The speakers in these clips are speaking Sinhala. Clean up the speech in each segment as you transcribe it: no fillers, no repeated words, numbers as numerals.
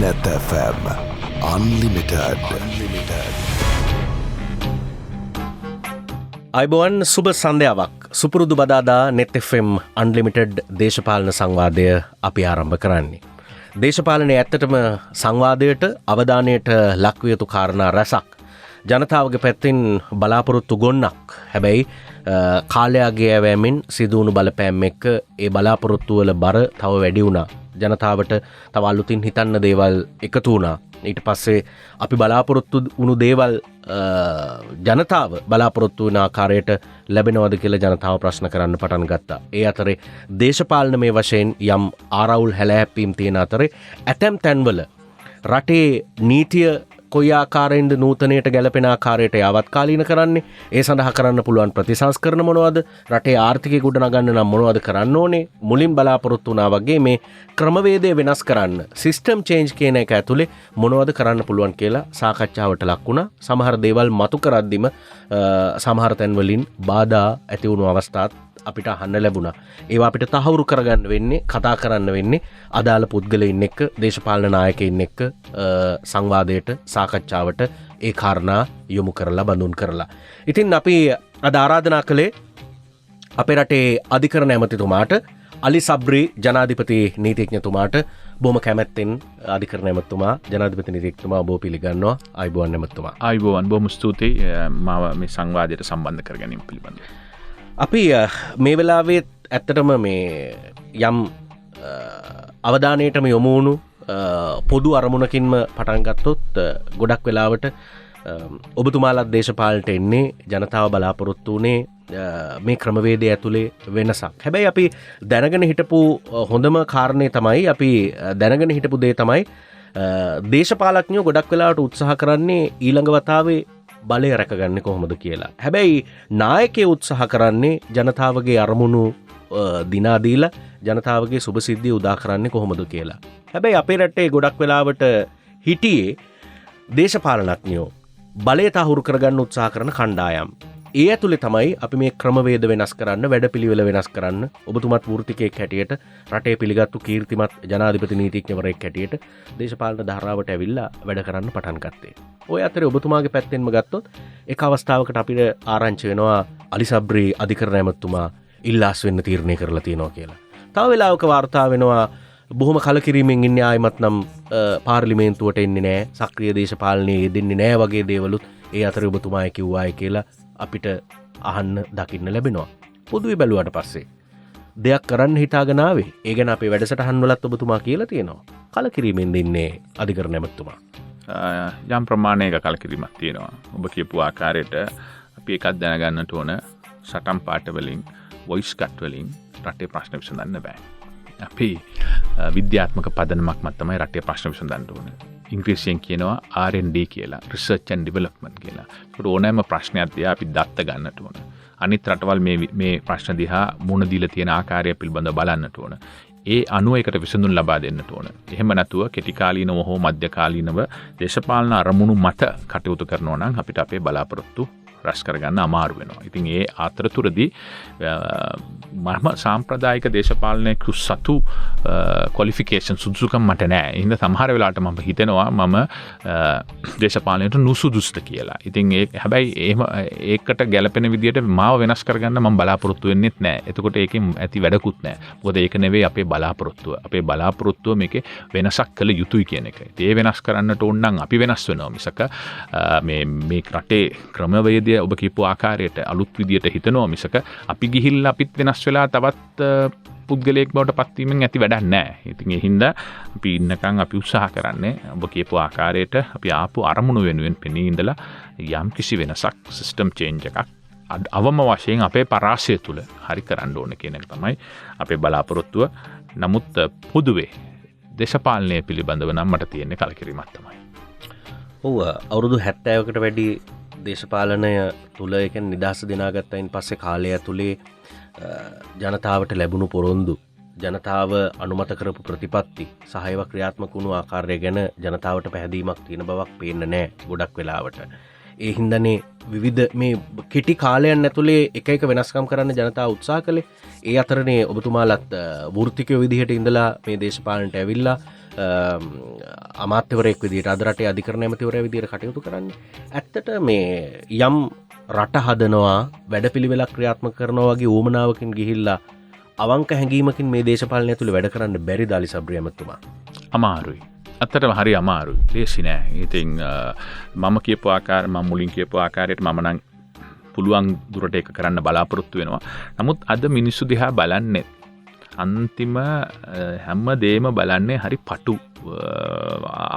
Net FM Unlimited. අයිබෝන් සුබ සන්ධ්‍යාවක් සුපුරුදු බදාදා නෙත් FM අන්ලිමිටඩ් දේශපාලන සංවාදය අපි ආරම්භ කරන්නේ. දේශපාලනයේ ඇත්තටම සංවාදයට අවධානයට ලක්විය යුතු කාරණා රැසක් ජනතාවගේ පැත්තෙන් බලාපොරොත්තු ගොන්නක්. හැබැයි කාලයාගේ ඇවෑමෙන් සිදුවුණු බලපෑම් එක්ක ඒ බලාපොරොත්තු වල බර තව වැඩි වුණා. ජනතාවට තව අලුතින් හිතන්න දේවල් එකතු වුණා. ඊට පස්සේ අපි බලාපොරොත්තු වුණු දේවල් ජනතාව බලාපොරොත්තු වන ආකාරයට ලැබෙනවද කියලා ජනතාව ප්‍රශ්න කරන්න පටන් ගත්තා. ඒ අතරේ දේශපාලන මේ වශයෙන් යම් ආරවුල් හැලහැප්පීම් තියෙන අතරේ ඇතැම් තැන්වල රටේ නීතිය කොයි ආකාරයෙන්ද නූතනයට ගැලපෙන ආකාරයට යාවත්කාලීන කරන්නේ, ඒ සඳහා කරන්න පුළුවන් ප්‍රතිසංස්කරණ මොනවද, රටේ ආර්ථිකය ගොඩනගන්න නම් මොනවද කරන්න ඕනේ, මුලින් බලාපොරොත්තු වුණා වගේ මේ ක්‍රමවේදය වෙනස් කරන්න, සිස්ටම් චේන්ජ් කියන එක ඇතුලේ මොනවද කරන්න පුළුවන් කියලා සාකච්ඡාවට ලක් වුණා. සමහර දේවල් මතු කරද්දිම සමහර තැන්වලින් බාධා ඇති වුණු අවස්ථාත් අපිට අහන්න ලැබුණා. ඒවා අපිට තහවුරු කරගන්න වෙන්නේ, කතා කරන්න වෙන්නේ අදාළ පුද්ගලයින් එක්ක, දේශපාලන නායකයින් එක්ක සංවාදයට, සාකච්ඡාවට ඒ කාරණා යොමු කරලා බඳුන් කරලා. ඉතින් අපි අද ආරාධනා කළේ අපේ රටේ අධිකරණ ඇමතිතුමාට, අලි සබ්රි ජනාධිපති නීතිඥතුමාට බොහොම කැමැත්තෙන් අධිකරණ ඇමතිතුමා, ජනාධිපති නීතිඥතුමා ඔබ පිළිගන්නවා. ආයුබෝවන් ඇමතිතුමා. ආයුබෝවන්, බොහොම ස්තුතියි මාව මේ සංවාදයට සම්බන්ධ කර ගැනීම පිළිබඳව. අපි මේ වෙලාවේ ඇත්තටම මේ යම් අවධානයටම යොමු වුණු පොදු අරමුණකින්ම පටන් ගත්තොත් ගොඩක් වෙලාවට ඔබතුමාලත් දේශපාලනට එන්නේ ජනතාව බලාපොරොත්තු වුණේ මේ ක්‍රමවේදය ඇතුලේ වෙනසක්. හැබැයි අපි දැනගෙන හිටපු හොඳම කාරණේ තමයි, අපි දැනගෙන හිටපු දේ තමයි දේශපාලඥයෝ ගොඩක් වෙලාවට උත්සාහ කරන්නේ ඊළඟ වතාවේ බලය රැකගන්නේ කොහොමද කියලා. හැබැයි නායකයෝ උත්සාහ කරන්නේ ජනතාවගේ අරමුණු දිනා දීලා ජනතාවගේ සුබසිද්ධිය උදා කරන්නේ කොහොමද කියලා. හැබැයි අපේ රටේ ගොඩක් වෙලාවට හිටියේ දේශපාලනඥයෝ බලය තහවුරු කරගන්න උත්සාහ කරන කණ්ඩායම්. ඒ ඇතුලේ තමයි අපි මේ ක්‍රමවේද වෙනස් කරන්න, වැඩපිළිවෙල වෙනස් කරන්න, ඔබතුමත් වෘත්තිකයෙක් හැටියට, රටේ පිළිගත්තු කීර්තිමත් ජනාධිපති නීතිඥවරයෙක් හැටියට දේශපාලන ධාරාවට ඇවිල්ලා වැඩ කරන්න පටන් ගත්තේ. ඔය අතරේ ඔබතුමාගේ පැත්තෙන්ම ගත්තොත් එක අවස්ථාවකට අපිට ආරංචි වෙනවා අලි සබ්රි අධිකරණ ඇමතිතුමා ඉල්ලාස් වෙන්න තීරණය කරලා තියෙනවා කියලා. තව වෙලාවක වාර්තා වෙනවා බොහොම කලකිරීමෙන් ඉන්නේ, ආයිමත් නම් පාර්ලිමේන්තුවට එන්නේ නැහැ, සක්‍රීය දේශපාලනයේ යෙදෙන්නේ නැහැ වගේ දේවලුත් ඒ අතරේ ඔබතුමායි කිව්වායි කියලා අපිට අහන්න දකින්න ලැබෙනවා. පොදුවේ බැලුවට පස්සේ දෙයක් කරන්න හිතාගෙන ආවේ. ඒ ගැන අපේ වැඩසටහන් වලත් ඔබතුමා කියලා තියෙනවා. කලකිරීමෙන් ඉන්නේ අධිකරණ ඇමතිතුමා. යම් ප්‍රමාණයක කලකිරීමක් තියෙනවා. ඔබ කියපු ආකාරයට අපි එකක් දැනගන්නට ඕන, සටන් පාට වලින්, වොයිස් කට් වලින් රටේ ප්‍රශ්න විසඳන්න බෑ. අපි විද්‍යාත්මක පදනමක් මත තමයි රටේ ප්‍රශ්න විසඳන්න ඕන. ඉංග්‍රීසියෙන් කියනවා R&D කියලා, රිසර්ච් ඇන්ඩ් ඩෙවලොප්මන්ට් කියලා. ඒකට ඕනෑම ප්‍රශ්නයක් දිහා අපි දත්ත ගන්නට ඕන. අනිත් රටවල් මේ ප්‍රශ්න දිහා මුණ දීලා තියෙන ආකාරය පිළිබඳව බලන්නට ඕන. ඒ අනුව එකට විසඳුම් ලබා දෙන්නට ඕන. එහෙම නැතුව කෙටි කාලීනව හෝ මධ්‍ය කාලීනව දේශපාලන අරමුණු මත කටයුතු කරනවා නම් අපිට අපේ බලාපොරොත්තු රැස් කරගන්න අමාරු වෙනවා. ඉතින් ඒ අතරතුරදී මම සාම්ප්‍රදායික දේශපාලනයේ සතු ක්වොලිෆිකේෂන් සුදුසුකම් මට නැහැ. ඒ හින්දා සමහර වෙලාවට මම හිතනවා මම දේශපාලනයට නුසුදුසුද කියලා. ඉතින් හැබැයි ඒකට ගැළපෙන විදියට මාව වෙනස් කරගන්න මම බලාපොරොත්තු වෙන්නෙත් නැහැ. එතකොට ඒකෙන් ඇති වැඩකුත් නැහැ. මොකද ඒක නෙවෙයි අපේ බලාපොරොත්තුව. අපේ බලාපොරොත්තුව මේකේ වෙනසක් කළ යුතුයි කියන එක. ඒ වෙනස් කරන්නට ඕන නම් අපි වෙනස් වෙනවා මිසක මේ රටේ ක්‍රමවේදය ඔබ කියපු ආකාරයට අලුත් විදියට හිතනවා මිසක අපි ගිහිල්ලා අපිත් වෙනස් වෙලා තවත් පුද්ගලයෙක් බවට පත්වීමෙන් ඇති වැඩක් නැහැ. ඉතින් ඒ හින්දා අපි ඉන්නකම් අපි උත්සාහ කරන්නේ ඔබ කියපු ආකාරයට අපි ආපු අරමුණු වෙනුවෙන් පෙනී ඉඳලා යම් කිසි වෙනසක්, සිස්ටම් චේන්ජ් එකක් අවම වශයෙන් අපේ පරාසය තුළ හරි කරන්න ඕන කියන එක තමයි අපේ බලාපොරොත්තුව. නමුත් පොදුවේ දේශපාලනය පිළිබඳව නම් මට තියෙන කලකිරීමක් තමයි. ඔව්, අවුරුදු 70කට වැඩි දේශපාලනය තුළ එකෙන් නිදහස දිනාගත්තයින් පස්සේ කාලය ඇතුලේ ජනතාවට ලැබුණු පොරොන්දු, ජනතාව අනුමත කරපු ප්‍රතිපත්ති සහ ඒවා ක්‍රියාත්මක වුණු ආකාරය ගැන ජනතාවට පැහැදීමක් තියෙන බවක් පේන්නේ නැහැ ගොඩක් වෙලාවට. ඒ හින්දානේ විවිධ මේ කෙටි කාලයන් ඇතුලේ එක එක වෙනස්කම් කරන්න ජනතාව උත්සාහ කළේ. ඒ අතරනේ ඔබතුමාලත් වෘත්තිකයෝ විදිහට ඉඳලා මේ දේශපාලනට ඇවිල්ලා අමාත්‍යවරයෙක් විදිහට අද රටේ අධිකරණ ඇමතිවරයා විදිහට කටයුතු කරන්නේ. ඇත්තට මේ යම් රට හදනවා වැඩපිළිවෙලක් ක්‍රියාත්මක කරනවා වගේ ඌමනාවකින් ගිහිල්ලා අවංක හැඟීමකින් මේ දේශපාලනය ඇතුළේ වැඩ කරන්න බැරි දාලි සබ්‍රි ඇමතුමා. අමාරුයි. ඇත්තටම හරි අමාරුයි. ලේසි නෑ. ඉතින් මම කියපු ආකාර මම මුලින් කියපු ආකාරයට මම නම් පුළුවන් දුරට ඒක කරන්න බලාපොරොත්තු වෙනවා. නමුත් අද මිනිස්සු දිහා බලන්නේ අන්තිම හැම දේම බලන්නේ හරි පටු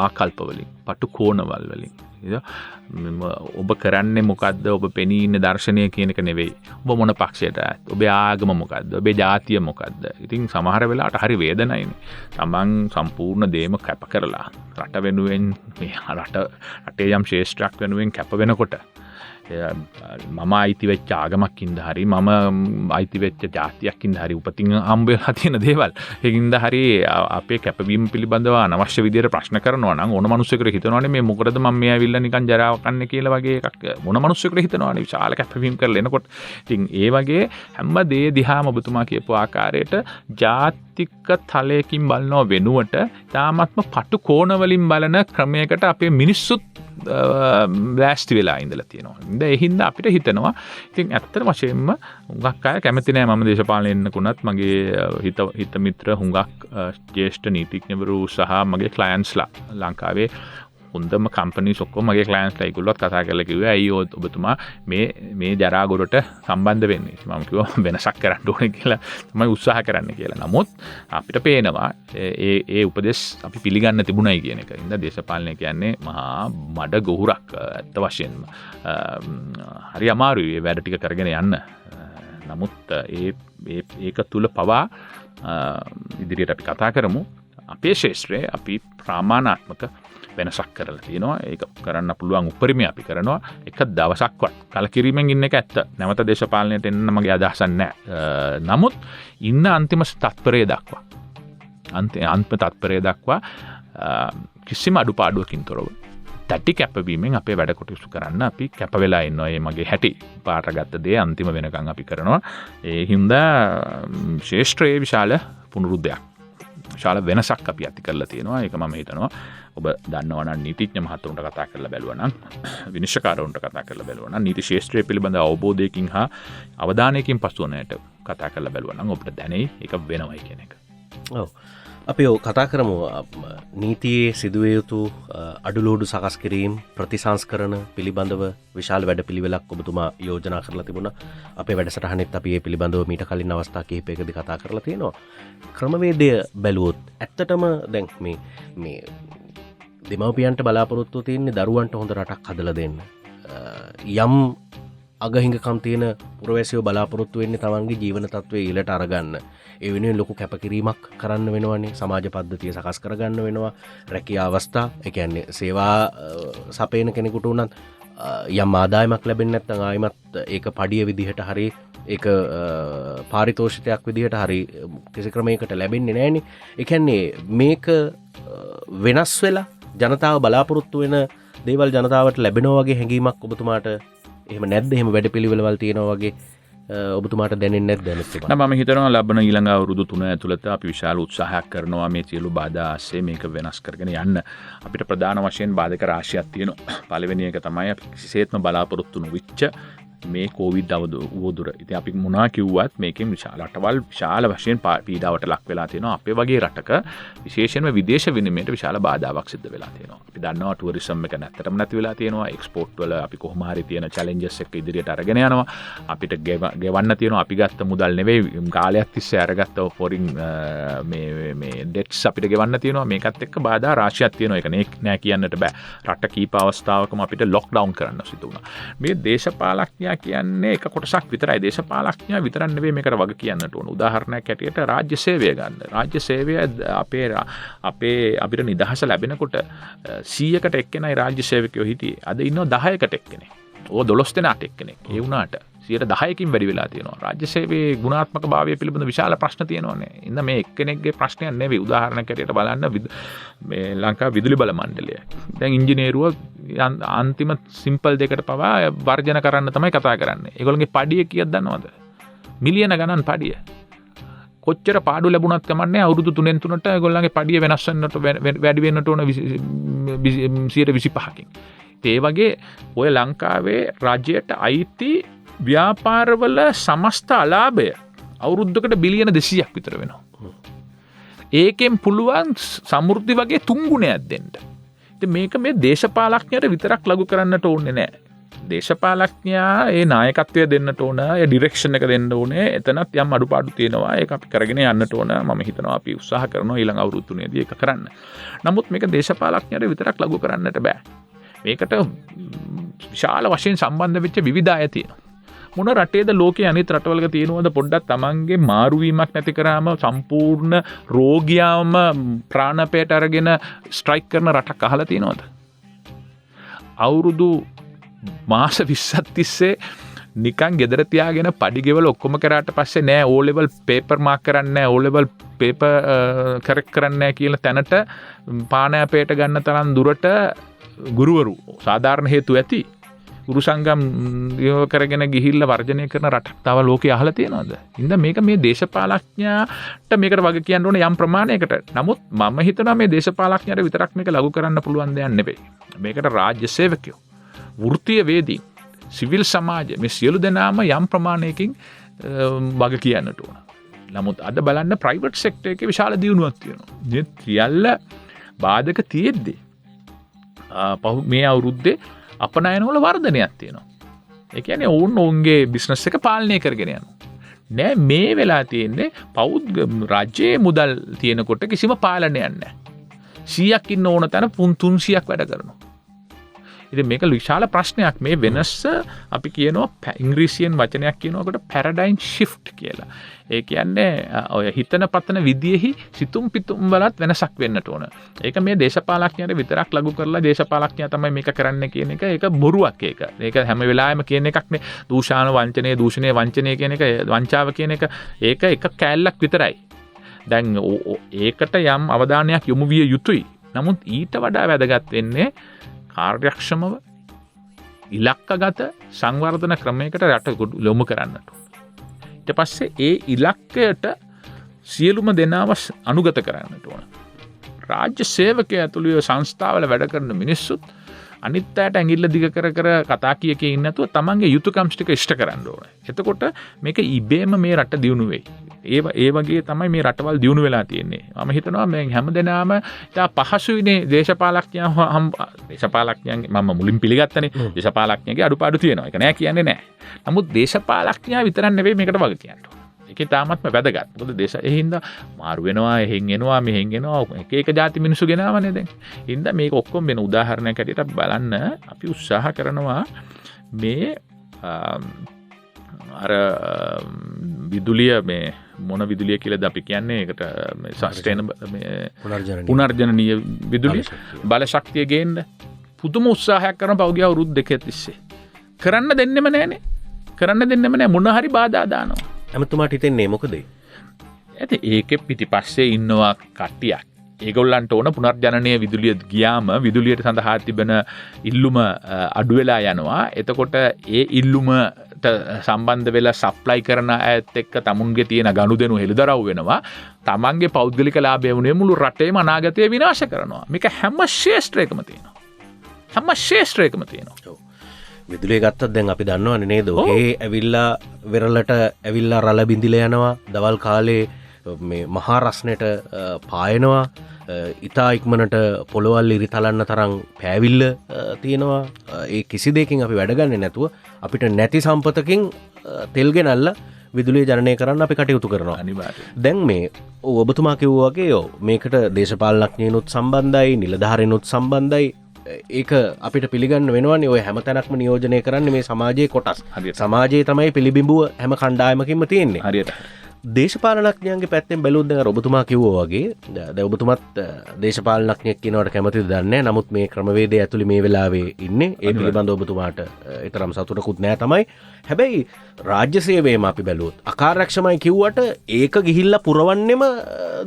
ආකල්පවලින් පටු කෝණවල් වලින්. ඔබ කරන්නේ මොකක්ද ඔබ පෙනී ඉන්න දර්ශනය කියන එක නෙවෙයි. ඔබ මොන පක්ෂයට ඔබේ ආගම මොකක්ද ඔබේ ජාතිය මොකක්ද. ඉතින් සමහර වෙලාවට හරි වේදනයිනේ. තමන් සම්පූර්ණ දේම කැප කරලා රට වෙනුවෙන් මේ රටේ යම් ශේෂ්ත්‍රයක් වෙනුවෙන් කැප වෙනකොට මම අයිති වෙච්ච ආගමක්කින්ද හරි මම අයිති වෙච්ච ජාතියක්කින්ද හරි උපතින් හම්බෙලා තියෙන දේවල් ඒකින්ද හරි අපේ කැපවීම පිළිබඳව අනවශ්‍ය විදියට ප්‍රශ්න කරනවා නම් ඕන මිනිස්සුෙකුට හිතනවානේ මේ මොකටද මම මේ ඇවිල්ලා නිකන් ජරාව කන්නේ කියලා වගේ එකක් මොන මිනිස්සුෙකුට හිතනවානේ විශාල කැපවීම කරලා එනකොට. ඉතින් ඒ වගේ හැම දේ දිහාම ඔබතුමා කියපු ආකාරයට ජාතික තලයකින් බලනව වෙනුවට තාමත්ම පටු කෝණ වලින් බලන ක්‍රමයකට අපේ මිනිස්සුත් ලෑස්ති වෙලා ඉඳලා තියෙනවා. ඒ හින්දා අපිට හිතනවා ඉතින් ඇත්තට වශයෙන්ම හුඟක් අය කැමති නෑ මම දේශපාලනය එන්නකුණත් මගේ හිත මිත්‍ර හුඟක් ජ්‍යෙෂ්ඨ නීතිඥවරු සහ මගේ ක්ලයන්ට්ස්ලා ලංකාවේ හොඳම කම්පනීස් ඔක්කොම මගේ ක්ලයන්ට්ස්ලා ඒගොල්ලොත් කතා කරලා කිව්වා ඇයි ඔබතුමා මේ ජරාගොරට සම්බන්ධ වෙන්නේ. මම කිව්වා වෙනසක් කරන්න ඕනේ කියලා තමයි උත්සාහ කරන්න කියලා. නමුත් අපිට පේනවා ඒ උපදෙස් අපි පිළිගන්න තිබුණයි කියන එක. ඉතින් දේශපාලනය කියන්නේ මහා මඩ ගොහුරක් ඇත්ත වශයෙන්ම. හරි අමාරුයි මේ වැඩ ටික කරගෙන යන්න. නමුත් ඒක තුල පවා ඉදිරියට අපි කතා කරමු. අපේ ශාස්ත්‍රයේ අපි ප්‍රමාණාත්මක වෙනසක් කරලා තියෙනවා. ඒක කරන්න පුළුවන් උපරිමය අපි කරනවා. එක දවසක්වත් කලකිරීමෙන් ඉන්න එක ඇත්ත. නැවත දේශපාලනයට එන්න මගේ අදහසක් නැහැ. නමුත් ඉන්න අන්තිම තත්පරය දක්වා අන්තිම තත්පරය දක්වා කිසිම අඩුපාඩුවකින් තොරව තටි කැපවීමෙන් අපේ වැඩ කොටසු කරන්න අපි කැප වෙලා ඉන්නවා. මේ මගේ හැටි පාට ගත්ත දේ අන්තිම වෙනකන් අපි කරනවා. ඒ හින්දා ශාස්ත්‍රයේ විශාල පුනරුද්ධයක් විශාල වෙනසක් අපි ඇති කරලා තියෙනවා. ඒක මම හිතනවා ඔබ දන්නවා නම් නීතිඥ මහතුරුන්ට කතා කරලා බැලුවා නම් විනිශ්චයකාරවරුන්ට කතා කරලා බැලුවා නම් නීති ශාස්ත්‍රය පිළිබඳ අවබෝධයකින් හා අවධානයකින් පසුවනට කතා කරලා බැලුවා නම් ඔබට දැනෙයි ඒක වෙනවයි කියන එක. ඔව්. අපි කතා කරමු නීතියේ සිදුවිය යුතු අඩුලෝඩු සකස් කිරීම ප්‍රතිසංස්කරණ පිළිබඳව විශාල වැඩපිළිවෙලක් ඔබතුමා යෝජනා කරලා තිබුණා. අපේ වැඩසටහනෙත් අපි මේ පිළිබඳව මීට කලින් අවස්ථා කිහිපයකදී කතා කරලා තියෙනවා. ක්‍රමවේදය බැලුවොත් ඇත්තටම දැන් මේ දෙමව්පියන්ට බලාපොරොත්තු තියෙන්නේ දරුවන්ට හොඳ රටක් හදලා දෙන්න. යම් අගහිඟකම් තියෙන පුරවැසියෝ බලාපොරොත්තු වෙන්නේ තමන්ගේ ජීවන තත්ත්වය ඊළට අරගන්න. ඒ වෙනුවෙන් ලොකු කැපකිරීමක් කරන්න වෙනවනේ. සමාජ පද්ධතිය සකස් කරගන්න වෙනවා. රැකියා අවස්ථා, ඒ කියන්නේ සේවා සපයන කෙනෙකුට උනත් යම් ආදායමක් ලැබෙන්නේ නැත්නම් ආයිමත් ඒක පඩිය විදිහට හරි ඒක පාරිතෝෂිතයක් විදිහට හරි කිසි ක්‍රමයකට ලැබෙන්නේ නැහනේ. ඒ කියන්නේ මේක වෙනස් වෙලා ජනතාව බලාපොරොත්තු වෙන දේවල් ජනතාවට ලැබෙනවා වගේ හැඟීමක් ඔබතුමාට එහෙම නැද්ද? එහෙම වැඩපිළිවෙළවල් තියෙනවා වගේ ඔබතුමාට දැනෙන්නේ නැද්ද? මම හිතනවා ලබන ඊළඟ අවුරුදු 3 ඇතුළත අපි විශාල උත්සාහයක් කරනවා මේ සියලු බාධා ASCII මේක වෙනස් කරගෙන යන්න. අපිට ප්‍රධාන වශයෙන් බාධක රාශියක් තියෙනවා. පළවෙනි එක තමයි අපි කිසිසේත්ම බලාපොරොත්තු නොවිච්ච මේ කොවිඩ් අවුදුර. ඉතින් අපි මොනවා කිව්වත් මේකෙන් රටවල් විශාල වශයෙන් පීඩාවට ලක් වෙලා තියෙනවා. අපේ වගේ රටක විශේෂයෙන්ම විදේශ විනිමයට විශාල බාධාවක් සිද්ධ වෙලා තියෙනවා. අපි දන්නවා ටුවරිසම් එක නැත්තටම නැති වෙලා තියෙනවා. එක්ස්පෝර්ට් වල අපි කොහොම හරි තියෙන චැලෙන්ජස් එක ඉදිරියට අරගෙන යනවා. අපිට ගෙවන්න තියෙනවා. අපි ගත්ත මුදල් නෙවෙයි කාලයක් තිස්සේ අරගත්ත ෆොරින් මේ ඩෙට්ස් අපිට ගෙවන්න තියෙනවා. මේකත් එක්ක බාධා රාශියක් තියෙනවා. ඒක නෑ කියන්නට බෑ. රට කීප අවස්ථාවකම අපිට ලොක්ඩවුන් කරන්න සිදු වුණා. මේ දේශපාලඥ කියන්නේ එක කොටසක් විතරයි. දේශපාලඥයා විතරක් නෙවෙයි මේකට වග කියන්නට ඕන. උදාහරණයක් ඇටියට රාජ්‍ය සේවය ගන්න. රාජ්‍ය සේවය අපිට නිදහස ලැබෙනකොට 100කට එක්කෙනයි රාජ්‍ය සේවකයෝ හිටියේ. අද ඉන්නවා 10කට එක්කෙනෙක්. ඕ 12 දෙනාට එක්කෙනෙක්. ඒ වුණාට 10%කින් වැඩි වෙලා තියෙනවා. රාජ්‍ය සේවයේ ගුණාත්මක භාවය පිළිබඳ විශාල ප්‍රශ්න තියෙනවානේ. ඉන්න මේ එක්කෙනෙක්ගේ ප්‍රශ්නයක් නෙවෙයි. උදාහරණයක් ඇටියට බලන්න මේ ලංකා විදුලි බල මණ්ඩලය. දැන් ඉංජිනේරුවෝ අන්තිම සිම්පල් දෙකට පවා වර්ජන කරන්න තමයි කතා කරන්නේ. ඒගොල්ලන්ගේ පඩිය කීයද දන්නවද? මිලියන ගණන් පඩිය. කොච්චර පාඩු ලැබුණත් කමන්නේ අවුරුදු 3න් 3ට ඒගොල්ලන්ගේ පඩිය වෙනස් වෙන්නට වැඩි වෙන්නට ඕන 125කින්. ඒ වගේ ඔය ලංකාවේ රජයට අයිති ව්‍යාපාරවල සමස්ත අලාභය අවුරුද්දකට බිලියන 200ක් විතර වෙනවා. ඒකෙන් පුළුවන් සමෘද්ධි වගේ 3 ගුණයක් දෙන්න. ඉතින් මේක මේ දේශපාලඥයට විතරක් ලඝු කරන්නට ඕනේ නැහැ. දේශපාලඥයා ඒ නායකත්වය දෙන්නට ඕන, ඒ ඩිරෙක්ෂන් එක දෙන්න ඕනේ. එතනත් යම් අඩුපාඩු තියෙනවා. ඒක අපි කරගෙන යන්නට ඕන. මම හිතනවා අපි උත්සාහ කරනවා ඊළඟ අවුරුදු 3ේදී ඒක කරන්න. නමුත් මේක දේශපාලඥයට විතරක් ලඝු කරන්නට බෑ. මේකට විශාල වශයෙන් සම්බන්ධ වෙච්ච විවිධ අය තියෙනවා. මොන රටේද ලෝකයේ අනිත් රටවලක තියෙනවද පොඩ්ඩක් තමන්ගේ මාරුවීමක් නැති කරාම සම්පූර්ණ රෝගියාම ප්‍රාණපයට අරගෙන ස්ට්‍රයික් කරන රටක් අහලා තියෙනවද? අවුරුදු මාස 20ක් තිස්සේ නිකන් ගෙදර තියාගෙන පඩිගෙවල ඔක්කොම කරාට පස්සේ නෑ O level paper mark කරන්නේ නෑ O level paper correct කරන්නේ නෑ කියලා තැනට පාණෑපයට ගන්න තරම් දුරට ගුරුවරු සාධාරණ හේතු ඇති ගුරු සංගම් කරගෙන ගිහිල්ලා වර්ජනය කරන රටක් තව ලෝකේ අහලා තියෙනවද? ඉතින් මේක මේ දේශපාලඥයාට මේකට වග කියන්න ඕනේ යම් ප්‍රමාණයකට. නමුත් මම හිතනවා මේ දේශපාලඥයාට විතරක් මේක ලඝු කරන්න පුළුවන් දෙයක් නෙවෙයි. මේකට රාජ්‍ය සේවකයෝ, වෘත්තීය වේදීන්, සිවිල් සමාජය මේ සියලු දෙනාම යම් ප්‍රමාණයකින් වග කියන්නට ඕන. නමුත් අද බලන්න ප්‍රයිවට් සෙක්ටර් එකේ විශාල දියුණුවක් තියෙනවා. මේ සියල්ල බාධක තියෙද්දී මේ අවුරුද්දේ අපනයනවල වර්ධනයක් තියෙනවා. ඒ කියන්නේ ඔවුන්ගේ බිස්නස් එක පාලනය කරගෙන යනවා. නෑ මේ වෙලා තියෙන්නේ රාජ්‍යයේ මුදල් තියෙනකොට කිසිම පාලනයක් නැහැ. 100ක් ඉන්න ඕන තැන 300ක් වැඩ කරනවා. ඉතින් මේක විශාල ප්‍රශ්නයක්. මේ වෙනස අපි කියනවා ඉංග්‍රීසියෙන් වචනයක් කියනකොට පැරඩයිම් shift කියලා. ඒ කියන්නේ ඔය හිතන පතන විදියෙහි සිතුම් පිතුම් වලත් වෙනසක් වෙන්නට ඕන. ඒක මේ දේශපාලඥයන්ට විතරක් ලඝු කරලා දේශපාලඥයා තමයි මේක කරන්න කියන එක ඒක බොරුවක් ඒක. ඒක හැම වෙලාවෙම කියන එකක් නේ. දූෂාන වංචනය, දූෂණය වංචනය කියන එක, වංචාව කියන එක ඒක එක කෑල්ලක් විතරයි. දැන් ඒකට යම් අවධානයක් යොමු විය යුතුයි. නමුත් ඊට වඩා වැදගත් වෙන්නේ කාර්යක්ෂමව ඉලක්කගත සංවර්ධන ක්‍රමයකට රට යොමු කරන්නට. ඊට පස්සේ ඒ ඉලක්කයට සියලුම දෙනාව අනුගත කරන්නට ඕන. රාජ්‍ය සේවකයා ඇතුළු සංස්ථාවල වැඩ කරන මිනිස්සුත් අනිත් අයට ඇඟිල්ල දිග කර කතා කිය ඉන්නේ නැතුව තමන්ගේ යුතුයකම් ටික ඉෂ්ට කරන්න ඕන. එතකොට මේක ඉබේම මේ රට දියුණු වෙයි. ඒ වගේ තමයි මේ රටවල් දියුණු වෙලා තියෙන්නේ. මම හිතනවා මේ හැමදෙනාම ඉතා පහසුයිනේ දේශපාලඥයන් මම මුලින් පිළිගත්තනේ දේශපාලඥයන්ගේ අඩුපාඩු තියෙනවා. ඒක නෑ කියන්නේ නෑ. නමුත් දේශපාලඥයා විතරක් නෙවෙයි මේකට වග කියන්න. ඒක තාමත්ම වැදගත්. මොකද හින්දා මාරු වෙනවා, එහෙන් එනවා, මෙහෙන් එනවා, එක ಜಾති මිනිස්සු ගෙනාවනේ දැන්. හින්දා මේක ඔක්කොම වෙන උදාහරණයක් ඇටියට බලන්න අපි උත්සාහ කරනවා මේ අර විදුලිය මේ මොන විදුලිය කියලාද අපි කියන්නේ ඒකට සස්ටේනබල් පුනර්ජනනීය විදුලිය බල ශක්තිය ගේන්න පුදුම උත්සාහයක් කරන පෞද්ගලික අවුරුදු දෙකක් තිස්සේ කරන්න දෙන්නෙම නැහනේ. කරන්න දෙන්නෙම නැහැ. මොන හරි බාධා දානවා. ඇමතුමාට හිතෙන්නේ මොකද? ඇති ඒකෙ පිටිපස්සේ ඉන්නවා කට්ටියක්. ඒගොල්ලන්ට ඕන පුනර්ජනනීය විදුලිය ගියාම විදුලියට සඳහා තිබෙන ඉල්ලුම අඩු වෙලා යනවා. එතකොට ඒ ඉල්ලුමට සම්බන්ධ වෙලා සප්ලයි කරන අයත් එක්ක තමුන්ගේ තියෙන ගනුදෙනු හෙළිදරව් වෙනවා. තමන්ගේ පෞද්ගලික ලාභය වුණේ මුළු රටේම අනාගතය විනාශ කරනවා. මේක හැම ශේෂ්ත්‍රයකම තියෙනවා. හැම ශේෂ්ත්‍රයකම තියෙනවා. විදුලිය ගත්තත් දැන් අපි දන්නවනේ නේද? ඒ ඇවිල්ලා වෙරළට ඇවිල්ලා රළ බිඳිලා යනවා. දවල් කාලේ මේ මහා රස්නෙට පායනවා. ඉතා ඉක්මනට පොළොවල් ඉරි තලන්න තරම් පෑවිල්ල තියෙනවා. ඒ කිසි දෙයකින් අපි වැඩ ගන්නේ නැතුව අපිට නැති සම්පතකින් තෙල් ගෙනල්ලා විදුලිය ජනනය කරන්න අපි කටයුතු කරනවා. අනිවාර්යයෙන්. දැන් මේ ඔබතුමා කිව්වා වගේ මේකට දේශපාලනඥයනුත් සම්බන්ධයි, නිලධාරීනුත් සම්බන්ධයි. ඒක අපිට පිළිගන්න වෙනවනේ. ඔය හැම තැනක්ම නියෝජනය කරන්නේ මේ සමාජයේ කොටස්. සමාජයේ තමයි පිළිබිඹුව හැම කණ්ඩායමකින්ම තියෙන්නේ. හරියට. දේශපාලනඥයන්ගේ පැත්තෙන් බැලුවොත් දැන් ඔබතුමා කිව්වා වගේ දැන් ඔබතුමත් දේශපාලනඥයෙක් කියනවට කැමතිද දන්නේ නැහැ. නමුත් මේ ක්‍රමවේදය ඇතුළේ මේ වෙලාවේ ඉන්නේ. ඒ පිළිබඳව ඔබතුමාට ඊතරම් සතුටකුත් නැහැ තමයි. හැබැයි රාජ්‍ය සේවයම අපි බැලුවොත් අකාර්යක්ෂමයි කිව්වට ඒක ගිහිල්ලා පුරවන්නෙම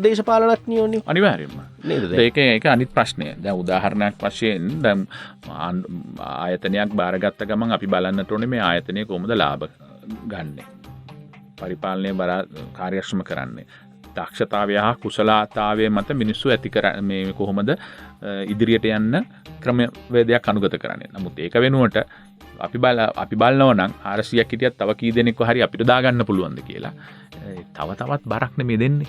දේශපාලනඥයෝනේ. අනිවාර්යයෙන්ම. නේද? ඒක අනිත් ප්‍රශ්නය. දැන් උදාහරණයක් වශයෙන් දැන් ආයතනයක් බාරගත්ත ගමන් අපි බලන්නට ඕනේ මේ ආයතනය කොහොමද ලාභ ගන්නෙ. පරිපාලනය කාර්යක්ෂම කරන්නේ. දක්ෂතාවය හා කුසලතාවය මත මිනිස්සු ඇති කර මේ කොහොමද ඉදිරියට යන්න ක්‍රමවේදයක් අනුගත කරන්නේ. නමුත් ඒක වෙනුවට අපි බලනවා නම් 400ක් හිටියත් තව කී දෙනෙක්ව හරි අපිට දාගන්න පුළුවන්ද කියලා. තවත් බරක් නෙමෙයි දෙන්නේ.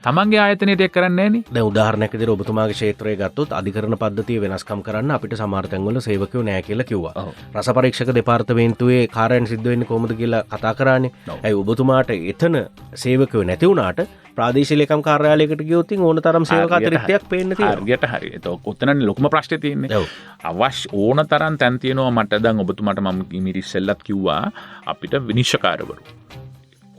තමන්ගේ ආයතනයට ඒක කරන්නේ නැහනේ. දැන් උදාහරණයක් විදිහට ඔබතුමාගේ ක්ෂේත්‍රය ගත්තොත් අධිකරණ පද්ධතිය වෙනස්කම් කරන්න අපිට සමහර තැන්වල සේවකයෝ නැහැ කියලා කිව්වා. රස පරීක්ෂක දෙපාර්තමේන්තුවේ කාර්යයන් සිද්ධ වෙන්නේ කොහොමද කියලා කතා කරානේ. ඇයි ඔබතුමාට එතන සේවකයෝ නැති වුණාට ප්‍රාදේශීය ලේකම් කාර්යාලයකට ගියොත් ඕන තරම් සේවක අතිරික්තයක් පේන්න තියෙනවා. හරියට හරි. ඒක ඔතනනේ ලොකුම ප්‍රශ්නේ තියෙන්නේ. අවශ්‍ය ඕන තරම් තැන් තියෙනවා මට දැන් ඔබතුමාට මම ඉස්සෙල්ලත් කිව්වා අපිට විනිශ්චයකාරවරු.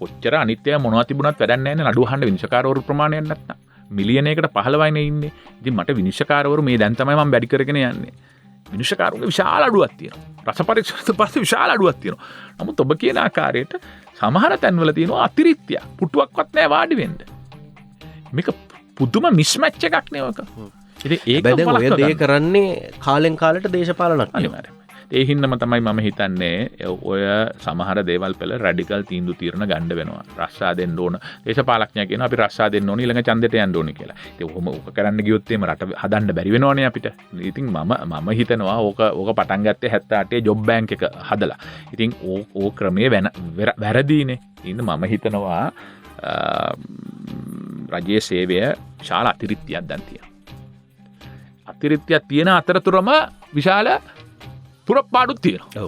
කොච්චර අනිත්‍ය මොනවා තිබුණත් වැඩක් නැහැ නේ නඩුව අහන්න විනිශ්චයකාරවරු ප්‍රමාණයක් නැත්නම්. මිලියනයකට 15යිනේ ඉන්නේ. ඉතින් මට විනිශ්චයකාරවරු මේ දැන් තමයි මම වැඩි කරගෙන යන්නේ. විනිශ්චයකාරුන්ගේ විශාල අඩුවක් තියෙනවා. රස පරීක්ෂණයට පස්සේ විශාල අඩුවක් තියෙනවා. නමුත් ඔබ කියන ආකාරයට සමහර තැන්වල තියෙනවා අතිරික්තය. පුටුවක්වත් නැහැ වාඩි වෙන්න. මේක පුදුම මිස්මැච් එකක් නේ ඔක. ඉතින් ඒක ඔය දේ කරන්නේ කාලෙන් කාලට දේශපාලනක් අනිවාර්යයෙන්. ඒ හින්දාම තමයි මම හිතන්නේ ඔය සමහර දේවල් වල රැඩිකල් තීන්දුව తీරන ගන්න වෙනවා. රස්සා දෙන්න ඕන. දේශපාලඥයා කියනවා අපි රස්සා දෙන්න ඕනේ ඊළඟ ඡන්දෙට යන්න ඕනේ කියලා. ඉතින් ඔහොම ඔක කරන්න ගියොත් එහෙම රට හදන්න බැරි වෙනවනේ අපිට. ඉතින් මම හිතනවා ඕක පටන් ගත්තේ 78 ජොබ් බැංක් එක හදලා. ඉතින් ඕ ක්‍රමයේ වැරදීනේ. ඉතින් මම හිතනවා රජයේ සේවය විශාල අතිරික්තයක් දැන් තියෙනවා. අතිරික්තයක් තියෙන අතරතුරම විශාල පුරපාඩුත් තියෙනවා.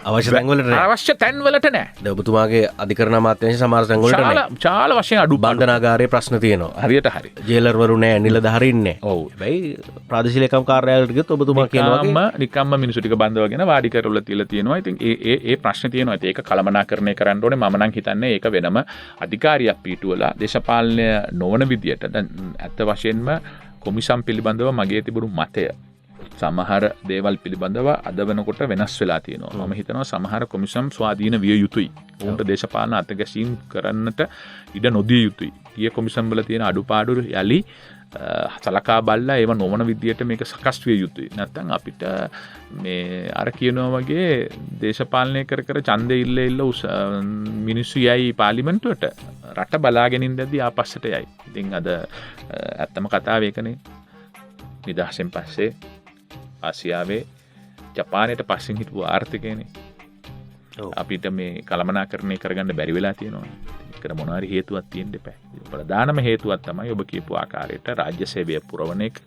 අවශ්‍ය තැන්වලට නෑ. ඔබතුමාගේ අධිකරණ අමාත්‍යාංශ සමහර තැන්වලට නෑ. විශාල වශයෙන් අඩු බන්ධනාගාරයේ ප්‍රශ්න තියෙනවා. හරියට හරි. ජේලර්වරු නෑ, නිලධාරීන් නෑ. ඔව්. හැබැයි ප්‍රාදේශීය ලේකම් කාර්යාලයට ගියොත් ඔබතුමා කියනවා නිකම්ම මිනිස්සු ටික බඳවගෙන වාඩි කරලා තියලා තියෙනවා. ඉතින් ඒ ප්‍රශ්න තියෙනවා. ඒක කළමනාකරණය කරන්න ඕනේ. මම නම් හිතන්නේ ඒක වෙනම අධිකාරියක් පිටුවලා දේශපාලනය නොවන විදියට දැන් ඇත්ත වශයෙන්ම කොමිසම් පිළිබඳව මගේ තිබුණු මතය සමහර දේවල් පිළිබඳව අද වෙනකොට වෙනස් වෙලා තියෙනවා. මම හිතනවා සමහර කොමිසම් ස්වාධීන විය යුතුයි. උන්ට දේශපාලන අතගැසීම් කරන්නට ඉඩ නොදිය යුතුයි. ඊයේ කොමිසම් වල තියෙන අඩුපාඩු යලි සලකා බලලා ඒව නොවන විදියට මේක සකස් විය යුතුයි. නැත්නම් අපිට මේ අර කියනවා වගේ දේශපාලනය කර ඡන්දෙ ඉල්ල මිනිස්සු යයි පාර්ලිමේන්තුවට රට බලාගෙන ඉඳදී ආපස්සට යයි. ඉතින් අද ඇත්තම කතාව ඒකනේ. නිදහසෙන් පස්සේ ආසියාවේ ජපානයට පස්සෙන් හිටපු ආර්ථිකයනේ අපිට මේ කළමනාකරණය කරගන්න බැරි වෙලා තියෙනවා. ඒකට මොනවා හරි හේතුවක් තියෙන්න එපා. ප්‍රධානම හේතුවක් තමයි ඔබ කියපු ආකාරයට රාජ්‍ය සේවය පුරවන එක.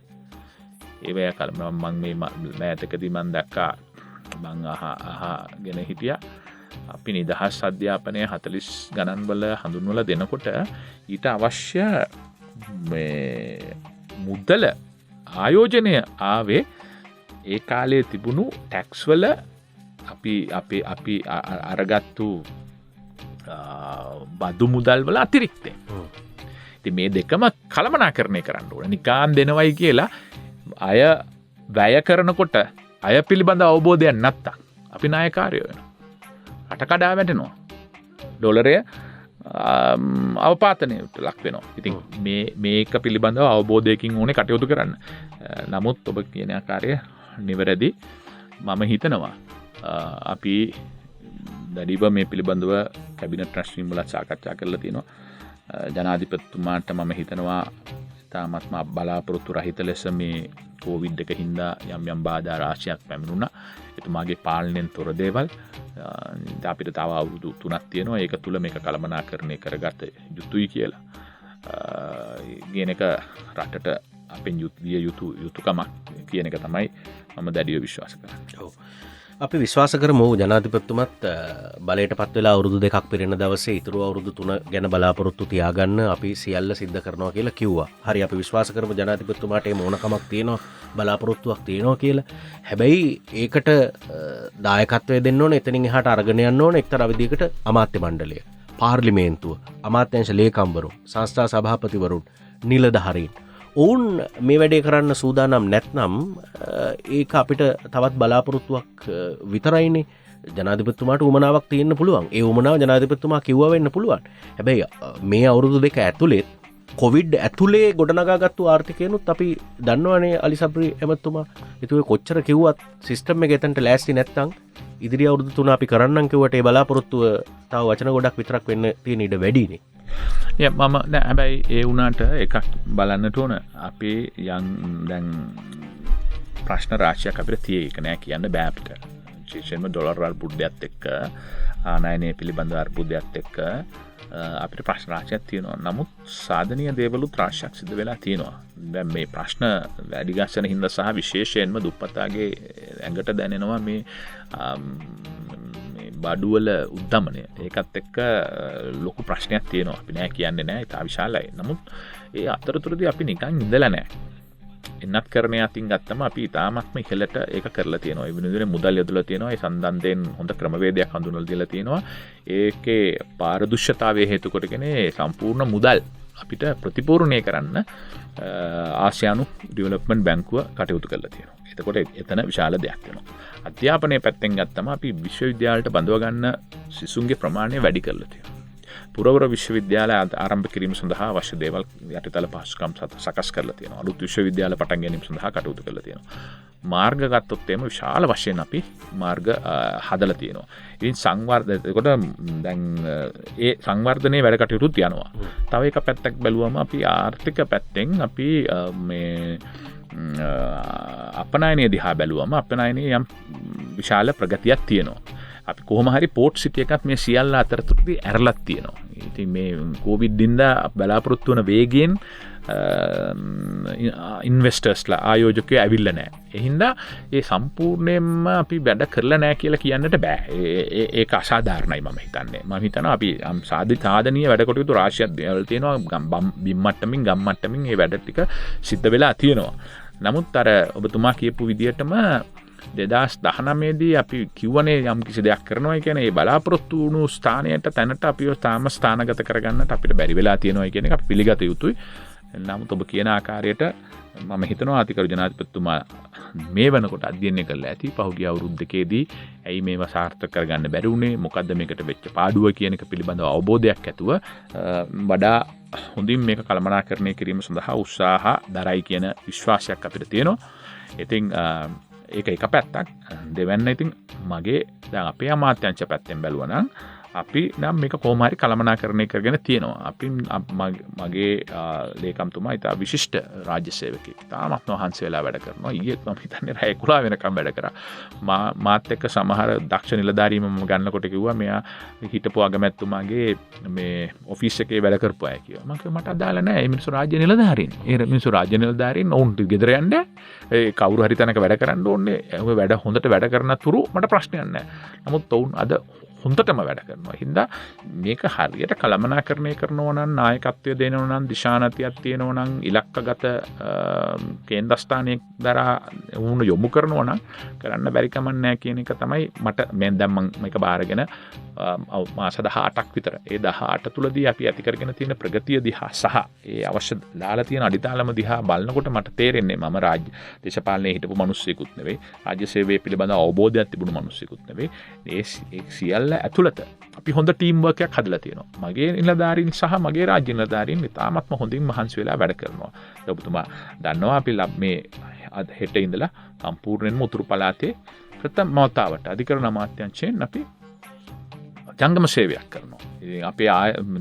ඒවැය මම මේ මෑතකදී මම දැක්කා මම අහගෙන හිටියා අපි නිදහස් අධ්‍යාපනය 40 ගණන් වල හඳුන්වලා දෙනකොට ඊට අවශ්‍ය මේ මුදල ආයෝජනය ආවේ ඒ කාලේ තිබුණු ටැක්ස් වල අපි අරගත්තු බදු මුදල් වල අතිරික්තය. ඉතින් මේ දෙකම කළමනාකරණය කරන්න ඕනේ. නිකාන් දෙනවයි කියලා අය වැය කරනකොට අය පිළිබඳ අවබෝධයක් නැත්තම් අපි නායකාරයෝ වෙනවා. රට කඩා වැටෙනවා. ඩොලරය අවපාතනයට ලක් වෙනවා. ඉතින් මේක පිළිබඳව අවබෝධයකින් ඕනේ කටයුතු කරන්න. නමුත් ඔබ කියන ආකාරය නිවැරදි. මම හිතනවා අපි දැඩිව මේ පිළිබඳව කැබිනට් රැස්වීම් වල සාකච්ඡා කරලා තියෙනවා. ජනාධිපතිතුමාට මම හිතනවා තාමත්ම බලාපොරොත්තු රහිත ලෙස මේ කෝවිඩ් එක හින්දා යම් බාධා රාශියක් පැමිණුණා. එතුමාගේ පාලනයෙන් තොර දේවල් අපිට තව අවුරුදු 3ක් තියෙනවා. ඒක තුල මේක කළමනාකරණය කරගත යුතුයි කියලා. කියන එක රටට අපෙන් යුතුකමක් කියන එක තමයි මම දැඩිව විශ්වාස කරන්නේ. අපි විශ්වාස කරමු ජනාධිපතිතුමත් බලයට පත් වෙලා අවුරුදු 2ක් පිරෙන දවසේ ඉතුරු අවුරුදු 3 ගැන බලාපොරොත්තු තියාගන්න අපි සියල්ල සිද්ධ කරනවා කියලා කිව්වා. හරි අපි විශ්වාස කරමු ජනාධිපතිතුමාට මේ මොනකමක් තියෙනවා බලාපොරොත්තුවක් තියෙනවා කියලා. හැබැයි ඒකට දායකත්වය දෙන්න ඕනේ. එතනින් එහාට අරගෙන යන්න ඕනේ එක්තරා විදිහකට අමාත්‍ය මණ්ඩලය, පාර්ලිමේන්තුව, අමාත්‍යාංශ ලේකම්වරුන්, සංස්ථා සභාපතිවරුන්, නිලධාරීන් ඔවුන් මේ වැඩේ කරන්න සූදානම් නැත්නම් ඒක අපිට තවත් බලාපොරොත්තුවක් විතරයිනේ. ජනාධිපතිතුමාට උමනාවක් තියෙන්න පුළුවන්. ඒ උමනාව ජනාධිපතිතුමා කිව්වා වෙන්න පුළුවන්. හැබැයි මේ අවුරුදු 2 ඇතුළේ කොවිඩ් ඇතුලේ ගොඩනගාගත්තු ආර්ථිකයනුත් අපි දන්නවනේ අලි සබ්රි එමතුමා. ඒක කොච්චර කිව්වත් සිස්ටම් එක එතනට ලෑස්ති නැත්නම් ඉදිරි අවුරුදු 3 අපි කරන්නම් කිව්වට ඒ බලාපොරොත්තුව තව වචන ගොඩක් විතරක් වෙන්න තියෙන ඉඩ වැඩිනේ. මම හැබැයි ඒ වුණාට එකක් බලන්නට ඕන අපේ දැන් ප්‍රශ්න රාශියක් අපිට තියෙක නෑ කියන්න බෑ අපිට. විශේෂයෙන්ම ඩොලර් අර්බුදයත් එක්ක ආනයනය පිළිබඳ අර්බුදයත් එක්ක අපිට ප්‍රශ්න රාශියක් තියෙනවා. නමුත් සාධනීය දේවලුත් රාශියක් සිද්ධ වෙලා තියෙනවා. දැන් මේ ප්‍රශ්න වැඩි ගස්සන හින්දා සහ විශේෂයෙන්ම දුප්පතාගේ ඇඟට දැනෙනවා මේ බඩුවල උද්දමනය. ඒකත් එක්ක ලොකු ප්‍රශ්නයක් තියෙනවා. අපි නෑ කියන්නේ නෑ. ඉතා විශාලයි. නමුත් ඒ අතරතුරදී අපි නිකන් ඉඳලා නෑ. එන්නත් කරණය අතින් ගත්තම අපි ඉතාමත්ම ඉහළට ඒක කරලා තියෙනවා. ඒ වෙනුවෙන් මුදල් යොදලා තියෙනවා. ඒ සම්බන්ධයෙන් හොඳ ක්‍රමවේදයක් හඳුන්වලා දීලා තියෙනවා. ඒකේ පාරදෘශ්‍යතාවයේ හේතු කොටගෙන සම්පූර්ණ මුදල් අපිට ප්‍රතිපූර්ණය කරන්න ආසියානු ඩෙවලොප්මන්ට් බැංකුව කටයුතු කරලා තියෙනවා. එතකොට එතන විශාල දෙයක් වෙනවා. අධ්‍යාපනයේ පැත්තෙන් ගත්තම අපි විශ්වවිද්‍යාලයට බඳව ගන්න සිසුන්ගේ ප්‍රමාණය වැඩි කරලා තියෙනවා. පුරවර විශ්වවිද්‍යාල ආරම්භ කිරීම සඳහා අවශ්‍ය දේවල් යටිතල පහසුකම් සකස් කරලා තියෙනවා. අලුත් විශ්වවිද්‍යාල පටන් ගැනීම සඳහා කටයුතු කරලා තියෙනවා. මාර්ග ගත්තොත් එimhe විශාල වශයෙන් අපි මාර්ග හදලා තියෙනවා. ඉතින් සංවර්ධනයකට දැන් ඒ සංවර්ධනයේ වැඩ කටයුතුත් යනවා. තව එක පැත්තක් බැලුවම අපි ආර්ථික පැත්තෙන් අපි මේ අපනයනයේ දිහා බැලුවම අපනයනයේ යම් විශාල ප්‍රගතියක් තියෙනවා. අපි කොහොම හරි පෝට් සිටි එකත් මේ සියල්ල අතරතුරදී ඇරලත් තියෙනවා. ඉතින් මේ කොවිඩ් දින්දා බලාපොරොත්තු වන වේගයෙන් ඉන්වෙස්ටර්ස්ලා ආයෝජකයෝ ඇවිල්ලා නැහැ. ඒ හින්දා ඒ සම්පූර්ණයෙන්ම අපි වැඩ කරලා නැහැ කියලා කියන්නට බෑ. ඒක අසාධාරණයි මම හිතන්නේ. මම හිතනවා අපි සාධනීය වැඩ කටයුතු රාශියක් තියෙනවා. බිම් මට්ටමින් ගම් මට්ටමින් මේ වැඩ ටික සිද්ධ වෙලා තියෙනවා. නමුත් අර ඔබතුමා කියපු විදිහටම 2019දී අපි කිව්වනේ යම් කිසි දෙයක් කරනවා කියන ඒ බලාපොරොත්තු වුණු ස්ථානයට තැනට අපිව තාම ස්ථානගත කරගන්නට අපිට බැරි වෙලා තියෙනවා කියන එක අපි පිළිගත යුතුයි. නමුත් ඔබ කියන ආකාරයට මම හිතනවා අතිකරු ජනාධිපතිතුමා මේ වෙනකොට අධ්‍යයනය කරලා ඇති පහුගිය අවුරුදු දෙකේදී ඇයි මේවා සාර්ථක කරගන්න බැරි වුණේ මොකද්ද මේකට වෙච්ච පාඩුව කියන එක පිළිබඳව අවබෝධයක් ඇතුව වඩා හොඳින් මේක කළමනාකරණය කිරීම සඳහා උත්සාහ දරයි කියන විශ්වාසයක් අපිට තියෙනවා. ඉතින් ඒක එක පැත්තක්. දෙවැන්න ඉතින් මගේ දැන් අපේ අමාත්‍යංශ පැත්තෙන් බැලුවා නම් අපි නම් මේක කොහොම හරි කළමනාකරණය කරගෙන තියෙනවා. අපි මගේ ලේකම්තුමා ඉතා විශිෂ්ට රාජ්‍ය සේවකයෙක්. තාමත් වහන්සේ වෙලා වැඩ කරනවා. ඊයේත් මම හිතන්නේ රැය 11 වෙනකම් වැඩ කරා. මාත් එක්ක සමහර දක්ෂ නිලධාරීන් මම ගන්නකොට කිව්වා මෙයා හිටපු අගමැතිතුමාගේ මේ ඔෆිස් එකේ වැඩ කරපු අය කියලා. මම කිව්වා මට අදාළ නැහැ. මේ මිනිස්සු රාජ්‍ය නිලධාරීන්. ඒ මිනිස්සු රාජ්‍ය නිලධාරීන් ඔවුන්ට ගෙදර යන්න ඒ කවුරු හරි තැනක වැඩ කරන්න ඕනේ. ඔය වැඩ හොඳට වැඩ කරන තුරු මට ප්‍රශ්නයක් නැහැ. නමුත් ඔවුන් අද හොඳටම වැඩ කරනවා. හින්දා මේක හරියට කළමනාකරණය කරනවා නම් නායකත්වය දෙනවා නම් දිශානතියක් තියෙනවා නම් ඉලක්කගත කේන්ද්‍රස්ථානයක් දරා වුණ යොමු කරනවා නම් කරන්න බැරි කමක් නැහැ කියන එක තමයි මට දැන් මම මේක බාරගෙන මාස 18ක් විතර ඒ 18 තුලදී අපි ඇති කරගෙන තියෙන ප්‍රගතිය දිහා සහ ඒ අවශ්‍ය දාලා තියෙන අඩිතාලම දිහා බලනකොට මට තේරෙන්නේ මම රාජ්‍ය දේශපාලනයේ හිටපු මිනිස්සෙකුත් නෙවෙයි රාජ්‍ය සේවයේ පිළිබඳ අවබෝධයක් තිබුණු මිනිස්සෙකුත් නෙවෙයි ඒ සියල්ල ඇතුළත අපි හොඳ ටීම් වර්ක් එකක් හදලා තියෙනවා. මගේ නිලධාරීන් සහ මගේ රාජ්‍ය නිලධාරීන් ඉතාමත්ම හොඳින් මහන්සි වෙලා වැඩ කරනවා. ඔබතුමා දන්නවා අපි මේ හෙට ඉඳලා සම්පූර්ණයෙන්ම උතුරු පළාතේ ප්‍රථම මවතාවට අධිකරණ අමාත්‍යාංශයෙන් අපි ජංගම සේවයක් කරනවා. ඉතින් අපේ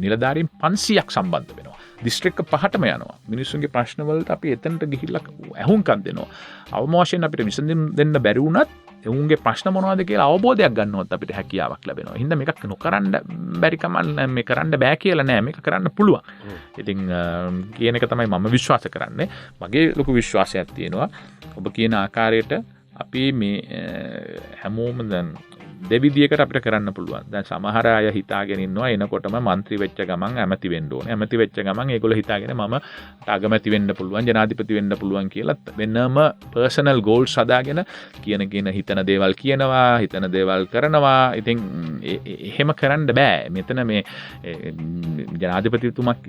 නිලධාරීන් 500ක් සම්බන්ධ වෙනවා. දිස්ත්‍රික්ක 5ටම යනවා. මිනිස්සුන්ගේ ප්‍රශ්න වලට අපි එතනට ගිහිල්ලා ඇහුම්කන් දෙනවා. අවම වශයෙන් අපිට විසඳුම් දෙන්න බැරි වුණත් එවුන්ගේ ප්‍රශ්න මොනවද කියලා අවබෝධයක් ගන්නවත් අපිට හැකියාවක් ලැබෙනවා. හින්දා මේක නොකරන්න බැරි කමක් මේ කරන්න බෑ කියලා නෑ. මේක කරන්න පුළුවන්. ඉතින් කියන එක තමයි මම විශ්වාස කරන්නේ. මගේ ලොකු විශ්වාසයක් තියෙනවා. ඔබ කියන ආකාරයට අපි මේ හැමෝම දැන් දෙවිදියකට අපිට කරන්න පුළුවන්. දැන් සමහර අය හිතාගෙන ඉන්නවා එනකොටම മന്ത്രി වෙච්ච ගමන් ඇමති වෙන්න ඕනේ. ඇමති වෙච්ච ගමන් ඒගොල්ලෝ හිතාගෙන මම අගමැති වෙන්න පුළුවන්, ජනාධිපති වෙන්න පුළුවන් කියලා වෙනම පර්සනල් ගෝල්ස් හදාගෙන කියන හිතන දේවල් කියනවා, හිතන දේවල් කරනවා. ඉතින් එහෙම කරන්න බෑ. මෙතන මේ ජනාධිපතිතුමක්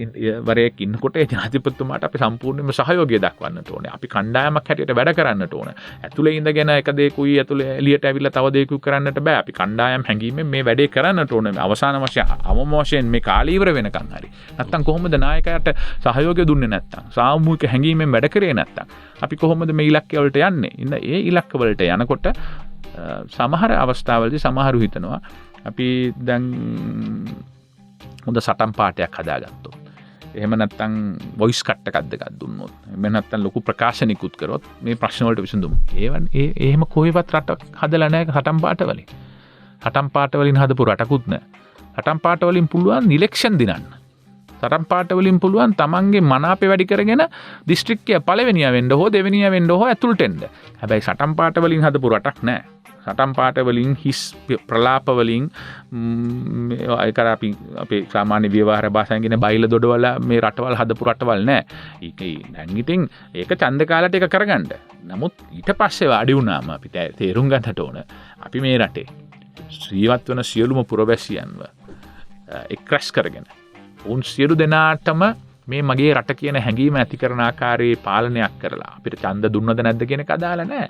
වරයෙක් ඉන්නකොට ඒ ජනාධිපතිතුමාට අපි සම්පූර්ණයෙන්ම සහයෝගය දක්වන්නට ඕනේ. අපි කණ්ඩායමක් හැටියට වැඩ කරන්නට ඕනේ. ඇතුලේ ඉඳගෙන එක දෙයකුයි ඇතුලේ එළියට ඇවිල්ලා තව දෙයකුයි කරන්නට බෑ. අපි කණ්ඩායම් හැංගීමෙන් මේ වැඩේ කරන්නට ඕනේ. අවසාන වශයෙන් අවම වශයෙන් මේ කාලය ඉවර වෙනකන් හරි. නැත්තම් කොහොමද නායකයාට සහයෝගය දුන්නේ නැත්තම්? සාමූහික හැංගීමෙන් වැඩ කරේ නැත්තම් අපි කොහොමද මේ ඉලක්කය වලට යන්නේ? ඉන්න ඒ ඉලක්ක වලට යනකොට සමහර අවස්ථාවලදී සමහරු හිතනවා අපි දැන් හොඳ සටන් පාටයක් හදාගත්තොත් එහෙම නැත්නම් වොයිස් කට් එකක් දෙකක් දුන්නොත් එහෙම නැත්නම් ලොකු ප්‍රකාශනිකුත් කරොත් මේ ප්‍රශ්න වලට විසඳුම් එහෙම කොහෙවත් රටක් හදලා නැහැ සටන් පාට වලින්. සටන් පාට වලින් හදපු රටකුත් නැහැ. සටන් පාට වලින් පුළුවන් ඉලෙක්ෂන් දිනන්න. සටන් පාට වලින් පුළුවන් තමන්ගේ මනාපේ වැඩි කරගෙන දිස්ත්‍රික්කය පළවෙනියා වෙන්න හෝ දෙවෙනියා වෙන්න හෝ ඇතුළට එන්න. හැබැයි සටන් පාට වලින් හදපු රටක් නැහැ. සටන් පාට වලින් හිස් ප්‍රලාප වලින් ඒක අපේ සාමාන්‍ය ව්‍යවහාර භාෂාවෙන් කියන බයිල දොඩවල මේ රටවල් හදපු රටවල් නෑ. ඒක දැන් ඉතින් ඒක ඡන්ද කාලයට ඒක කරගන්න. නමුත් ඊට පස්සේ වාඩි වුණාම අපි තේරුම් ගන්නට ඕන අපි මේ රටේ ශ්‍රීවත් වෙන සියලුම පුරවැසියන්ව එක්රැස් කරගෙන උන් සියලු දෙනාටම මේ මගේ රට කියන හැඟීම ඇති කරන ආකාරයේ පාලනයක් කරලා අපිට ඡන්ද දුන්නද නැද්ද කියන එක අදාළ නෑ.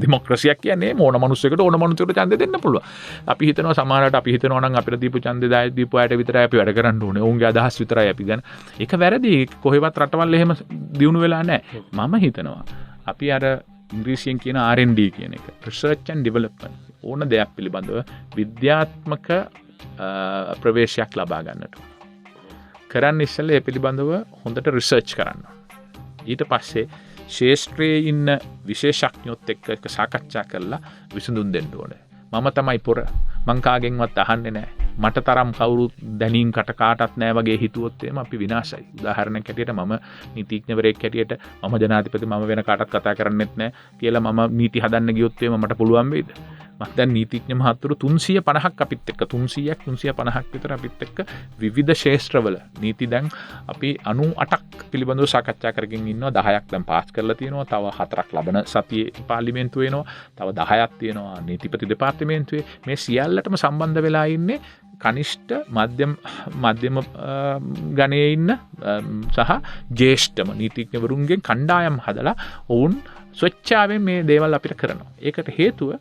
දෙමොක්‍රසියක් කියන්නේ ඕන මනුස්සයෙකුට ඕන මනුස්සයෙකුට ඡන්දෙ දෙන්න පුළුවන්. අපි හිතනවා සමහරවිට අපි හිතනවා නම් අපිට දීපු ඡන්දෙ දීපු අයට විතරයි අපි වැඩ කරන්න ඕනේ. ඔවුන්ගේ අදහස් විතරයි අපි ගන්න. ඒක වැරදි. කොහෙවත් රටවල් එහෙම දියුණු වෙලා නැහැ. මම හිතනවා අපි අර ඉංග්‍රීසියෙන් කියන R&D කියන එක research and development ඕන දෙයක් පිළිබඳව විද්‍යාත්මක ප්‍රවේශයක් ලබා ගන්නට කරන්න ඉස්සෙල්ලා ඒ පිළිබඳව හොඳට රිසර්ච් කරන්න. ඊට පස්සේ ශේෂ්ත්‍රයේ ඉන්න විශේෂඥයොත් එක්ක සාකච්ඡා කරලා විසඳුම් දෙන්න ඕනේ. මම තමයි පොර. මං කාගෙන්වත් අහන්නේ නැහැ. මට තරම් කවුරුත් දැනීම් කාටත් නැහැ වගේ හිතුවොත් එහෙම අපි විනාශයි. උදාහරණයක් හැටියට මම නීතිඥවරයෙක් හැටියට මම ජනාධිපති මම වෙන කාටත් කතා කරන්නෙත් නැහැ කියලා මම නීති හදන්න ගියොත් එහෙම මට පුළුවන් වෙයිද? මම දැන් නීතිඥ මහතුරු 350ක් අපිත් එක්ක 300ක් 350ක් විතර අපිත් එක්ක විවිධ ශාස්ත්‍රවල නීති දැන් අපි 98ක් පිළිබඳව සාකච්ඡා කරගෙන ඉන්නවා. 10ක් දැන් පාස් කරලා තියෙනවා. තව 4ක් ලබන සතියේ පාර්ලිමේන්තුවේ එනවා. තව 10ක් තියෙනවා නීතිපති දෙපාර්තමේන්තුවේ. මේ සියල්ලටම සම්බන්ධ වෙලා ඉන්නේ කනිෂ්ඨ මධ්‍යම ගණයේ ඉන්න සහ ජ්‍යෙෂ්ඨම නීතිඥවරුන්ගේ කණ්ඩායම් හදලා ඔවුන් ස්වච්ඡාවෙන් මේ දේවල් අපිට කරනවා. ඒකට හේතුව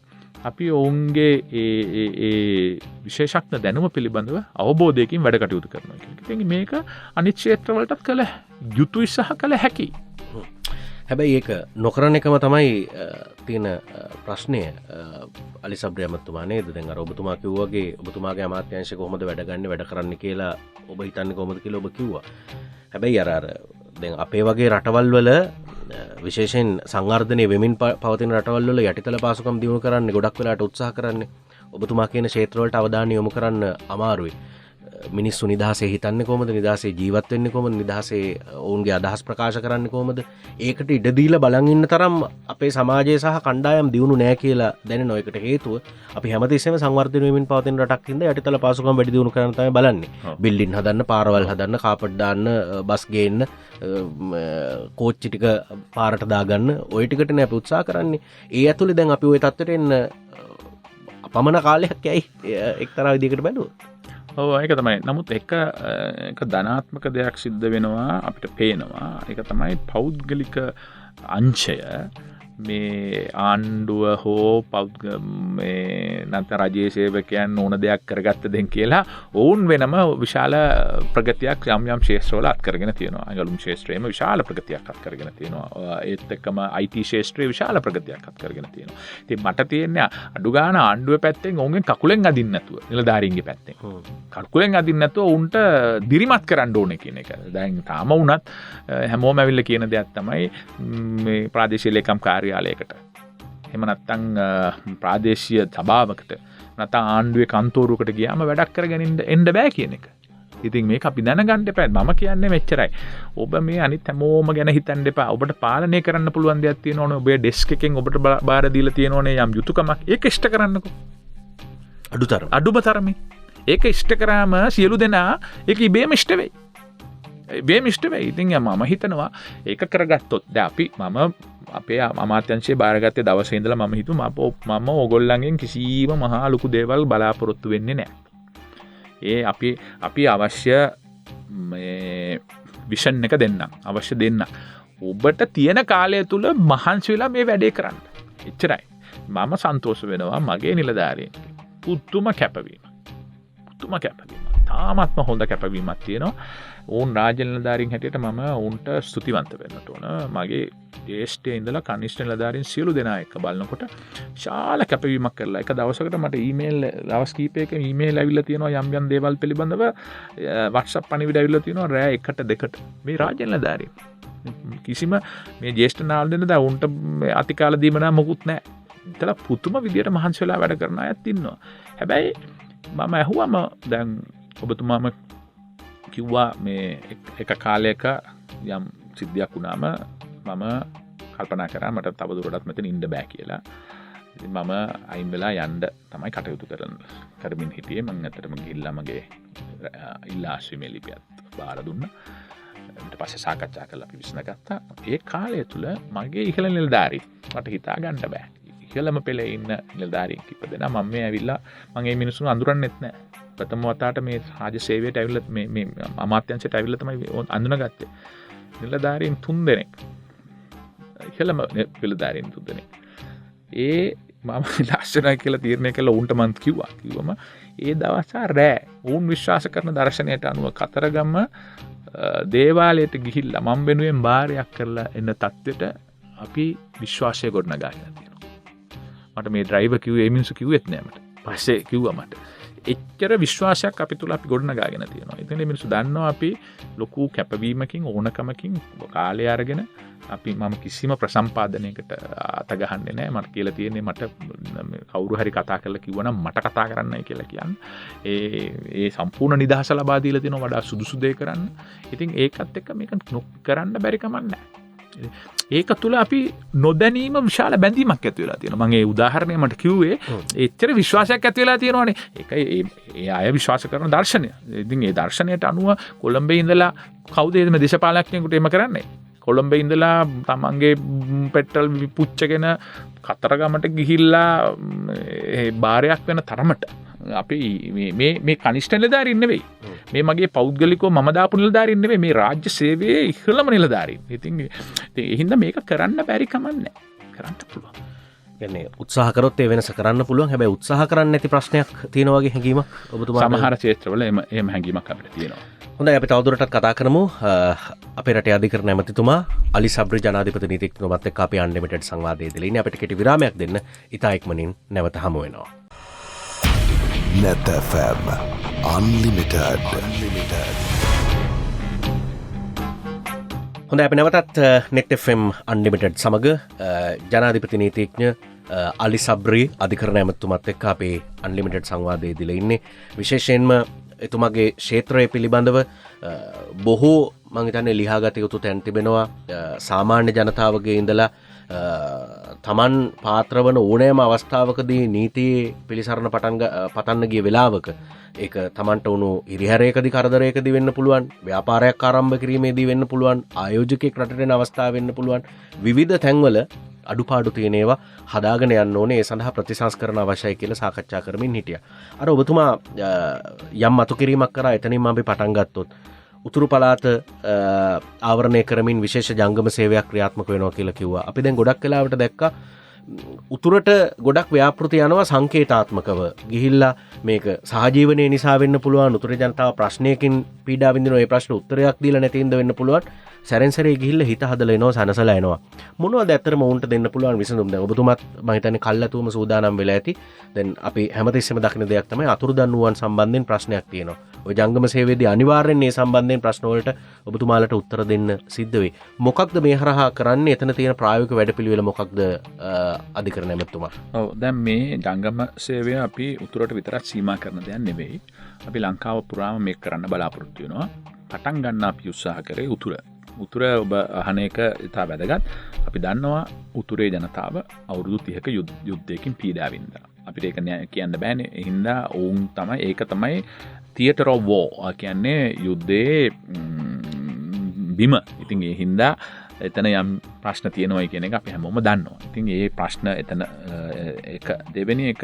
අපි ඔවුන්ගේ ඒ විශේෂඥ දැනුම පිළිබඳව අවබෝධයකින් වැඩ කටයුතු කරනවා කියන එක. ඉතින් මේක අනිත් ක්ෂේත්‍රවලටත් කළ යුතුයි සහ කළ හැකියි. හැබැයි ඒක නොකරන එකම තමයි තියෙන ප්‍රශ්නය. අලි සබ්‍රි ඇමතුමා නේද? දැන් අර ඔබතුමා කිව්වාගේ ඔබතුමාගේ අමාත්‍යාංශය කොහොමද වැඩ ගන්න වැඩ කරන්න කියලා ඔබ හිතන්නේ කොහොමද කියලා ඔබ කිව්වා. හැබැයි අර දැන් අපේ වගේ රටවල් වල විශේෂයෙන් සංවර්ධනය වෙමින් පවතින රටවල් වල යටිතල පාසුකම් දියුණු කරන්න ගොඩක් වෙලාට උත්සාහ කරන්නේ. ඔබතුමා කියන ක්ෂේත්‍රවලට අවධානය යොමු කරන්න අමාරුයි. මිනිස්සු නිදහසේ හිතන්නේ කොහොමද? නිදහසේ ජීවත් වෙන්නේ කොහොමද? නිදහසේ ඔවුන්ගේ අදහස් ප්‍රකාශ කරන්නේ කොහොමද? ඒකට ඉඩ දීලා බලන් ඉන්න තරම් අපේ සමාජය සහ කණ්ඩායම් දියුණු නැහැ කියලා දැනෙනවා. ඒකට හේතුව අපි හැමතිස්සෙම සංවර්ධනය වෙමින් පවතින රටක් ඉඳලා යටිතල පාසුකම් වැඩි දියුණු කරන්න තමයි බලන්නේ. බිල්ඩින් හදන්න, පාරවල් හදන්න, කාපට් දාන්න, බස් ගේන්න, කෝච්චි ටික පාරට දාගන්න, ওই ටිකටනේ අපි උත්සාහ කරන්නේ. ඒ ඇතුලේ දැන් අපි ওই තත්ත්වයට එන්න අපමණ කාලයක් යයි එක්තරා විදිහකට බැලුවොත්. ඔව් ඒක තමයි. නමුත් එක ධනාත්මක දෙයක් සිද්ධ වෙනවා අපිට පේනවා. ඒක තමයි පෞද්ගලික අංශය මේ ආණ්ඩුව හෝ මේ නැත්නම් රජයේ සේවකයන් ඕන දෙයක් කරගත්ත දෙන් කියලා ඔවුන් වෙනම විශාල ප්‍රගතියක් යම් යම් ක්ෂේත්‍රවල අත් කරගෙන තියෙනවා. අඟලුම් ක්ෂේත්‍රයේම විශාල ප්‍රගතියක් අත් කරගෙන තියෙනවා. ඒත් එක්කම IT ක්ෂේත්‍රයේ විශාල ප්‍රගතියක් අත් කරගෙන තියෙනවා. ඉතින් මට තියෙන්නේ අඩු ගන්න ආණ්ඩුවේ පැත්තෙන් ඔවුන්ගෙන් කකුලෙන් අදින්න නැතුව නිලධාරීන්ගේ පැත්තෙන් කකුලෙන් අදින්න නැතුව උන්ට දිරිමත් කරන්න ඕනේ කියන එක. දැන් තාම වුණත් හැමෝම ඇවිල්ලා කියන දෙයක් තමයි මේ ප්‍රාදේශීය ලේකම් කාර්යාලයකට එහෙම නැත්නම් ප්‍රාදේශීය සභාවකට නැත්නම් ආණ්ඩුවේ කන්තෝරුවකට ගියාම වැඩක් කරගෙන එන්න බෑ කියන එක. ඉතින් මේක අපි දැනගන්න එපා. මම කියන්නේ මෙච්චරයි. ඔබ මේ අනිත් හැමෝම ගැන හිතන්න එපා. ඔබට පාලනය කරන්න පුළුවන් දෙයක් තියෙනවනේ. ඔබේ ඩෙස්ක් එකෙන් ඔබට බාර දීලා තියෙනවනේ යම් යුතුයකමක්. ඒක ඉෂ්ට කරන්නකෝ. අඩුම තරමේ. ඒක ඉෂ්ට කරාම සියලු දෙනා ඒක ඉබේම ඉෂ්ට වෙයි. ඉබේම ඉෂ්ට වෙයි. ඉතින් මම හිතනවා ඒක කරගත්තොත් දැන් මම අපේ අමාත්‍යංශයේ බාරගත්තේ දවසේ ඉඳලා මම හිතුවා මම ඕගොල්ලන්ගෙන් කිසිම මහා ලොකු දේවල් බලාපොරොත්තු වෙන්නේ නැහැ. අපි අවශ්‍ය මේ විෂන් එක දෙන්නම්. අවශ්‍ය දෙන්න. ඔබට තියෙන කාලය තුල මහන්සි වෙලා මේ වැඩේ කරන්න. එච්චරයි. මම සන්තෝෂ වෙනවා මගේ නිලධාරීන්. පුදුම කැපවීම. තාමත්ම හොඳ කැපවීමක් තියෙනවා. ඔවුන් රාජ්‍ය නිලධාරීන් හැටියට මම ඔවුන්ට ස්තුතිවන්ත වෙන්නට ඕන. මගේ ජ්‍යෙෂ්ඨයේ ඉඳලා කනිෂ්ඨ නිලධාරීන් සියලු දෙනා එක්ක බලනකොට විශාල කැපවීමක් කරලා එක දවසකට මට ඊමේල් දවස් කීපයක ඊමේල් ඇවිල්ලා තියෙනවා යම් දේවල් පිළිබඳව WhatsApp පණිවිඩ ඇවිල්ලා තියෙනවා රෑ 1ට 2ට මේ රාජ්‍ය නිලධාරීන් කිසිම මේ ජ්‍යෙෂ්ඨ නායකයන් දා උන්ට අතිකාල දීමනා මොකුත් නැහැ. ඉතලා පුතුම විදියට මහන්සි වෙලා වැඩ කරන අයත් ඉන්නවා. හැබැයි මම ඇහුවම දැන් ඔබතුමාම කිව්වා මේ එක කාලයක යම් සිද්ධියක් වුණාම මම කල්පනා කරා මට තව දුරටත් මෙතන ඉන්න බෑ කියලා. ඉතින් මම අයින් වෙලා යන්න තමයි කටයුතු කරමින් හිටියේ. මම ඇත්තටම ගිහිල්ලා මගේ ඉල්ලාස්වීමේ ලිපියත් බාර දුන්නා. ඊට පස්සේ සාකච්ඡා කරලා අපි විසඳගත්තා. ඒ කාලය තුල මගේ ඉහළ නිලධාරී මට හිතා ගන්න බෑ. ඉහළම පෙළේ ඉන්න නිලධාරීන් කිප දෙනා මම මේ ඇවිල්ලා මම මේ මිනිස්සුන් අඳුරන්නෙත් නෑ. ප්‍රථම වතාවට මේ රාජ්‍ය සේවයට ඇවිල්ලා මේ අමාත්‍යාංශයට ඇවිල්ලා තමයි අඳුනගත්තේ. නිලධාරීන් 3 දෙනෙක්. ඉහළම නිලධාරීන් 3 දෙනෙක්. ඒ මම ලස්සනයි කියලා තීරණය කළා උන්ට මම කිව්වම ඒ දවස් රෑ උන් විශ්වාස කරන දර්ශනයට අනුව කතරගම දේවාලයට ගිහිල්ලා මම වෙනුවෙන් බාරයක් කරලා එන්න තත්ත්වෙට අපි විශ්වාසය ගොඩනගාගෙන තියෙනවා. මට මේ ඩ්‍රයිවර් කිව්වේ ඒ මිනිස්සු කිව්වෙත් නෑ මට. පස්සේ කිව්වා මට. එච්චර විශ්වාසයක් අපි තුල අපි ගොඩනගාගෙන තියෙනවා. ඉතින් මේ මිනිස්සු දන්නවා අපි ලොකු කැපවීමකින් ඕනකමකින් කාලය අරගෙන අපි මම කිසිම ප්‍රසම්පාදනයකට අත ගහන්නේ නැහැ. මට කියලා තියෙන්නේ මට කවුරු හරි කතා කරලා කිව්වනම් මට කතා කරන්නයි කියලා කියන්නේ. ඒ සම්පූර්ණ නිදහස ලබා දීලා තියෙනවා වඩා සුදුසු දේ කරන්න. ඉතින් ඒකත් එක්ක මේක කරන්න බැරි කමක් නැහැ. ඒක තුළ අපි නොදැනීම විශාල බැඳීමක් ඇති වෙලා තියෙනවා. මම ඒ උදාහරණය මට කිව්වේ එච්චර විශ්වාසයක් ඇති වෙලා තියෙනවානේ. ඒකයි ඒ අය විශ්වාස කරන දර්ශනය. ඉතින් ඒ දර්ශනයට අනුව කොළඹේ ඉඳලා කවුද මේ දේශපාලඥයෙකුට එහෙම කරන්නේ? කොළඹේ ඉඳලා තමන්ගේ පෙට්‍රල් පුච්චගෙන කතරගමට ගිහිල්ලා බාරයක් වෙන තරමට අපි මේ කනිෂ්ඨ නිලධාරීන් නෙවෙයි. මේ මගේ පෞද්ගලිකව මම දාපු නිලධාරීන් නෙවෙයි. මේ රාජ්‍ය සේවයේ ඉහළම නිලධාරීන්. ඉතින් ඒ හින්දා මේක කරන්න බැරි කමක් නැහැ. කරන්න පුළුවන්. කියන්නේ උත්සාහ කරොත් ඒ වෙනස කරන්න පුළුවන්. හැබැයි උත්සාහ කරන්න නැති ප්‍රශ්නයක් තියෙනවා වගේ හැඟීමක් ඔබතුමාට සමහර ක්ෂේත්‍රවල එහෙම හැඟීමක් අපිට තියෙනවා. හොඳයි අපි තවදුරටත් කතා කරමු. අපේ රටේ අධිකරණ ඇමතිතුමා අලි සබ්රි ජනාධිපති නීතිඥතුමාත් එක්ක අපි අන්ලිමිටඩ් සංවාදයේදී ඉන්නේ. අපිට කෙටි විරාමයක් දෙන්න. ඉතා ඉක්මනින් නැවත හමු වෙනවා. Net FM Unlimited. හොඳයි අපි නැවතත් net FM Unlimited සමග ජනාධිපති නීතිඥ අලි සබ්රි අධිකරණ ඇමතිතුමාත් එක්ක අපේ අන්ලිමිටඩ් සංවාදයේදී ඉන්නේ. විශේෂයෙන්ම එතුමාගේ ක්ෂේත්‍රය පිළිබඳව බොහෝ මං හිතන්නේ ලියාගත යුතු තැන් තිබෙනවා. සාමාන්‍ය ජනතාවගේ ඉඳලා තමන් පාත්‍රවන ඕනෑම අවස්ථාවකදී නීතියේ පිළිසරණ පටන්න ගිය වෙලාවක ඒක තමන්ට වුණු ඉරිහැරයකදි කරදරයකදී වෙන්න පුළුවන්, ව්‍යාපාරයක් ආරම්භ කිරීමේදී වෙන්න පුළුවන්, ආයෝජකයෙක් රටට එන අවස්ථාව වෙන්න පුළුවන්. විවිධ තැන්වල අඩුපාඩු තියෙන ඒවා හදාගෙන යන්න ඕනේ. ඒ සඳහා ප්‍රතිසංස්කරණ අවශ්‍යයි කියලා සාකච්ඡා කරමින් හිටියා. අර ඔබතුමා යම් මතු කිරීමක් කරා. එතනින්ම අපි පටන් ගත්තොත් උතුරු පළාත ආවරණය කරමින් විශේෂ ජංගම සේවයක් ක්‍රියාත්මක වෙනවා කියලා කිව්වා. අපි දැන් ගොඩක් වෙලාවට දැක්කා උතුරට ගොඩක් ව්‍යාපෘති යනවා සංකේතාත්මකව ගිහිල්ලා මේක සහජීවනයේ නිසා වෙන්න පුළුවන්. උතුරේ ජනතාව ප්‍රශ්නයකින් පීඩා විඳිනවා. ඒ ප්‍රශ්න උත්තරයක් දීලා නැතිඳ වෙන්න පුළුවන්. සැරෙන්සරේ ගිහිල්ලා හිත හදලා එනවා, සනසලා එනවා. මොනවද ඇත්තටම උන්ට දෙන්න පුළුවන් විසඳුම්? දැන් ඔබතුමාත් මම හිතන්නේ කල්ලාතුම සූදානම් වෙලා ඇති. දැන් අපි හැමතිස්සෙම දකින දෙයක් තමයි අතුරුදන් වූවන් සම්බන්ධයෙන් ප්‍රශ්නයක් තියෙනවා. ඔය ජංගම සේවයේදී අනිවාර්යෙන් මේ සම්බන්ධයෙන් ප්‍රශ්න වලට ඔබතුමාලට උත්තර දෙන්න සිද්ධ වෙයි. මොකක්ද මේ හරහා කරන්නේ? එතන තියෙන ප්‍රායෝගික වැඩපිළිවෙල මොකක්ද අධිකරණ ඇමතිතුමා? ඔව් දැන් මේ ජංගම සේවය අපි උතුරට විතරක් සීමා කරන දෙයක් නෙවෙයි. අපි ලංකාව පුරාම මේක කරන්න බලාපොරොත්තු වෙනවා. පටන් ගන්න අපි උත්සාහ කරේ උතුර ඔබ අහන එක ඉතා වැදගත්. අපි දන්නවා උතුරේ ජනතාව අවුරුදු 30ක යුද්ධයකින් පීඩා වින්දා. අපිට ඒක කියන්න බෑනේ. ඒ හින්දා ඔවුන් තමයි ඒක තමයි theater of war කියන්නේ යුද්ධයේ බිම. ඉතින් ඒ හින්දා එතන යම් ප්‍රශ්න තියෙනවා කියන එක අපි හැමෝම දන්නවා. ඉතින් ඒ ප්‍රශ්න එතන එක දෙවෙනි එක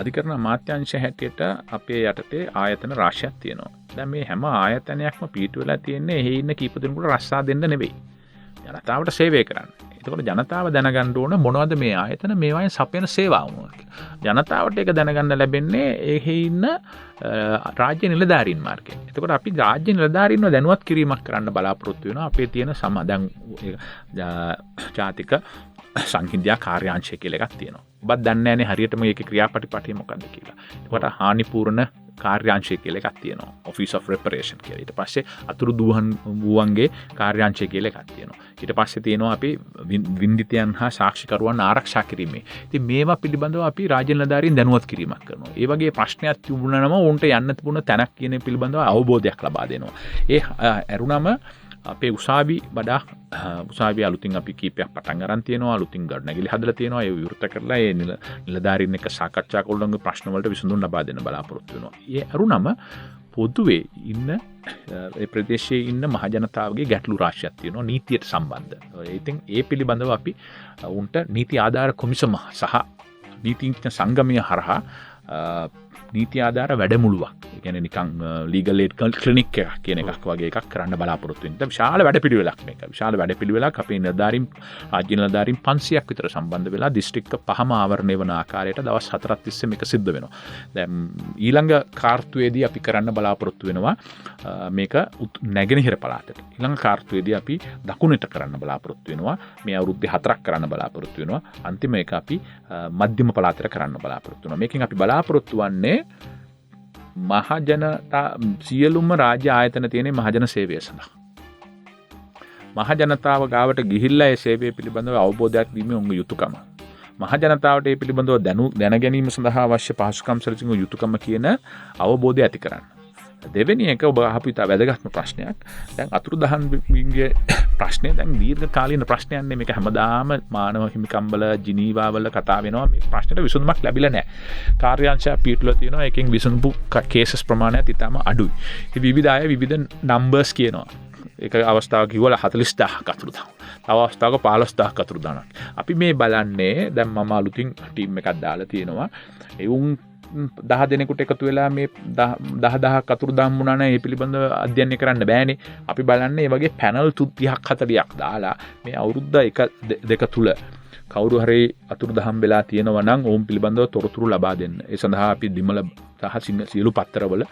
අධිකරණ අමාත්‍යාංශය හැටියට අපේ යටතේ ආයතන රාශියක් තියෙනවා. දැන් මේ හැම ආයතනයක්ම පිටු වෙලා තියෙන්නේ එහි ඉන්න කීප දෙනෙකුට රස්සා දෙන්න නෙවෙයි. ජනතාවට සේවය කරන්න. එතකොට ජනතාව දැනගන්න ඕන මොනවද මේ ආයතන මේවායින් සපයන සේවා මොනවද කියලා. ජනතාවට ඒක දැනගන්න ලැබෙන්නේ එහි ඉන්න රාජ්‍ය නිලධාරීන් මාර්ගයෙන්. එතකොට අපි රාජ්‍ය නිලධාරීන්ව දැනුවත් කිරීමක් කරන්න බලාපොරොත්තු වෙනවා. අපේ තියෙන දැන් ජාතික සංහිඳියා කාර්යාංශය කියලා එකක් තියෙනවා. ඔබත් දන්නේ නැනේ හරියටම ඒකේ ක්‍රියාපටිපාටිය මොකක්ද කියලා. ඒකට හානිපූර්ණ කාර්යාංශය කියලා එකක් තියෙනවා. Office of Reparation කියලා. ඊට පස්සේ අතුරු දුවන්ගේ කාර්යාංශය කියලා එකක් තියෙනවා. ඊට පස්සේ තියෙනවා අපි වින්දිතයන් හා සාක්ෂිකරුවන් ආරක්ෂා කිරීමේ. ඉතින් මේවා පිළිබඳව අපි රාජ්‍ය නිලධාරීන් දැනුවත් කිරීමක් කරනවා. ඒ වගේ ප්‍රශ්නයක් තිබුණාම උන්ට යන්න තිබුණ තැනක් කියන පිළිබඳව අවබෝධයක් ලබා දෙනවා. ඒ ඇරුණම අපේ උසාවිය අලුතින් අපි කීපයක් පටන් අරන් තියෙනවා. අලුතින් ගොඩනැගිලි හදලා තියෙනවා. ඒ විවෘත කරලා ඒ නිලධාරීන් එක්ක සාකච්ඡා කරලා ප්‍රශ්න වලට විසඳුම් ලබා දෙන්න බලාපොරොත්තු වෙනවා. ඒ අරුණම පොදුවේ ඉන්න ඒ ප්‍රදේශයේ ඉන්න මහජනතාවගේ ගැටලු රාශියක් තියෙනවා නීතියට සම්බන්ධ. ඉතින් ඒ පිළිබඳව අපි උන්ට නීති ආධාර කොමිසම සහ නීතිඥ සංගමය හරහා නීති ආධාර වැඩමුළුවක්. ඒ කියන්නේ නිකන් ලීගල් ඒඩ් ක්ලිනික් එකක් කියන එකක් වගේ එකක් කරන්න බලාපොරොත්තු වෙනවා. විශාල වැඩපිළිවෙලක් මේක. විශාල වැඩපිළිවෙලක් අපේ නිලධාරීන් රාජ්‍ය නිලධාරීන් 500ක් විතර සම්බන්ධ වෙලා දිස්ත්‍රික්ක 5ම ආවරණය වන ආකාරයට දවස් 4ක් තිස්සේ මේක සිද්ධ වෙනවා. දැන් ඊළඟ කාර්තුවේදී අපි කරන්න බලාපොරොත්තු වෙනවා මේක නැගෙනහිර පළාතට. ඊළඟ කාර්තුවේදී අපි දකුණට කරන්න බලාපොරොත්තු වෙනවා. මේ අවුරුද්දේ 4ක් කරන්න බලාපොරොත්තු වෙනවා. අන්තිම එක අපි මධ්‍යම පළාතට කරන්න බලාපොරොත්තු වෙනවා. මේකෙන් අපි බලාපොරොත්තු වන්නේ මහජනතා සියලුම රාජ්‍ය ආයතන තියෙන මහජන සේවය සඳහා. මහජනතාව ගාවට ගිහිල්ලා ඒ සේවය පිළිබඳව අවබෝධයක් දීමේ උන්ගේ යුතුයකම. මහජනතාවට ඒ පිළිබඳව දැන ගැනීම සඳහා අවශ්‍ය පහසුකම් සැලසීමේ යුතුයකම කියන අවබෝධය ඇති කරන්න. දෙවෙනි එක ඔබ අහපු ඉතා වැදගත්ම ප්‍රශ්නයක්. දැන් අතුරුදහන්ගේ ප්‍රශ්නය දැන් දීර්ඝ කාලීන ප්‍රශ්නයක් නේ. මේක හැමදාම මානව හිමිකම් වල ජිනීවා වල කතා වෙනවා. මේ ප්‍රශ්නෙට විසඳුමක් ලැබිලා නැහැ. කාර්යාංශය පිටුල තියෙනවා. එකෙන් විසඳපු කේසස් ප්‍රමාණයත් ඉතාම අඩුයි. ඉතින් විවිධ අය විවිධ නම්බර්ස් කියනවා. එක අවස්ථාවක කිව්වල 40000ක් අතුරුදහන්. තව අවස්ථාවක 15000ක් අතුරුදහනක්. අපි මේ බලන්නේ දැන් මම අලුතින් ටීම් එකක් දාලා තියෙනවා. ඒ උන් 10 දෙනෙකුට එකතු වෙලා මේ 10000ක් අතුරුදහන් වුණා නම් ඒ පිළිබඳව අධ්‍යයනය කරන්න බෑනේ. අපි බලන්නේ මේ වගේ පැනල් 30ක් 40ක් දාලා මේ අවුරුද්ද 1-2 තුල කවුරු හරි අතුරුදහන් වෙලා තියෙනවා නම් ඕම් පිළිබඳව තොරතුරු ලබා දෙන්න. ඒ සඳහා අපි දිමල සහ සියලු පත්තරවල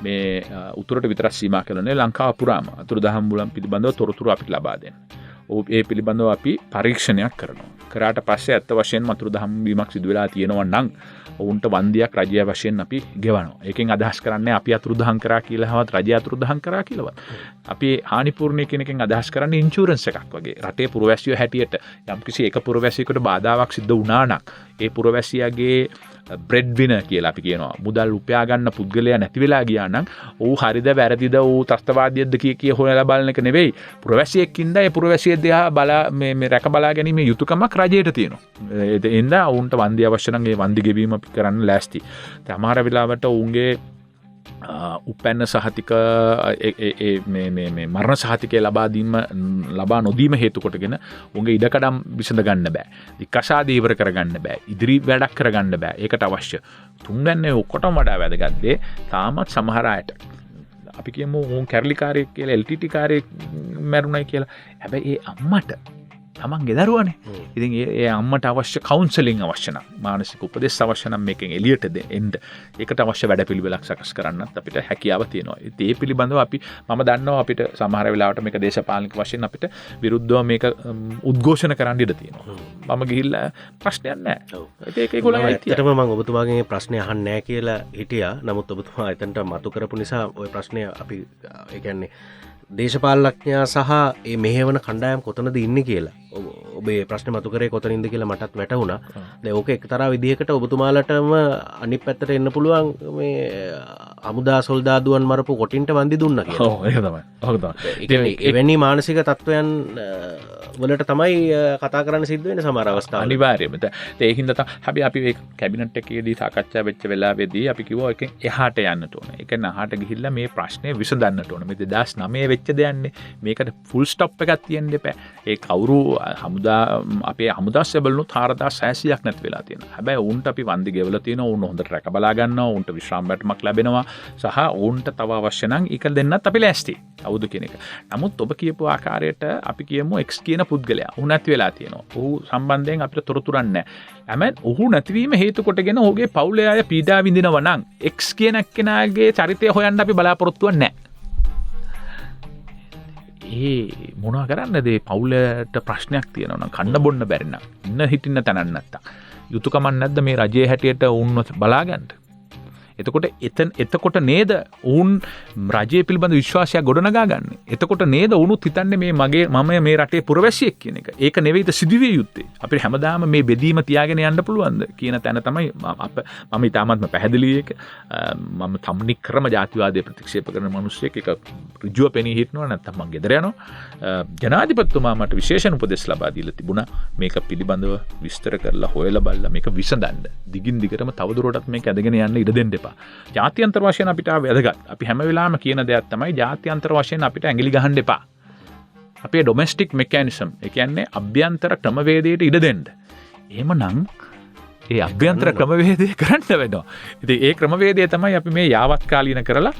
මේ උතුරට විතරක් සීමා කරන්නේ ලංකාව පුරාම අතුරුදහන් මුලන් පිළිබඳව තොරතුරු අපිට ලබා දෙන්න. ඒ පිළිබඳව අපි පරීක්ෂණයක් කරනවා. කරාට පස්සේ අත්ත වශයෙන්ම අතුරුදහන් වීමක් සිදු වෙලා තියෙනවා නම් ඔවුන්ට වන්දියක් රජය වශයෙන් අපි ගෙවනවා. ඒකෙන් අදහස් කරන්නේ අපි අතුරුදහන් කරා කියලාවත් රජය අතුරුදහන් කරා කියලාවත්. අපි හානිපූර්ණ කියන එකෙන් අදහස් කරන්නේ ඉන්ෂුරන්ස් එකක් වගේ. රටේ පුරවැසියෝ හැටියට යම්කිසි එක පුරවැසියෙකුට බාධාවක් සිද්ධ වුණා නම් ඒ පුරවැසියාගේ බ්‍රෙඩ් විනර් කියලා අපි කියනවා. මුදල් උපයා ගන්න පුද්ගලයා නැති වෙලා ගියා නම් ඌ හරිද වැරදිද ඌ ත්‍ස්තවාදියක්ද කිය හොයලා බලන එක නෙවෙයි. පුරවැසියෙක් ඉඳලා ඒ පුරවැසිය දිහා මේ රැක බලා ගැනීම යුතුයකමක් රජයට තියෙනවා. ඒ ඉඳලා ඌන්ට වන්දි අවශ්‍ය නම් ඒ වන්දි ගෙවීම අපි කරන්න ලෑස්ති. සමහර වෙලාවට ඌන්ගේ උපැන්න සහතික මේ මරණ සහතිකය ලබා නොදීම හේතු කොටගෙන උන්ගේ ඉඩකඩම් විසඳ ගන්න බෑ. විකසාද ඉවර කරගන්න බෑ. ඉදිරි වැඩක් කරගන්න බෑ. ඒකට අවශ්‍ය තුන්වැන්නේ ඔක්කොටම වඩා වැදගත් දේ තාමත් සමහර අයට අපි කියමු උන් කැරලිකාරයෙක් කියලා LTT කාරයෙක් මැරුණයි කියලා. හැබැයි ඒ අම්මට තමන්ගේ දරුවනේ. ඉතින් ඒ අම්මට අවශ්‍ය කවුන්සලින් අවශ්‍ය නම් මානසික උපදෙස් අවශ්‍ය නම් මේකෙන් එළියට එන්න ඒකට අවශ්‍ය වැඩපිළිවෙලක් සකස් කරන්නත් අපිට හැකියාව තියෙනවා. ඉතින් ඒ පිළිබඳව මම දන්නවා අපිට සමහර වෙලාවට මේක දේශපාලනික වශයෙන් අපිට විරුද්ධව මේක උද්ඝෝෂණ කරන්න ඉඩ තියෙනවා. මම ගිහිල්ලා ප්‍රශ්නයක් නැහැ. ඒක ඒගොල්ලන්ගේ ඇත්තටම මම ඔබතුමාගේ ප්‍රශ්නේ අහන්නේ නැහැ කියලා හිටියා. නමුත් ඔබතුමා එතනට මතු කරපු නිසා ওই ප්‍රශ්නේ අපි ඒ කියන්නේ දේශපාලනඥයා සහ ඒ මෙහෙවන කණ්ඩායම් කොතනද ඉන්නේ කියලා ඔබේ ප්‍රශ්න මතු කරේ කොතනින්ද කියලා මටත් වැටහුණා. දැන් ඕක එක්තරා විදිහකට ඔබතුමාලටම අනිත් පැත්තට එන්න පුළුවන් මේ අමුදා සොල්දාදුවන් මරපු කොටින්ට වන්දි දුන්නා කියලා. ඔව් ඒක තමයි. ඔව් තමයි. එවැනි මානසික තත්වයන් වලට තමයි කතා කරන්න සිද්ධ වෙන්නේ සමහර අවස්ථාවල. අනිවාර්යයෙන්ම. ඒ හින්දා හැබැයි අපි මේ කැබිනට් එකේදී සාකච්ඡා වෙච්ච වෙලාවේදී අපි කිව්වා එකෙන් එහාට යන්නට ඕන. ඒ කියන්නේ අහාට ගිහිල්ලා මේ ප්‍රශ්නේ විසඳන්නට ඕන. මේ 2009 වෙච්ච දෙයක්නේ. මේකට ෆුල් ස්ටොප් එකක් තියෙන්න එපා. ඒ කවුරු හමුදා අපේ හමුදාස්ය බලනුත් 4600ක් නැති වෙලා තියෙනවා. හැබැයි උන්ට අපි වන්දි ගෙවලා තියෙනවා. උන් හොඳට රැක බලා ගන්නවා. උන්ට විශ්‍රාම බැටමක් ලැබෙනවා. සහ උන්ට තව අවශ්‍ය නම් ඒක දෙන්නත් අපි ලෑස්ති. අවුදු කියන එක. නමුත් ඔබ කියපු ආකාරයට අපි කියමු X කියන පුද්ගලයා. උන් නැති වෙලා තියෙනවා. ඔහු සම්බන්ධයෙන් අපිට තොරතුරක් නැහැ. හැබැයි ඔහු නැතිවීම හේතු කොටගෙන ඔහුගේ පවුලේ අය පීඩා විඳිනවා නම් X කියන එක්කෙනාගේ චරිතය හොයන්න අපි බලාපොරොත්තු වෙන්නේ නැහැ. මොනා කරන්නද පවුලට ප්‍රශ්නයක් තියෙනවා කන්න බොන්න බැරිනම් ඉන්න හිටින්න තැනක් නැත්තම් යුතුයකමක් නැද්ද මේ රජයේ හැටියට උන්ව බලාගන්න? එතකොට නේද උන් රජයේ පිළිබඳ විශ්වාසයක් ගොඩනගා ගන්න. එතකොට නේද උනුත් හිතන්නේ මම මේ රටේ පුරවැසියෙක් කියන එක. ඒක නෙවෙයිද සිදුවිය යුත්තේ. අපිට හැමදාම මේ බෙදීම තියාගෙන යන්න පුළුවන්ද කියන තැන තමයි මම ඉතාමත්ම පැහැදිලි එක. මම තම්නික් ක්‍රම ජාතිවාදය ප්‍රතික්ෂේප කරන මිනිස්සෙක්. ඒක ඍජුව පෙනී හිටනවා නැත්නම් මං ගෙදර යනවා. ජනාධිපතිතුමා මට විශේෂණ උපදෙස් ලබා දීලා තිබුණා. මේක පිළිබඳව විස්තර කරලා හොයලා බලලා මේක විසඳන්න. දිගින් දිගටම තවදුරටත් මේක ඇදගෙන යන්න ඉඩ දෙන්න. ජාත්‍යන්තර වශයෙන් අපිට වැදගත්. අපි හැම වෙලාවෙම කියන දෙයක් තමයි ජාත්‍යන්තර වශයෙන් අපිට ඇඟිලි ගහන්න එපා. අපේ ඩොමෙස්ටික් මෙකැනිසම්, ඒ කියන්නේ අභ්‍යන්තර ක්‍රමවේදයට ඉඩ දෙන්න. එහෙමනම් ඒ අභ්‍යන්තර ක්‍රමවේදය කරන්න වෙනවා. ඉතින් ඒ ක්‍රමවේදය තමයි අපි මේ යාවත් කාලීන කරලා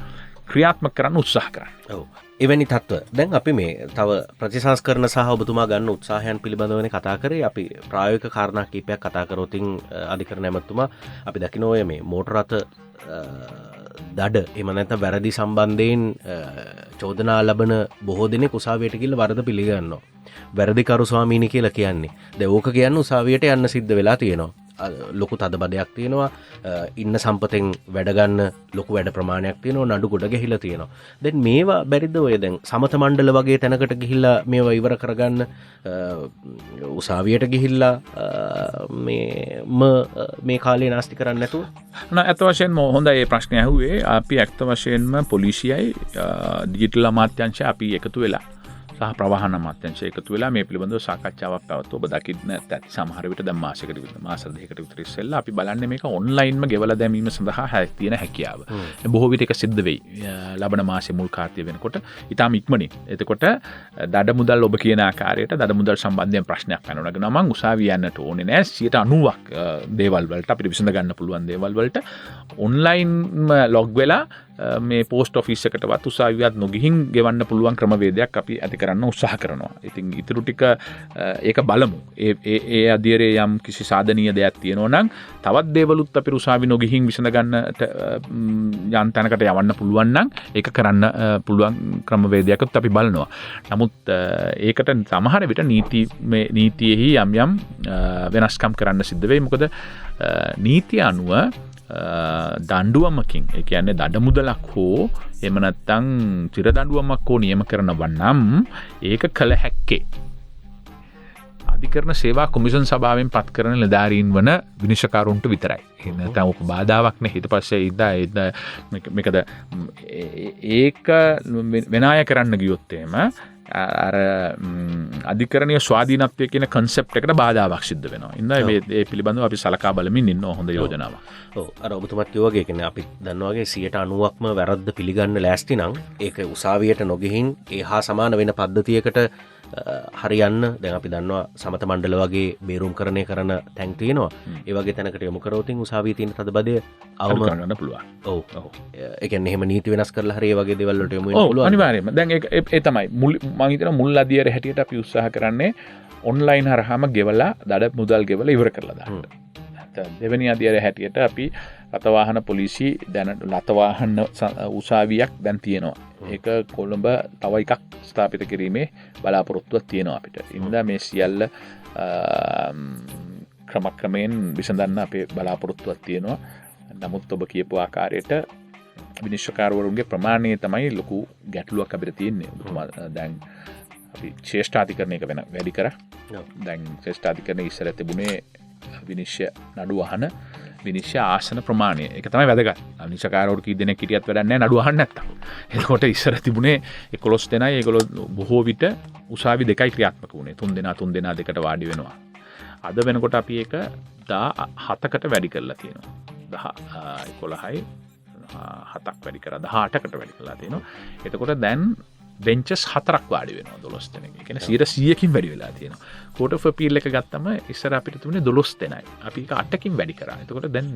ක්‍රියාත්මක කරන්න උත්සාහ කරන්නේ. ඔව්. එවැනි තත්ත්ව දැන් අපි මේ තව ප්‍රතිසංස්කරණ සහ ඔබතුමා ගන්න උත්සාහයන් පිළිබඳවනේ කතා කරේ. අපි ප්‍රායෝගික කාරණා කීපයක් කතා කරොතින් අධිකරණ ඇමතුමා අපි දකින්න ඔය මේ මෝටර රථ දඩ එහෙම නැත්නම් වැරදි සම්බන්ධයෙන් චෝදනා ලබන බොහෝ දෙනෙක් උසාවියට ගිහිල්ලා වරද පිළිගන්නවා. වැරදිකරු ස්වාමීනි කියලා කියන්නේ. දැන් ඕක කියන්නේ උසාවියට යන්න සිද්ධ වෙලා තියෙනවා. ලොකු තදබදයක් තියෙනවා. ඉන්න සම්පතෙන් වැඩ ගන්න ලොකු වැඩ ප්‍රමාණයක් තියෙනවා. නඩු ගොඩ ගැහිලා තියෙනවා. දැන් මේවා බැරිද ඔය දැන් සමත මණ්ඩල වගේ තැනකට ගිහිල්ලා මේවා ඉවර කරගන්න උසාවියට ගිහිල්ලා මේ කාලේ නාස්ති කරන්න නැතුව? ඇත්ත වශයෙන්ම හොඳයි මේ ප්‍රශ්නේ ඇහුවේ. අපි ඇත්ත වශයෙන්ම පොලිසියයි ඩිජිටල් අමාත්‍යාංශය අපි එකතු වෙලා සහ ප්‍රවාහන අමාත්‍යාංශය එකතු වෙලා මේ පිළිබඳව සාකච්ඡාවක් පැවැත්වුවා. ඔබ දකින්න ඇති සමහර විට දැන් මාසයකට විතර මාස දෙකකට විතර ඉස්සෙල්ලා අපි බලන්නේ මේක ඔන්ලයින්ම ගෙවලා දැමීම සඳහා තියෙන හැකියාව. බොහෝ විට ඒක සිද්ධ වෙයි. ලබන මාසයේ මුල් කාර්යය වෙනකොට ඊටාම ඉක්මනින්. එතකොට දඩ මුදල් ඔබ කියන ආකාරයට දඩ මුදල් සම්බන්ධයෙන් ප්‍රශ්නයක් පැනනගෙන මම උසාවිය යන්නට ඕනේ නෑ. 90%ක් දේවල් වලට අපිට විසඳ ගන්න පුළුවන් දේවල් වලට ඔන්ලයින්ම ලොග් වෙලා මේ පෝස්ට් ඔෆිස් එකටවත් උසාවියක් නොගිහින් ගෙවන්න පුළුවන් ක්‍රමවේදයක් අපි ඇති කරන්න උත්සාහ කරනවා. ඉතින් ඊටු ටික ඒක බලමු. ඒ අධීරයේ යම් කිසි සාධනීය දෙයක් තියෙනවා නම් තවත් දේවලුත් අපි උසාවි නොගිහින් විසඳ ගන්නට යම් තැනකට යවන්න පුළුවන් නම් ඒක කරන්න පුළුවන් ක්‍රමවේදයක්ත් අපි බලනවා. නමුත් ඒකට සමහර විට නීතියෙහි යම් වෙනස්කම් කරන්න සිද්ධ වෙයි. මොකද නීතිය අනුව දඬුවමකින් ඒ කියන්නේ දඩ මුදලක් හෝ එහෙම නැත්නම් චිර දඬුවමක් හෝ නියම කරනවා නම් ඒක කළ හැක්කේ අධිකරණ සේවා කොමිෂන් සභාවෙන් පත් කරන නිලධාරීන් වන විනිශ්චයකාරුන්ට විතරයි. එහෙම නැත්නම් ඔක බාධාවක් නේ. ඊට පස්සේ මේකද ඒක වෙනාය කරන්න ගියොත් එහෙම අර අධිකරණීය ස්වාධීනත්වය කියන කන්සෙප්ට් එකට බාධාවක් සිද්ධ වෙනවා. ඉතින් මේ පිළිබඳව අපි සලකා බලමින් ඉන්න හොඳ යෝජනාවක්. ඔව් අර ඔබතුමත් කිව්වා වගේ කියන්නේ අපි දන්නවා වගේ 90%ක්ම වැරද්ද පිළිගන්න ලෑස්ති නම් ඒක උසාවියට නොගෙහින් ඒහා සමාන වෙන පද්ධතියකට හරියන්න දැන් අපි දන්නවා සමත මණ්ඩල වගේ බේරුම්කරණය කරන තැන් තියෙනවා. ඒ වගේ තැනකට යොමු කරවතින් උසාවියේ තියෙන තදබදය අවම කරන්න පුළුවන්. ඔව් ඒ කියන්නේ එහෙම නීති වෙනස් කරලා හරි ඒ වගේ දේවල් වලට යොමු වෙන්න පුළුවන්. අනිවාර්යයෙන්ම. දැන් ඒ තමයි මම හිතන මුල් අධ්‍යයනයේ හැටියට අපි උත්සාහ කරන්නේ ඔන්ලයින් හරහාම ගෙවලා දඩ මුදල් ගෙවලා ඉවර කරලා දාන්න. දෙවෙනි අධ්‍යයනයේ හැටියට අපි රථවාහන පොලිසිය දැන් රථවාහන උසාවියක් දැන් තියෙනවා. ඒක කොළඹ තව එකක් ස්ථාපිත කිරීමේ බලාපොරොත්තුවක් තියෙනවා අපිට. ඉන්දා මේ සියල්ල ක්‍රමක්‍රමයෙන් විසඳන්න අපේ බලාපොරොත්තුවක් තියෙනවා. නමුත් ඔබ කියපු ආකාරයට විනිශ්චයකාරවරුන්ගේ ප්‍රමාණය තමයි ලොකු ගැටලුවක් අපිට තියෙන්නේ. දැන් අපි ශ්‍රේෂ්ඨාධිකරණයක වෙන වැඩි කරා. දැන් ශ්‍රේෂ්ඨාධිකරණයේ ඉස්සර තිබුණේ විනිශ්චය නඩු අහන විනිශ්චය ආසන ප්‍රමාණය. ඒක තමයි වැදගත්. විනිශ්චයකාරවරු කී දෙනෙක් හිටියත් වැඩක් නැහැ නඩු අහන්න නැත්තම්. එතකොට ඉස්සර තිබුණේ 11 දෙනයි. ඒගොල්ලෝ බොහෝ විට උසාවි දෙකයි ක්‍රියාත්මක වුණේ. 3 දෙනා දෙකට වාඩි වෙනවා. අද වෙනකොට අපි ඒක 17කට වැඩි කරලා තියෙනවා. 11යි 7ක් වැඩි කරලා 18කට වැඩි කරලා තියෙනවා. එතකොට දැන් බෙන්චස් 4ක් වාඩි වෙනවා 12 දෙනෙක්. ඒ කියන්නේ 100%කින් වැඩි වෙලා තියෙනවා. කෝට් ඔෆ් අපීල් එක ගත්තම ඉස්සර අපිට තිබුණේ 12 දෙනයි. අපි ඒක 8කින් වැඩි කරා. එතකොට දැන්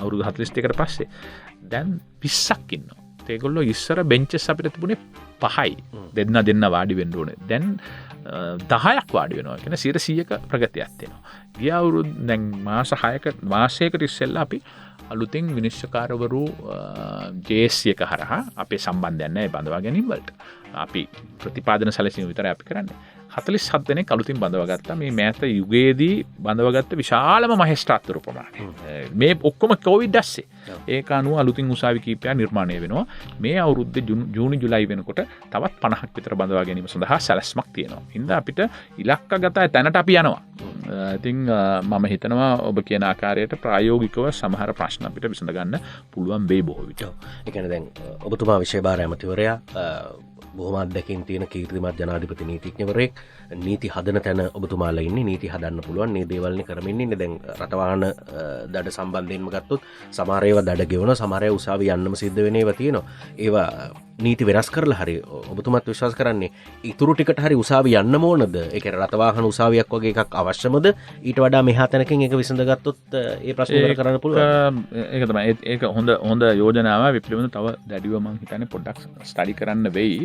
අවුරුදු 42කට පස්සේ දැන් 20ක් ඉන්නවා. ඒගොල්ලෝ ඉස්සර බෙන්චස් අපිට තිබුණේ 5යි. දෙන්න වාඩි වෙන්න ඕනේ. දැන් 10ක් වාඩි වෙනවා. කියන්නේ 100%ක ප්‍රගතියක් තියෙනවා. ගිය අවුරුදු දැන් මාසයකට ඉස්සෙල්ලා අපි අලුතෙන් විනිශ්චයකාරවරු JSC එක හරහා අපේ සම්බන්ධයක් නැහැ බඳවා ගැනීම වලට. අපි ප්‍රතිපාදන සැලසීම විතරයි අපි කරන්නේ. 47 දෙනෙක් අලුතින් බඳවාගත්තා. මේ මෑත යුගයේදී බඳවාගත්ත විශාලම මහේස්ත්‍රාත්වරු ප්‍රමාණය. මේ ඔක්කොම කොවිඩ් ඇස්සේ. ඒක අනුව අලුතින් උසාවි කීපයක් නිර්මාණය වෙනවා. මේ අවුරුද්දේ ජූනි ජුලයි වෙනකොට තවත් 50ක් විතර බඳවා ගැනීම සඳහා සැලැස්මක් තියෙනවා. හින්දා අපිට ඉලක්කගත තැනට අපි යනවා. ඉතින් මම හිතනවා ඔබ කියන ආකාරයට ප්‍රායෝගිකව සමහර ප්‍රශ්න අපිට විසඳ ගන්න පුළුවන් වෙයි බොහෝ විට. ඒ කියන්නේ දැන් ඔබතුමා විෂය භාර ඇමතිවරයා බොහොම අත්දැකීම් තියෙන කීර්තිමත් ජනාධිපති නීතිඥවරයෙක් නීති හදන තැන ඔබතුමාලා ඉන්නේ නීති හදන්න පුළුවන් මේ දේවල්නේ කරමින් ඉන්නේ දැන් රටවාහන දඩ සම්බන්ධයෙන්ම ගත්තොත් සමහර ඒවා දඩ ගෙවන සමහර ඒවා උසාවි යන්නම සිද්ධ වෙන ඒවා තියෙනවා ඒවා නීති වෙනස් කරලා හරි ඔබතුමාත් විශ්වාස කරන්නේ ඉතුරු ටිකට හරි උසාවි යන්න ඕනද ඒ කියන්නේ රටවාහන උසාවියක් වගේ එකක් අවශ්‍යමද ඊට වඩා මෙහා තැනකින් ඒක විසඳගත්තොත් ඒ ප්‍රශ්න ඉවර කරන්න පුළුවන් ඒක තමයි ඒක හොඳ යෝජනාවක් විපිලිවෙන තව දැඩිව මම හිතන්නේ පොඩ්ඩක් ස්ටඩි කරන්න වෙයි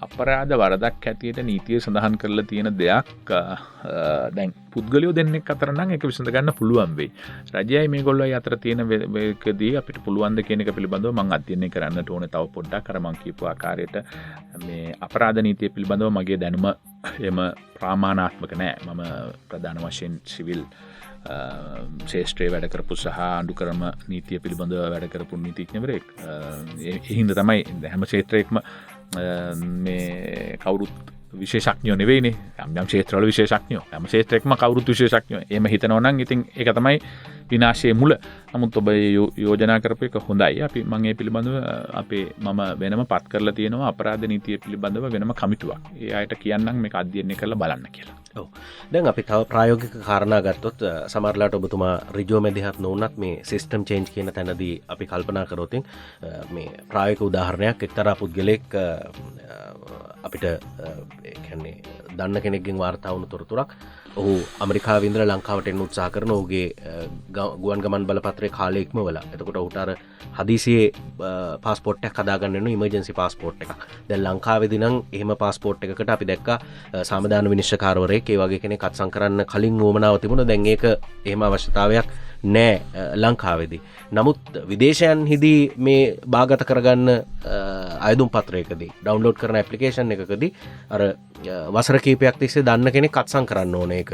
අපරාධ වරදක් හැටියට නීතිය සඳහන් කරලා තියෙන දෙයක් දැන් පුද්ගලයෝ දෙන්නෙක් අතර නම් ඒක විසඳ ගන්න පුළුවන් වෙයි. රජයයි මේගොල්ලෝයි අතර තියෙන වේකදී අපිට පුළුවන් ද කියන එක පිළිබඳව මම අධ්‍යයනය කරන්නට ඕනේ තව පොඩ්ඩක් අර මම කියපු ආකාරයට මේ අපරාධ නීතිය පිළිබඳව මගේ දැනුම එම ප්‍රමාණාත්මක නෑ. මම ප්‍රධාන වශයෙන් සිවිල් ශේෂ්ත්‍රයේ වැඩ කරපු සහ අඳුකරම නීතිය පිළිබඳව වැඩ කරපු නීතිඥවරයෙක්. ඒ හින්දා තමයි හැම ක්ෂේත්‍රයකම මේ කවුරුත් විශේෂඥයෝ නෙවෙයිනේ. යම් ක්ෂේත්‍රවල විශේෂඥයෝ. හැම ක්ෂේත්‍රයකම කවුරුත් විශේෂඥයෝ. එහෙම හිතනවා නම් ඉතින් ඒක තමයි විනාශයේ මුල. නමුත් ඔබ යෝජනා කරපු එක හොඳයි. අපි මම ඒ පිළිබඳව මම වෙනම පත් කරලා තියෙනවා අපරාධ නීතිය පිළිබඳව වෙනම කමිටුවක්. ඒ අයට කියන්නම් මේක අධ්‍යයනය කරලා බලන්න කියලා. ඔව්. දැන් අපි තව ප්‍රායෝගික කාරණා ගත්තොත් සමහරලාට ඔබතුමා රිජුව මැදිහත් නොවුනත් මේ සිස්ටම් චේන්ජ් කියන තැනදී අපි කල්පනා කරොත් මේ ප්‍රායෝගික උදාහරණයක් එක්තරා පුද්ගලෙක් අපිට කියන්නේ දන්න කෙනෙක්ගෙන් වාර්තා වුණු තොරතුරක් ඔහු ඇමරිකාවේ ඉඳලා ලංකාවට එන්න උත්සාහ කරන ඔහුගේ ගුවන් ගමන් බලපත්‍රයේ කාලය ඉක්මවලා. එතකොට ඔහුට අර හදිසියේ පාස්පෝර්ට් එකක් හදාගන්න වෙන ඉමර්ජන්සි පාස්පෝර්ට් එකක්. දැන් ලංකාවේදී නම් එහෙම පාස්පෝර්ට් එකකට අපි දැක්කා සාමදාන විනිශ්චයකාරවරයෙක් ඒ වගේ කෙනෙක් අත්සන් කරන්න කලින් උවමනාව තිබුණා. දැන් ඒක එහෙම අවශ්‍යතාවයක් නෑ ලංකාවේදී. නමුත් විදේශයන්හිදී මේ බාගත කරගන්න අයදුම් පත්‍රයකදී ඩවුන්ලෝඩ් කරන ඇප්ලිකේෂන් එකකදී අර වසර කීපයක් තිස්සේ දන්න කෙනෙක් අත්සන් කරන්න ඕන ඒක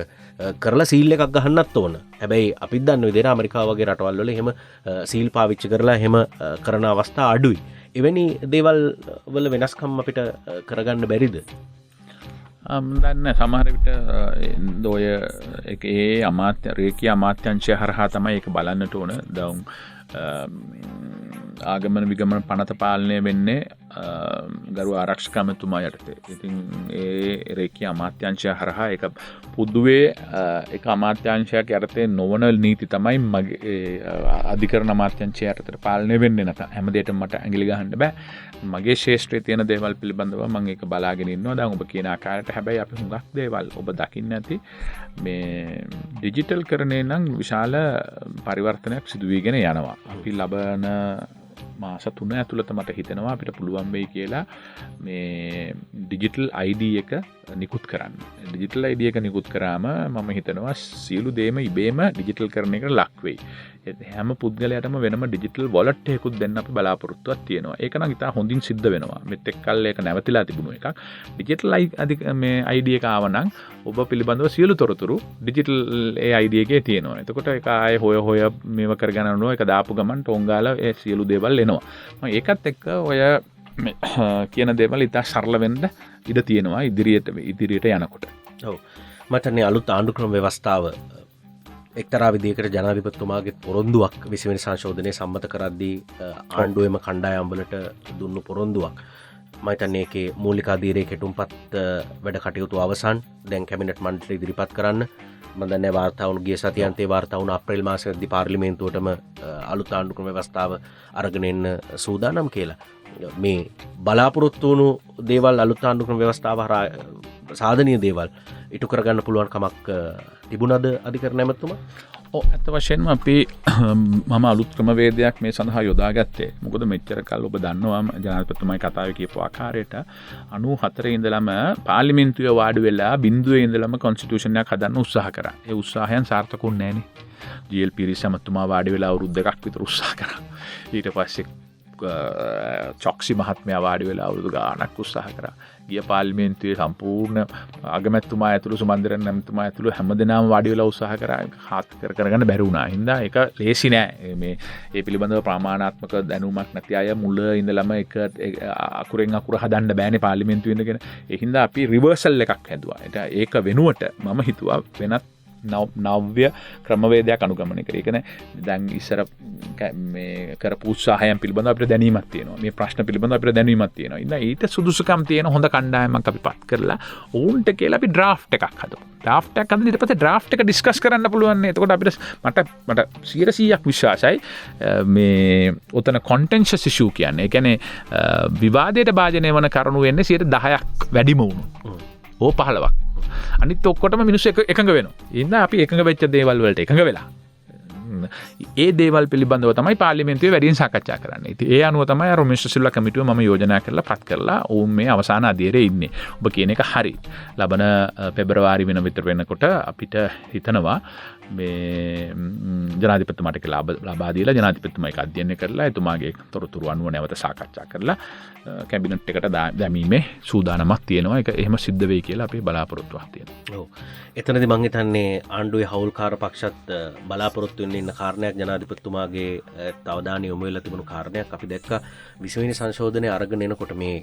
කරලා සීල් එකක් ගහන්නත් ඕන. හැබැයි අපිත් දන්න විදිහට ඇමරිකාව වගේ රටවල් වල එහෙම සීල් පාවිච්චි කරලා එහෙම කරන අවස්ථා අඩුයි. එවැනි දේවල් වල වෙනස්කම් අපිට කරගන්න බැරිද? දන්න සමහර විට දොය ඒ රේකී අමාත්‍යංශය හරහා තමයි ඒක බලන්නට ඕන. දවුම් ආගමන විගමන පනත පාලනය වෙන්නේ ගරු ආරක්ෂක ඇමතුමා යටතේ. ඉතින් ඒ රේකී අමාත්‍යංශය හරහා ඒක පුදුවේ එක අමාත්‍යංශයක් යටතේ නොවන නීති තමයි මගේ අධිකරණ අමාත්‍යංශය යටතේ පාලනය වෙන්නේ නැත. හැමදේටම මට ඇඟිලි ගහන්න බෑ. මගේ ශේෂ්ත්‍රයේ තියෙන දේවල් පිළිබඳව මම ඒක බලාගෙන ඉන්නවා. දැන් ඔබ කියන ආකාරයට හැබැයි අපි හුඟක් දේවල් ඔබ දකින්න ඇති මේ ඩිජිටල් කරණේ නම් විශාල පරිවර්තනයක් සිදු වීගෙන යනවා. අපි ලබන මාස 3 ඇතුළත මට හිතෙනවා අපිට පුළුවන් වෙයි කියලා මේ ඩිජිටල් ID එක නිකුත් කරන්න. ඩිජිටල් ID එක නිකුත් කරාම මම හිතනවා සියලු දේම ඉබේම ඩිජිටල් කරන එකට ලක් වෙයි. හැම පුද්ගලයාටම වෙනම ඩිජිටල් වොලට් එකකුත් දෙන්න අපි බලාපොරොත්තුවක් තියෙනවා. ඒක නම් ඉතා හොඳින් සිද්ධ වෙනවා. මෙත් එක්කල් ඒක නැවතිලා තිබුණු එකක්. ඩිජිටල් මේ ID එක ආවනම් ඔබ පිළිබඳව සියලු තොරතුරු ඩිජිටල් ඒ ID එකේ තියෙනවා. එතකොට ඒක ආයේ හොය මේව කරගෙන යනවා. ඒක දාපු ගමන් ටෝංගාලා ඒ සියලු දේවල් එනවා. මම ඒකත් එක්ක ඔය කියන දේවල් ඉතා සරල වෙන්න ඉඩ තියෙනවා ඉදිරියට යනකොට. ඔව්. මටනේ අලුත් ආණ්ඩුක්‍රම ව්‍යවස්ථාව එක්තරා විදිහකට ජනාධිපතිතුමාගේ පොරොන්දුවක් 20 වෙනි සංශෝධනයේ සම්මත කරද්දී ආණ්ඩුවේම කණ්ඩායම් වලට දුන්නු පොරොන්දුවක්. මම හිතන්නේ ඒකේ මූලික අධීරයේ කෙටුම්පත් වැඩ කටයුතු අවසන්. දැන් කැබිනට් මණ්ඩලය ඉදිරිපත් කරන්න මදන්න වාර්තාවුණු ගිය සතියන්තේ වාර්තාවුණු අප්‍රේල් මාසයේදී පාර්ලිමේන්තුවටම අලුත් ආණ්ඩුක්‍රම ව්‍යවස්ථාව අරගෙන එන්න සූදානම් කියලා. මේ බලාපොරොත්තු වුණු දේවල් අලුත් ආණ්ඩුක්‍රම ව්‍යවස්ථාව හරහා සාධනීය දේවල් ඉටු කරගන්න පුළුවන් කමක් තිබුණද අධිකරණ ඇමතුමා? ඇත්ත වශයෙන්ම අපි මම අලුත් ක්‍රමවේදයක් මේ සඳහා යොදාගත්තේ. මොකද මෙච්චර කල් ඔබ දන්නවා ජනාධිපතිතුමායි කතාවේ කියපු ආකාරයට 94 ඉඳලම පාර්ලිමේන්තුවේ වාඩි වෙලා බිඳුවේ ඉඳලම කොන්ස්ටිටියුෂන් එකක් හදන්න උත්සාහ කරා. ඒ උත්සාහයන් සාර්ථකුන්නේ නැහනේ. ජී.එල්. පීරිස් ඇමතුමා වාඩි වෙලා අවුරුදු 2ක් විතර උත්සාහ කරා. ඊට පස්සේ චොක්සි මහත්මයා වාඩි වෙලා අවුරුදු ගාණක් උත්සාහ කරා. ගිය පාර්ලිමේන්තුවේ සම්පූර්ණ අගමැතිතුමා ඇතුළු සුමන්දිරන් ඇමතුමා ඇතුළු හැමදෙනාම වාඩි වෙලා උත්සාහ කරා. හාත් කරගන්න බැරි වුණා. හින්දා ඒක ලේසි නෑ. මේ පිළිබඳව ප්‍රමාණාත්මක දැනුමක් නැති අය මුල ඉඳලම එක අකුරෙන් අකුර හදන්න බෑනේ පාර්ලිමේන්තුවේ ඉඳගෙන. ඒ හින්දා අපි රිවර්සල් එකක් හැදුවා. ඒක වෙනුවට මම හිතුවා වෙනත් නව්‍ය ක්‍රමවේදයක් අනුගමනය කරේ. ඒ කියන්නේ දැන් ඉස්සර මේ කරපු උත්සාහයන් පිළිබඳව අපිට දැනීමක් තියෙනවා. මේ ප්‍රශ්න පිළිබඳව අපිට දැනීමක් තියෙනවා. ඉතින් ඊට සුදුසුකම් තියෙන හොඳ කණ්ඩායමක් අපි පත් කරලා ඕන්ට කියලා අපි ඩ්‍රාෆ්ට් එකක් හදමු. ඩ්‍රාෆ්ට් එකක් හදලා ඊට පස්සේ ඩ්‍රාෆ්ට් එක ඩිස්කස් කරන්න පුළුවන් නේ. එතකොට අපිට මට 100%ක් විශ්වාසයි මේ ඔතන කොන්ටෙන්ෂස් ඉෂුව කියන්නේ. ඒ කියන්නේ විවාදයට භාජනය වන කරුණු වෙන්නේ 10%ක් වැඩිම වුණු. 15ක්. අනිත් ඔක්කොටම මිනිස්සු එකඟ වෙනවා. ඉතින් අපි එකඟ වෙච්ච දේවල් වලට එකඟ වෙලා ඒ දේවල් පිළිබඳව තමයි පාර්ලිමේන්තුවේ වැඩියෙන් සාකච්ඡා කරන්නේ. ඉතින් ඒ අනුව තමයි රොමේෂ් සිල්වා කමිටුව මම යෝජනා කරලා පත් කරලා ඔවුන් මේ අවසාන අධීරයේ ඉන්නේ. ඔබ කියන එක හරි. ලබන පෙබරවාරි වෙන විතර වෙනකොට අපිට හිතනවා මේ ජනාධිපතිතුමාට ලබා දීලා ජනාධිපතිතුමා ඒක අධ්‍යයනය කරලා එතුමාගේ තොරතුරු අනුව නැවත සාකච්ඡා කරලා කැබිනට් එකට දැමීමේ සූදානමක් තියෙනවා. ඒක එහෙම සිද්ධ වෙයි කියලා අපි බලාපොරොත්තුවක් තියෙනවා. ඔව්. එතනදී මම හිතන්නේ ආණ්ඩුවේ හවුල්කාර පක්ෂත් බලාපොරොත්තු වෙන්න ඉන්න කාරණයක් ජනාධිපතිතුමාගේ අවධානය යොමු වෙලා තිබුණු කාරණයක් අපි දැක්කා 20 වෙනි සංශෝධනය අරගෙන එනකොට මේ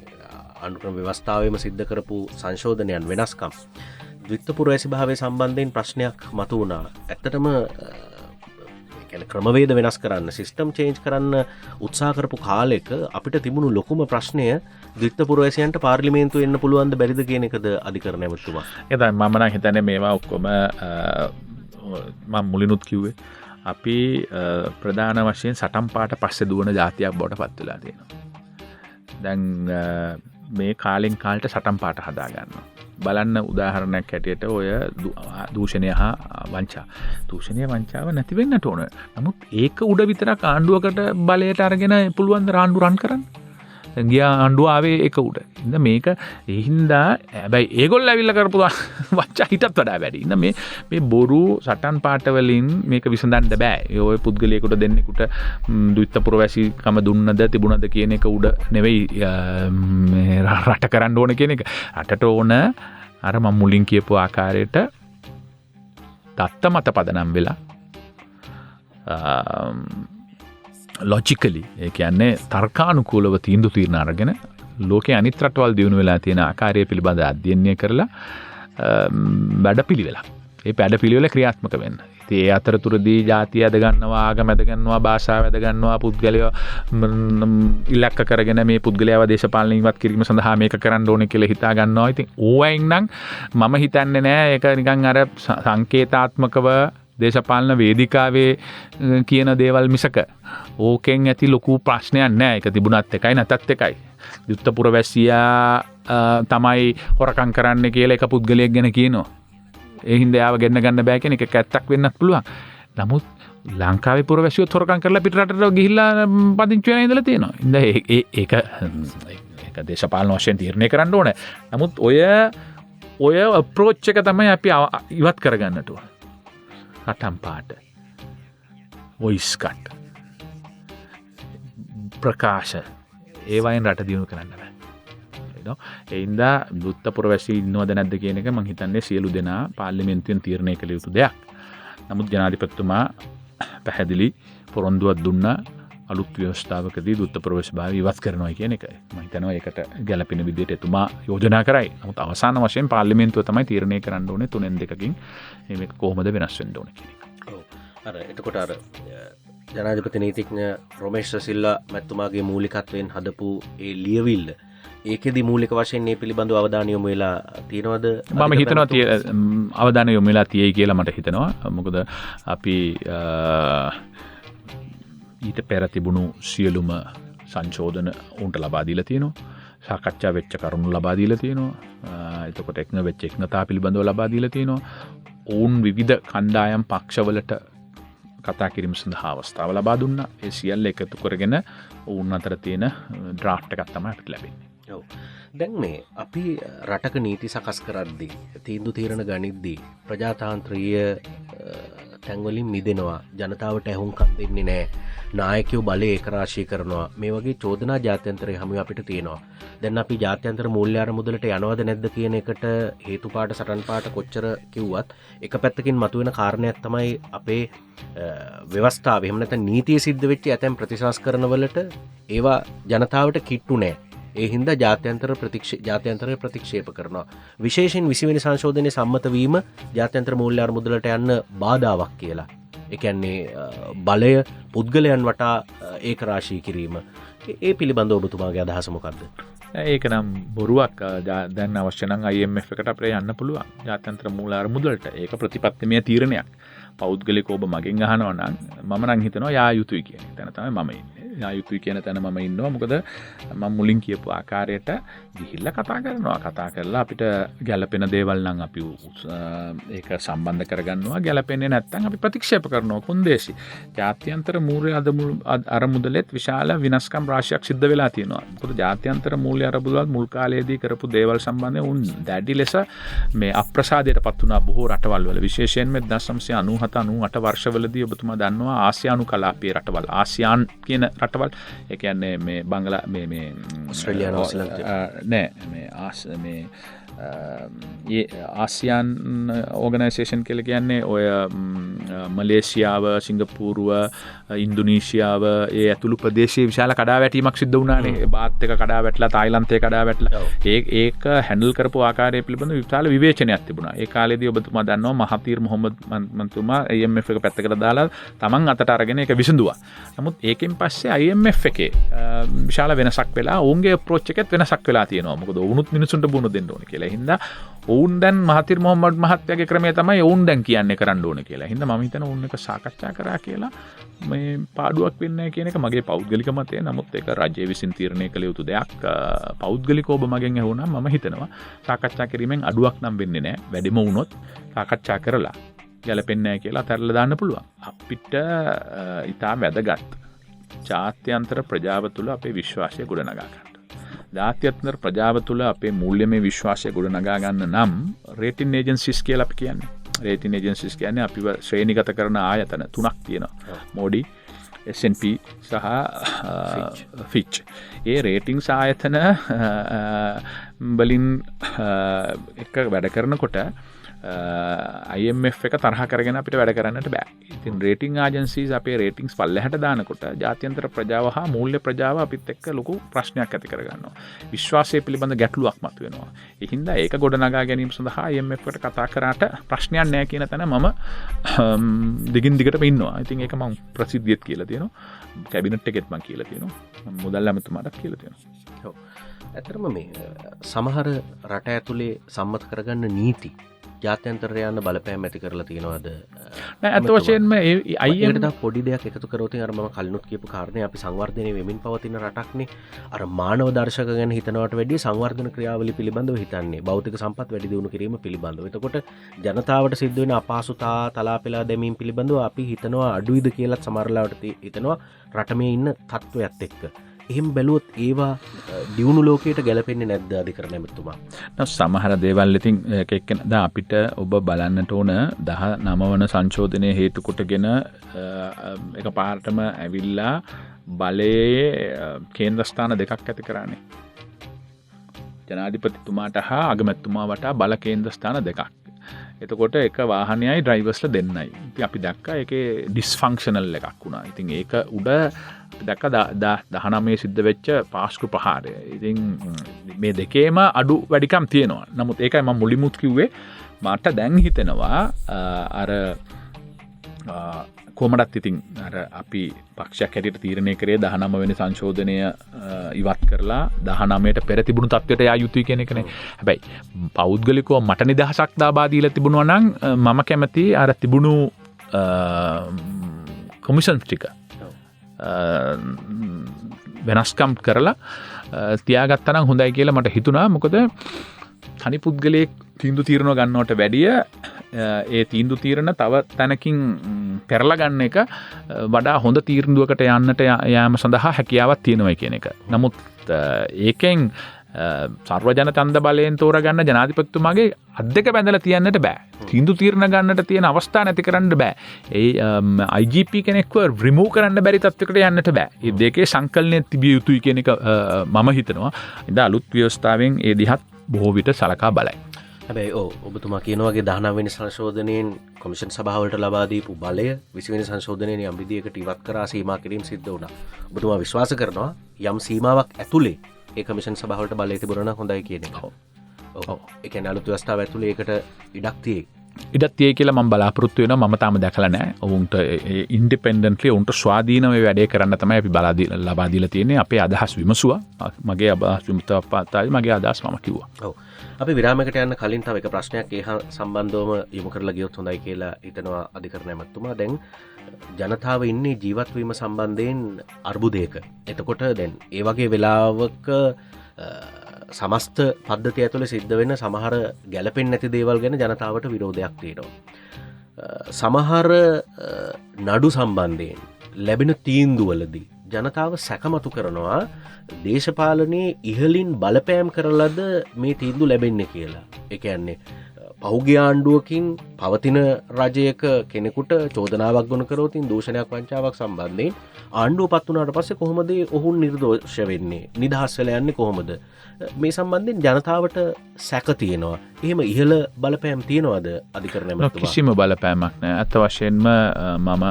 ආණ්ඩුක්‍රම ව්‍යවස්ථාවෙම සිද්ධ කරපු සංශෝධනයන් වෙනස්කම් ද්විත්වපුරවැසි භාවය සම්බන්ධයෙන් ප්‍රශ්නයක් මතුවුණා. ඇත්තටම ක්‍රමවේද වෙනස් කරන්න සිස්ටම් චේන්ජ් කරන්න උත්සාහ කරපු කාලෙක අපිට තිබුණු ලොකුම ප්‍රශ්නය ද්විත්වපුරවැසියන්ට පාර්ලිමේන්තුව එන්න පුළුවන්ද බැරිද කියන එකද අධිකරණ ඇමතුමා. එතන මම නම් හිතන්නේ මේවා ඔක්කොම මම මුලිනුත් කිව්වේ අපි ප්‍රධාන වශයෙන් සටන් පාට පස්සේ දුවන ජාතියක් බවට පත් වෙලා තියෙනවා. දැන් මේ කාලෙන් කාලට සටන් පාට හදා ගන්නවා. බලන්න උදාහරණයක් හැටියට ඔය දූෂණය හා වංචා. දූෂණය වංචාව නැති වෙන්නට ඕන. නමුත් ඒක උඩ විතරක් ආණ්ඩුවකට බලයට අරගෙන පුළුවන් ද ආණ්ඩු රන් කරන්න? ගියා ආණ්ඩුව ආවේ ඒක උඩ. ඉතින් මේක ඒ හින්දා හැබැයි ඒගොල්ලෝ ඇවිල්ලා කරපු වංචා හිතත් වඩා වැඩි. ඉතින් මේ බොරු සටන් පාට වලින් මේක විසඳන්න බෑ. ඔය පුද්ගලයෙකුට දෙන්නෙකුට ද්විත්වපුරවැසිකම දුන්නද තිබුණද කියන එක උඩ නෙවෙයි මේ රට කරන්න ඕන කියන එක. රටට ඕන අර මම මුලින් කියපු ආකාරයට දත්ත මත පදනම් වෙලා ලොජිකලි ඒ කියන්නේ තර්කානුකූලව තීන්දුව తీරන අරගෙන ලෝකයේ අනිත් රටවල් දියුණු වෙලා තියෙන ආකාරය පිළිබඳ අධ්‍යයනය කරලා වැඩපිළිවෙලක්. ඒ වැඩපිළිවෙල ක්‍රියාත්මක වෙන්න. ඉතින් ඒ අතරතුරදී ජාතිය ඇද ගන්නවා, ආගම ඇද ගන්නවා, භාෂාව ඇද ගන්නවා, පුද්ගලයෝ ඉලක්ක කරගෙන මේ පුද්ගලයාව දේශපාලන ඉවත් කිරීම සඳහා මේක කරන්න ඕනේ කියලා හිතා ගන්නවා. ඉතින් ඕවයින් නම් මම හිතන්නේ නෑ ඒක නිකන් අර සංකේතාත්මකව දේශපාලන වේදිකාවේ කියන දේවල් මිසක ඕකෙන් ඇති ලොකු ප්‍රශ්නයක් නෑ. ඒක තිබුණත් එකයි නැතත් එකයි. ද්විත්වපුරවැසියා තමයි හොරකම් කරන්න කියලා එක පුද්ගලයෙක් ගැන කියනවා. ඒ හින්දා යාව ගන්න බෑ කියන එක ඇත්තක් වෙන්නත් පුළුවන්. නමුත් ලංකාවේ පුරවැසියෝ හොරකම් කරලා පිටරටට ගිහිල්ලා පදිංචි වෙලා ඉඳලා තියෙනවා. ඉතින් ඒක දේශපාලන වශයෙන් තීරණය කරන්න ඕනේ. නමුත් ඔය අප්‍රෝච් එක තමයි අපි ඉවත් කරගන්නට ඕන. රටම් පාට වොයිස් කට් ප්‍රකාශ ඒවයින් රට දියුණු කරන්න බෑ. ඒ හින්දා ද්විත්වපුරවැසි ඉන්නවද නැද්ද කියන එක මම හිතන්නේ සියලු දෙනා පාර්ලිමේන්තුවෙන් තීරණය කළ යුතු දෙයක්. නමුත් ජනාධිපතිතුමා පැහැදිලි පොරොන්දුවක් දුන්නා අලුත් ව්‍යවස්ථාවකදී ද්විත්වපුරවැසිභාවය ඉවත් කරනවා කියන එක. මම හිතනවා ඒකට ගැළපෙන විදිහට එතුමා යෝජනා කරයි. නමුත් අවසාන වශයෙන් පාර්ලිමේන්තුව තමයි තීරණය කරන්න ඕනේ 3-2කින් මේක කොහොමද වෙනස් වෙන්න ඕනේ කියන එක. ඔව්. එතකොට ජනාධිපති නීතිඥ රොමේෂ් සිල්වා මැතිතුමාගේ මූලිකත්වයෙන් හදපු ඒ ලියවිල්ල ඒකෙදි මූලික වශයෙන් මේ පිළිබඳව අවධානය යොමු වෙලා තියෙනවද? මම හිතනවා අවධානය යොමු වෙලා තියෙයි කියලා මට හිතෙනවා. මොකද අපි ඊට පෙර තිබුණු සියලුම සංශෝධන උන්ට ලබා දීලා තියෙනවා. සාකච්ඡා වෙච්ච කරුණු ලබා දීලා තියෙනවා. එතකොට එකඟ වෙච්ච එකඟතා පිළිබඳව ලබා දීලා තියෙනවා. ඔවුන් විවිධ කණ්ඩායම් පක්ෂවලට කතා කිරීම සඳහා අවස්ථාව ලබා දුන්නා. ඒ සියල්ල එකතු කරගෙන ඔවුන් අතර තියෙන ඩ්‍රාෆ්ට් එකක් තමයි අපිට ලැබෙන්නේ. ඔව්. දැන් මේ අපි රටක නීති සකස් කරද්දී තීන්දුව తీරන ගනිද්දී ප්‍රජාතාන්ත්‍රීය තැන්වලින් මිදෙනවා, ජනතාවට ඇහුම්කන් දෙන්නේ නැහැ, නායකයෝ බලය ඒකරාශී කරනවා, මේ වගේ චෝදනා ජාත්‍යන්තරයේ හැම අපිට තියෙනවා. දැන් අපි ජාත්‍යන්තර මූල්‍ය අරමුදලට යනවද නැද්ද කියන එකට හේතුපාට සටන් පාට කොච්චර කිව්වත් එක පැත්තකින් මතුවෙන කාරණයක් තමයි අපේ ව්‍යවස්ථාව එහෙම නැත්නම් නීතිය සිද්ධ වෙච්ච ඇතැම් ප්‍රතිසංස්කරණවලට ඒවා ජනතාවට කිට්ටු නැහැ. ඒ හින්දා ජාත්‍යන්තරය ප්‍රතික්ෂේප කරනවා. විශේෂයෙන් 20 වෙනි සංශෝධනයේ සම්මත වීම ජාත්‍යන්තර මූල්‍ය අරමුදලට යන්න බාධාවක් කියලා. ඒ කියන්නේ බලය පුද්ගලයන් වටා ඒකරාශී කිරීම. ඒ පිළිබඳව ඔබතුමාගේ අදහස මොකක්ද? ඒක නම් බොරුවක්. දැන් අවශ්‍ය නම් IMF එකට අපිට යන්න පුළුවන්. ජාත්‍යන්තර මූල්‍ය අරමුදලට. ඒක ප්‍රතිපත්තිමය තීරණයක්. පෞද්ගලිකව ඔබ මගෙන් අහනවා නම් මම නම් හිතනවා යා යුතුයි කියන තැන තමයි මම ඉන්නේ. යා යුතුයි කියන තැන මම ඉන්නවා. මොකද මම මුලින් කියපු ආකාරයට ගිහිල්ලා කතා කරලා අපිට ගැළපෙන දේවල් නම් අපි ඒක සම්බන්ධ කරගන්නවා. ගැළපෙන්නේ නැත්නම් අපි ප්‍රතික්ෂේප කරනවා. කොන්දේසි. ජාත්‍යන්තර මූල්‍ය අරමුදලෙත් විශාල විනාශකම් රාශියක් සිද්ධ වෙලා තියෙනවා. මොකද ජාත්‍යන්තර මූල්‍ය අරමුදල මුල් කාලයේදී කරපු දේවල් සම්බන්ධයෙන් උන් දැඩි ලෙස මේ අප්‍රසාදයටපත් වුණා බොහෝ රටවල් වල. විශේෂයෙන්ම 1997-98 වර්ෂවලදී ඔබතුමා දන්නවා ආසියානු කලාපයේ රටවල්, ආසියාන් කියන රටවල්, ඒ කියන්නේ මේ බංගලා මේ ඔස්ට්‍රේලියානු ආසියාන් ඕගනයිසේෂන් කියලා කියන්නේ ඔය මලේසියාව, සිංගප්පූරුව, ඉන්දුනීසියාව ඒ ඇතුළු ප්‍රදේශයේ විශාල කඩාවැටීමක් සිද්ධ වුණානේ. බාත් එක කඩාවැටලා, තායිලන්තේ කඩාවැටලා. ඒක හැන්ඩල් කරපු ආකාරය පිළිබඳව විශාල විවේචනයක් තිබුණා. ඒ කාලේදී ඔබතුමා දන්නවා මහතීර් මොහම්මද් මන්තුමා IMF එක පැත්තකට දාලා තමන් අතට අරගෙන ඒක විසඳුවා. නමුත් ඒකෙන් පස්සේ IMF එකේ විශාල වෙනසක් වෙලා ඔවුන්ගේ අප්‍රෝච් එකෙත් වෙනසක් වෙලා තියෙනවා. මොකද ඔවුනුත් මිනිසුන්ට බුණ දෙන්න ඕනේ කියලා. හින්දා ඔවුන් දැන් මහතීර් මොහම්මද් මහත්තයාගේ ක්‍රමය තමයි ඔවුන් දැන් කියන්නේ කරන්න ඕනේ කියලා. හින්දා මම හිතනවා ඔවුන් එක සාකච්ඡා කරා කියලා මේ පාඩුවක් වෙන්නේ නැහැ කියන එක මගේ පෞද්ගලික මතය. නමුත් ඒක රජය විසින් තීරණය කළ යුතු දෙයක්. පෞද්ගලිකව ඔබ මගෙන් ඇහුණා මම හිතනවා සාකච්ඡා කිරීමෙන් අඩුවක් නම් වෙන්නේ නැහැ. වැඩිම වුණොත් සාකච්ඡා කරලා ගැලපෙන්නේ නැහැ කියලා අතහැරලා දාන්න පුළුවන්. අපිට ඊටා වැදගත් ජාත්‍යන්තර ප්‍රජාව තුළ අපේ විශ්වාසය ගොඩනගා ගන්න. ජාත්‍යන්තර ප්‍රජාව තුළ අපේ මූල්‍යමය විශ්වාසය ගොඩනගා ගන්න නම් රේටින් ඒජන්සිස් කියලා අපි කියන්නේ. රේටින් ඒජන්සිස් කියන්නේ අපිව ශ්‍රේණිගත කරන ආයතන 3ක් තියෙනවා. මොඩි, S&P සහ ෆිච්. ඒ රේටින්ස් ආයතන වලින් එක වැඩ කරනකොට IMF එක තරහ කරගෙන අපිට වැඩ කරන්නට බෑ. ඉතින් රේටින් ඒජන්සීස් අපේ රේටින්ග්ස් පල්ලෙහාට දානකොට ජාත්‍යන්තර ප්‍රජාව හා මූල්‍ය ප්‍රජාව අපිත් එක්ක ලොකු ප්‍රශ්නයක් ඇති කරගන්නවා. විශ්වාසය පිළිබඳ ගැටලුවක් මතුවෙනවා. ඒ හින්දා ඒක ගොඩනගා ගැනීම සඳහා IMF එකට කතා කරාට ප්‍රශ්නයක් නැහැ කියන තැන මම දිගින් දිගටම ඉන්නවා. ඉතින් ඒක මම ප්‍රසිද්ධියත් කියලා තියෙනවා. කැබිනට් එකෙත් මම කියලා තියෙනවා. මුදල් ඇමතුමාටත් කියලා තියෙනවා. ඔව්. ඇත්තටම මේ සමහර රට ඇතුලේ සම්මත කරගන්න නීති ජාත්‍යන්තරය යන බලපෑම් ඇති කරලා තියෙනවද? නෑ, අත වශයෙන්ම අයියට පොඩි දෙයක් එකතු කරොත් අර මම කලිනුත් කියපු කාරණේ අපි සංවර්ධනය වෙමින් පවතින රටක්නේ. අර මානව දර්ශක ගැන හිතනවට වැඩිය සංවර්ධන ක්‍රියාවලිය පිළිබඳව හිතන්නේ. භෞතික සම්පත් වැඩි දියුණු කිරීම පිළිබඳව. එතකොට ජනතාවට සිද්ධ වෙන අපහසුතා තලාපෙලා දැමීම පිළිබඳව අපි හිතනවා අඩුයිද කියලාත් සමහරලාවට හිතනවා රට මේ ඉන්න තත්ත්වයක් එක්ක. එහෙම බැලුවොත් ඒවා දියුණු ලෝකයට ගැලපෙන්නේ නැද්ද අධිකරණ ඇමතුමා? සමහර දේවල් ඉතින් එක්කෙන දැන් අපිට ඔබ බලන්නට ඕන 19 වන සංශෝධනයේ හේතු කොටගෙන එකපාරටම ඇවිල්ලා බලයේ කේන්ද්‍රස්ථාන දෙකක් ඇති කරන්නේ. ජනාධිපතිතුමාට හා අගමැතිතුමා වටා බල කේන්ද්‍රස්ථාන දෙකක්. එතකොට එක වාහනයයි ඩ්‍රයිවර්ස්ලා දෙන්නයි. ඉතින් අපි දැක්කා ඒකේ ඩිස්ෆන්ක්ෂනල් එකක් වුණා. ඉතින් ඒක උඩ අපි දැක්කා 19 සිද්ධ වෙච්ච පාස්කු ප්‍රහාරය. ඉතින් මේ දෙකේම අඩු වැඩිකම් තියෙනවා. නමුත් ඒකයි මම මුලින්මුත් කිව්වේ මට දැන් හිතෙනවා අර කොමටත් ඉතින් අර අපි පක්ෂයක් හැටියට තීරණය කරේ 19 වෙනි සංශෝධනය ඉවත් කරලා 19ට පෙර තිබුණු තත්ත්වයට යා යුතුයි කියන එකනේ. හැබැයි පෞද්ගලිකව මට නිදහසක් දාබා දීලා තිබුණා නම් මම කැමති අර තිබුණු කොමිෂන් ටික වෙනස්කම් කරලා තියාගත්තා නම් හොඳයි කියලා මට හිතුණා. මොකද තනි පුද්ගලයෙක් තීන්දුව තීරණ ගන්නවට වැඩිය ඒ තීන්දුව තීරණ තව තැනකින් පෙරලා ගන්න එක වඩා හොඳ තීරණයකට යන්නට යාම සඳහා හැකියාවක් තියෙනවා කියන එක. නමුත් ඒකෙන් සර්වජන ඡන්ද බලයෙන් තෝරගන්න ජනාධිපතිතුමාගේ අත් දෙක බැඳලා තියන්නට බෑ. තීන්දුව තීරණ ගන්නට තියෙන අවස්ථා නැති කරන්න බෑ. ඒ IGP කෙනෙක්ව රිමූව් කරන්න බැරි තත්ත්වයකට යන්නට බෑ. මේ දෙකේ සංකලනය තිබිය යුතුයි කියන එක මම හිතනවා. ඉතින් අලුත් ව්‍යවස්ථාවෙන් ඒ දිහත් බොහෝ විට සලකා බලයි. හැබැයි ඔබතුමා කියනවාගේ 19 වෙනි සංශෝධනයෙන් කොමිෂන් සභාවලට ලබා දීපු බලය 20 වෙනි සංශෝධනයෙන් යම් විදියකට ඉවත් කරා සීමා කිරීම සිද්ධ වුණා. ඔබතුමා විශ්වාස කරනවා යම් සීමාවක් ඇතුලේ ඒ කොමිෂන් සභාවලට බලය තිබුණා නම් හොඳයි කියන එක. ඔව්. ඒ කියන්නේ අලුත් ව්‍යවස්ථාව ඇතුලේ ඒකට ඉඩක් තියෙයි. ඉඩක් තියෙයි කියලා මම බලාපොරොත්තු වෙනවා. මම තාම දැකලා නැහැ. ඔවුන්ට ඉන්ඩිපෙන්ඩන්ට්ලි ඔවුන්ට ස්වාධීනව මේ වැඩේ කරන්න තමයි අපි ලබා දීලා තියෙන්නේ. අපේ අදහස් විමසුවා. මගේ අදහස් විමතපාතයි මගේ අදහස් මම කිව්වා. ඔව්. අපි විරාමයකට යන්න කලින් තව එක ප්‍රශ්නයක් ඒ සම්බන්ධවම යොමු කරලා ගියොත් හොඳයි කියලා හිතනවා අධිකරණ ඇමතුමා. දැන් ජනතාව ඉන්නේ ජීවත් වීම සම්බන්ධයෙන් අර්බුදයක. එතකොට දැන් ඒ වගේ වෙලාවක සමස්ත පද්ධතිය ඇතුළේ සිද්ධ වෙන සමහර ගැළපෙන්නේ නැති දේවල් ගැන ජනතාවට විරෝධයක් තියෙනවා. සමහර නඩු සම්බන්ධයෙන් ලැබෙන තීන්දුවලදී ජනතාව සැකමතු කරනවා දේශපාලනයේ ඉහළින් බලපෑම් කරලද මේ තීන්දුව ලැබෙන්නේ කියලා. ඒ කියන්නේ පහුගිය ආණ්ඩුවකින් පවතින රජයක කෙනෙකුට චෝදනාවක් ගොනු කරොතින් දූෂණයක් වංචාවක් සම්බන්ධයෙන් ආණ්ඩුව පත් වුණාට පස්සේ කොහොමද ඔවුන් නිර්දෝෂ වෙන්නේ? නිදහස් වෙලා යන්නේ කොහොමද? මේ සම්බන්ධයෙන් ජනතාවට සැක තියෙනවා. එහෙම ඉහළ බලපෑම් තියනවද අධිකරණ ඇමතුමා? කිසිම බලපෑමක් නැහැ. අත් වශයෙන්ම මම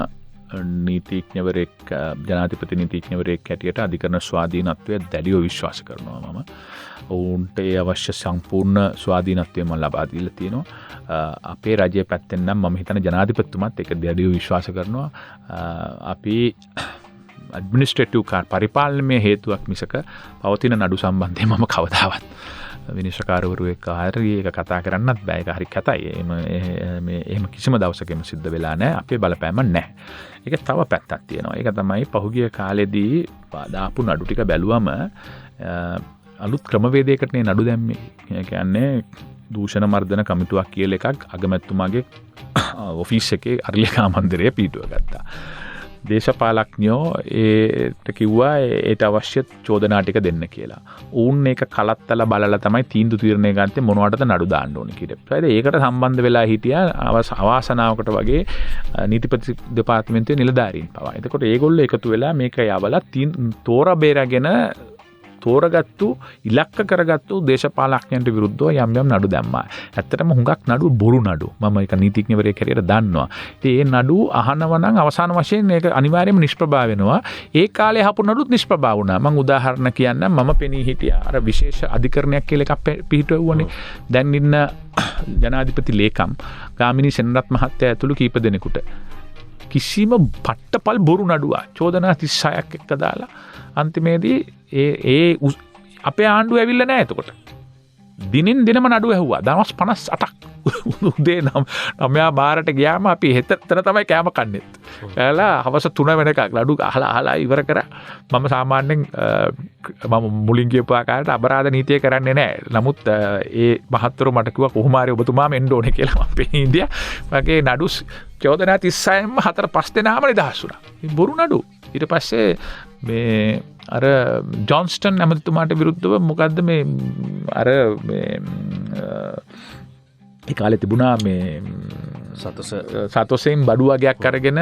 නීතිඥවරයෙක් ජනාධිපති නීතිඥවරයෙක් හැටියට අධිකරණ ස්වාධීනත්වය දැඩිව විශ්වාස කරනවා. මම ඔවුන්ට ඒ අවශ්‍ය සම්පූර්ණ ස්වාධීනත්වය මම ලබා දීලා තියෙනවා. අපේ රජයේ පැත්තෙන් නම් මම හිතන ජනාධිපතිතුමාත් ඒක දැඩිව විශ්වාස කරනවා. අපි ඇඩ්මිනිස්ට්‍රේටිව් පරිපාලනමය හේතුවක් මිසක පවතින නඩු සම්බන්ධයෙන් මම කවදාවත් විනිශ්චයකාරවරු එක්ක හරි ඒක කතා කරන්නත් බෑ. ඒක හරි කතයි. එහෙම කිසිම දවසකම සිද්ධ වෙලා නැහැ. අපේ බලපෑම නැහැ. ඒක තව පැත්තක් තියෙනවා. ඒක තමයි පහුගිය කාලෙදී දාපු නඩු ටික බැලුවම අලුත් ක්‍රමවේදයකට නේ නඩු දැම්මේ. ඒ කියන්නේ දූෂණ මර්දන කමිටුවක් කියලා එකක් අගමැතිතුමාගේ ඔෆිස් එකේ අරලිකා මන්දිරයේ පිටුව ගත්තා. දේශපාලඥයෝ ඒට කිව්වා ඒට අවශ්‍ය චෝදනා ටික දෙන්න කියලා. ඌන් ඒක කලත්තලා බලලා තමයි තීන්දුව තීරණය ගත්තේ මොනවටද නඩු දාන්න ඕනේ කියලා. ඒකට සම්බන්ධ වෙලා හිටියා අවාසනාවකට වගේ නීතිපති දෙපාර්තමේන්තුවේ නිලධාරීන් පවා. එතකොට ඒගොල්ලෝ එකතු වෙලා මේක යවලා තෝරා බේරගෙන තෝරගත්තු ඉලක්ක කරගත්තු දේශපාලඥයන්ට විරුද්ධව යම් යම් නඩු දැම්මා. ඇත්තටම හුඟක් නඩු බොරු නඩු. මම ඒක නීතිඥවරයෙක් හැටියට දන්නවා. ඉතින් මේ නඩු අහනවා නම් අවසාන වශයෙන් ඒක අනිවාර්යයෙන්ම නිෂ්ප්‍රභා වෙනවා. ඒ කාලේ අහපු නඩුත් නිෂ්ප්‍රභා වුණා. මම උදාහරණ කියන්නම්. මම පෙනී හිටියා අර විශේෂ අධිකරණයක් කියලා එකක් පිහිටුවුවනේ. දැන් ඉන්න ජනාධිපති ලේකම් ගාමිණී සෙනරත් මහත්තයා ඇතුළු කීප දෙනෙකුට කිසිම පට්ටපල් බොරු නඩුවක් චෝදනා 36ක් එක්ක දාලා අන්තිමේදී ඒ අපේ ආණ්ඩුව ඇවිල්ලා නැහැ. එතකොට දිනින් දිනම නඩුව ඇහුවා. දවස් 58ක් උදේ 9 බාරට ගියාම අපි හෙතර තමයි කෑම කන්නේත්. එයාලා හවස 3 වෙනකන් නඩු අහලා ඉවර කරා. මම සාමාන්‍යයෙන් මම මුලින් කියපු ආකාරයට අපරාධ නීතිය කරන්නේ නැහැ. නමුත් ඒ මහත්වරු මට කිව්වා කොහොම හරි ඔබතුමාම එන්න ඕනේ කියලා. මම පෙනී ඉඳියා. මගේ නඩු චෝදනා 36න්ම 4-5 දෙනාම නිදහස් වුණා. බොරු නඩු. ඊට පස්සේ මේ අර ජොන්ස්ටන් ඇමතිතුමාට විරුද්ධව මොකද්ද මේ අර මේ ඒ කාලේ තිබුණා මේ සතොසෙන් බඩු වගයක් අරගෙන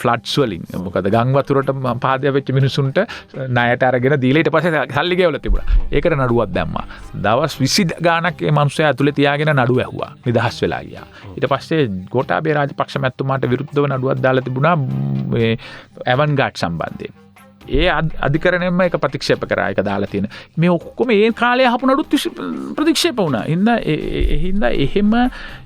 ෆ්ලඩ්ස් වලින් මොකද ගම් වතුරට පාදයක් වෙච්ච මිනිසුන්ට ණයට අරගෙන දීලා ඊට පස්සේ සල්ලි ගෙවලා තිබුණා. ඒකට නඩුවක් දැම්මා. දවස් 20 ගාණක් මේ මිනිස්සයා ඇතුලේ තියාගෙන නඩු ඇහුවා. නිදහස් වෙලා ගියා. ඊට පස්සේ ගෝඨාභය රාජපක්ෂ මැතිතුමාට විරුද්ධව නඩුවක් දාලා තිබුණා මේ ඇවන් ගාඩ් සම්බන්ධයෙන්. ඒ අධිකරණයෙන්ම එක ප්‍රතික්ෂේප කරා එක දාලා තියෙන. මේ ඔක්කොම ඒ කාලේ ආපු නඩුත් ප්‍රතික්ෂේප වුණා. හින්දා එහෙම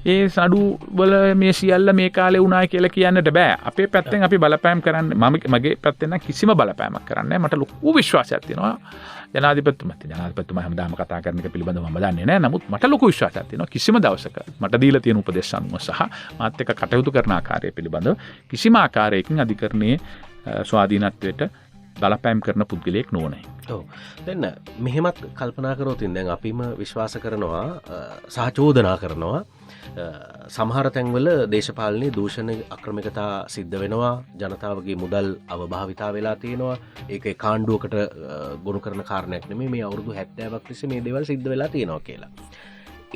ඒ නඩු වල මේ සියල්ල මේ කාලේ වුණා කියලා කියන්නට බෑ. අපේ පැත්තෙන් අපි බලපෑම් කරන්න මගේ පැත්තෙන් කිසිම බලපෑමක් කරන්නේ නැහැ. මට ලොකු විශ්වාසයක් තියෙනවා. ජනාධිපතිතුමා හැමදාම කතා කරන එක පිළිබඳව මම දන්නේ නැහැ. නමුත් මට ලොකු විශ්වාසයක් තියෙනවා. කිසිම දවසක මට දීලා තියෙන උපදේශ අනුව සහ මාත් එක්ක කටයුතු කරන ආකාරය පිළිබඳව කිසිම ආකාරයකින් අධිකරණයේ ස්වාධීනත්වයට බලපෑම් කරන පුද්ගලයෙක් නොවනයි. ඔව්. දැන් මෙහෙමත් කල්පනා කරොතින් දැන් අපිම විශ්වාස කරනවා සහ චෝදනා කරනවා සමහර තැන්වල දේශපාලනයේ දූෂණ අක්‍රමිකතා සිද්ධ වෙනවා, ජනතාවගේ මුදල් අවභාවිතා වෙලා තියෙනවා. ඒක කාණ්ඩුවකට ගොනු කරන කාරණයක් නෙමෙයි, මේ අවුරුදු 70ක් තිස්සේ මේ දේවල් සිද්ධ වෙලා තියෙනවා කියලා.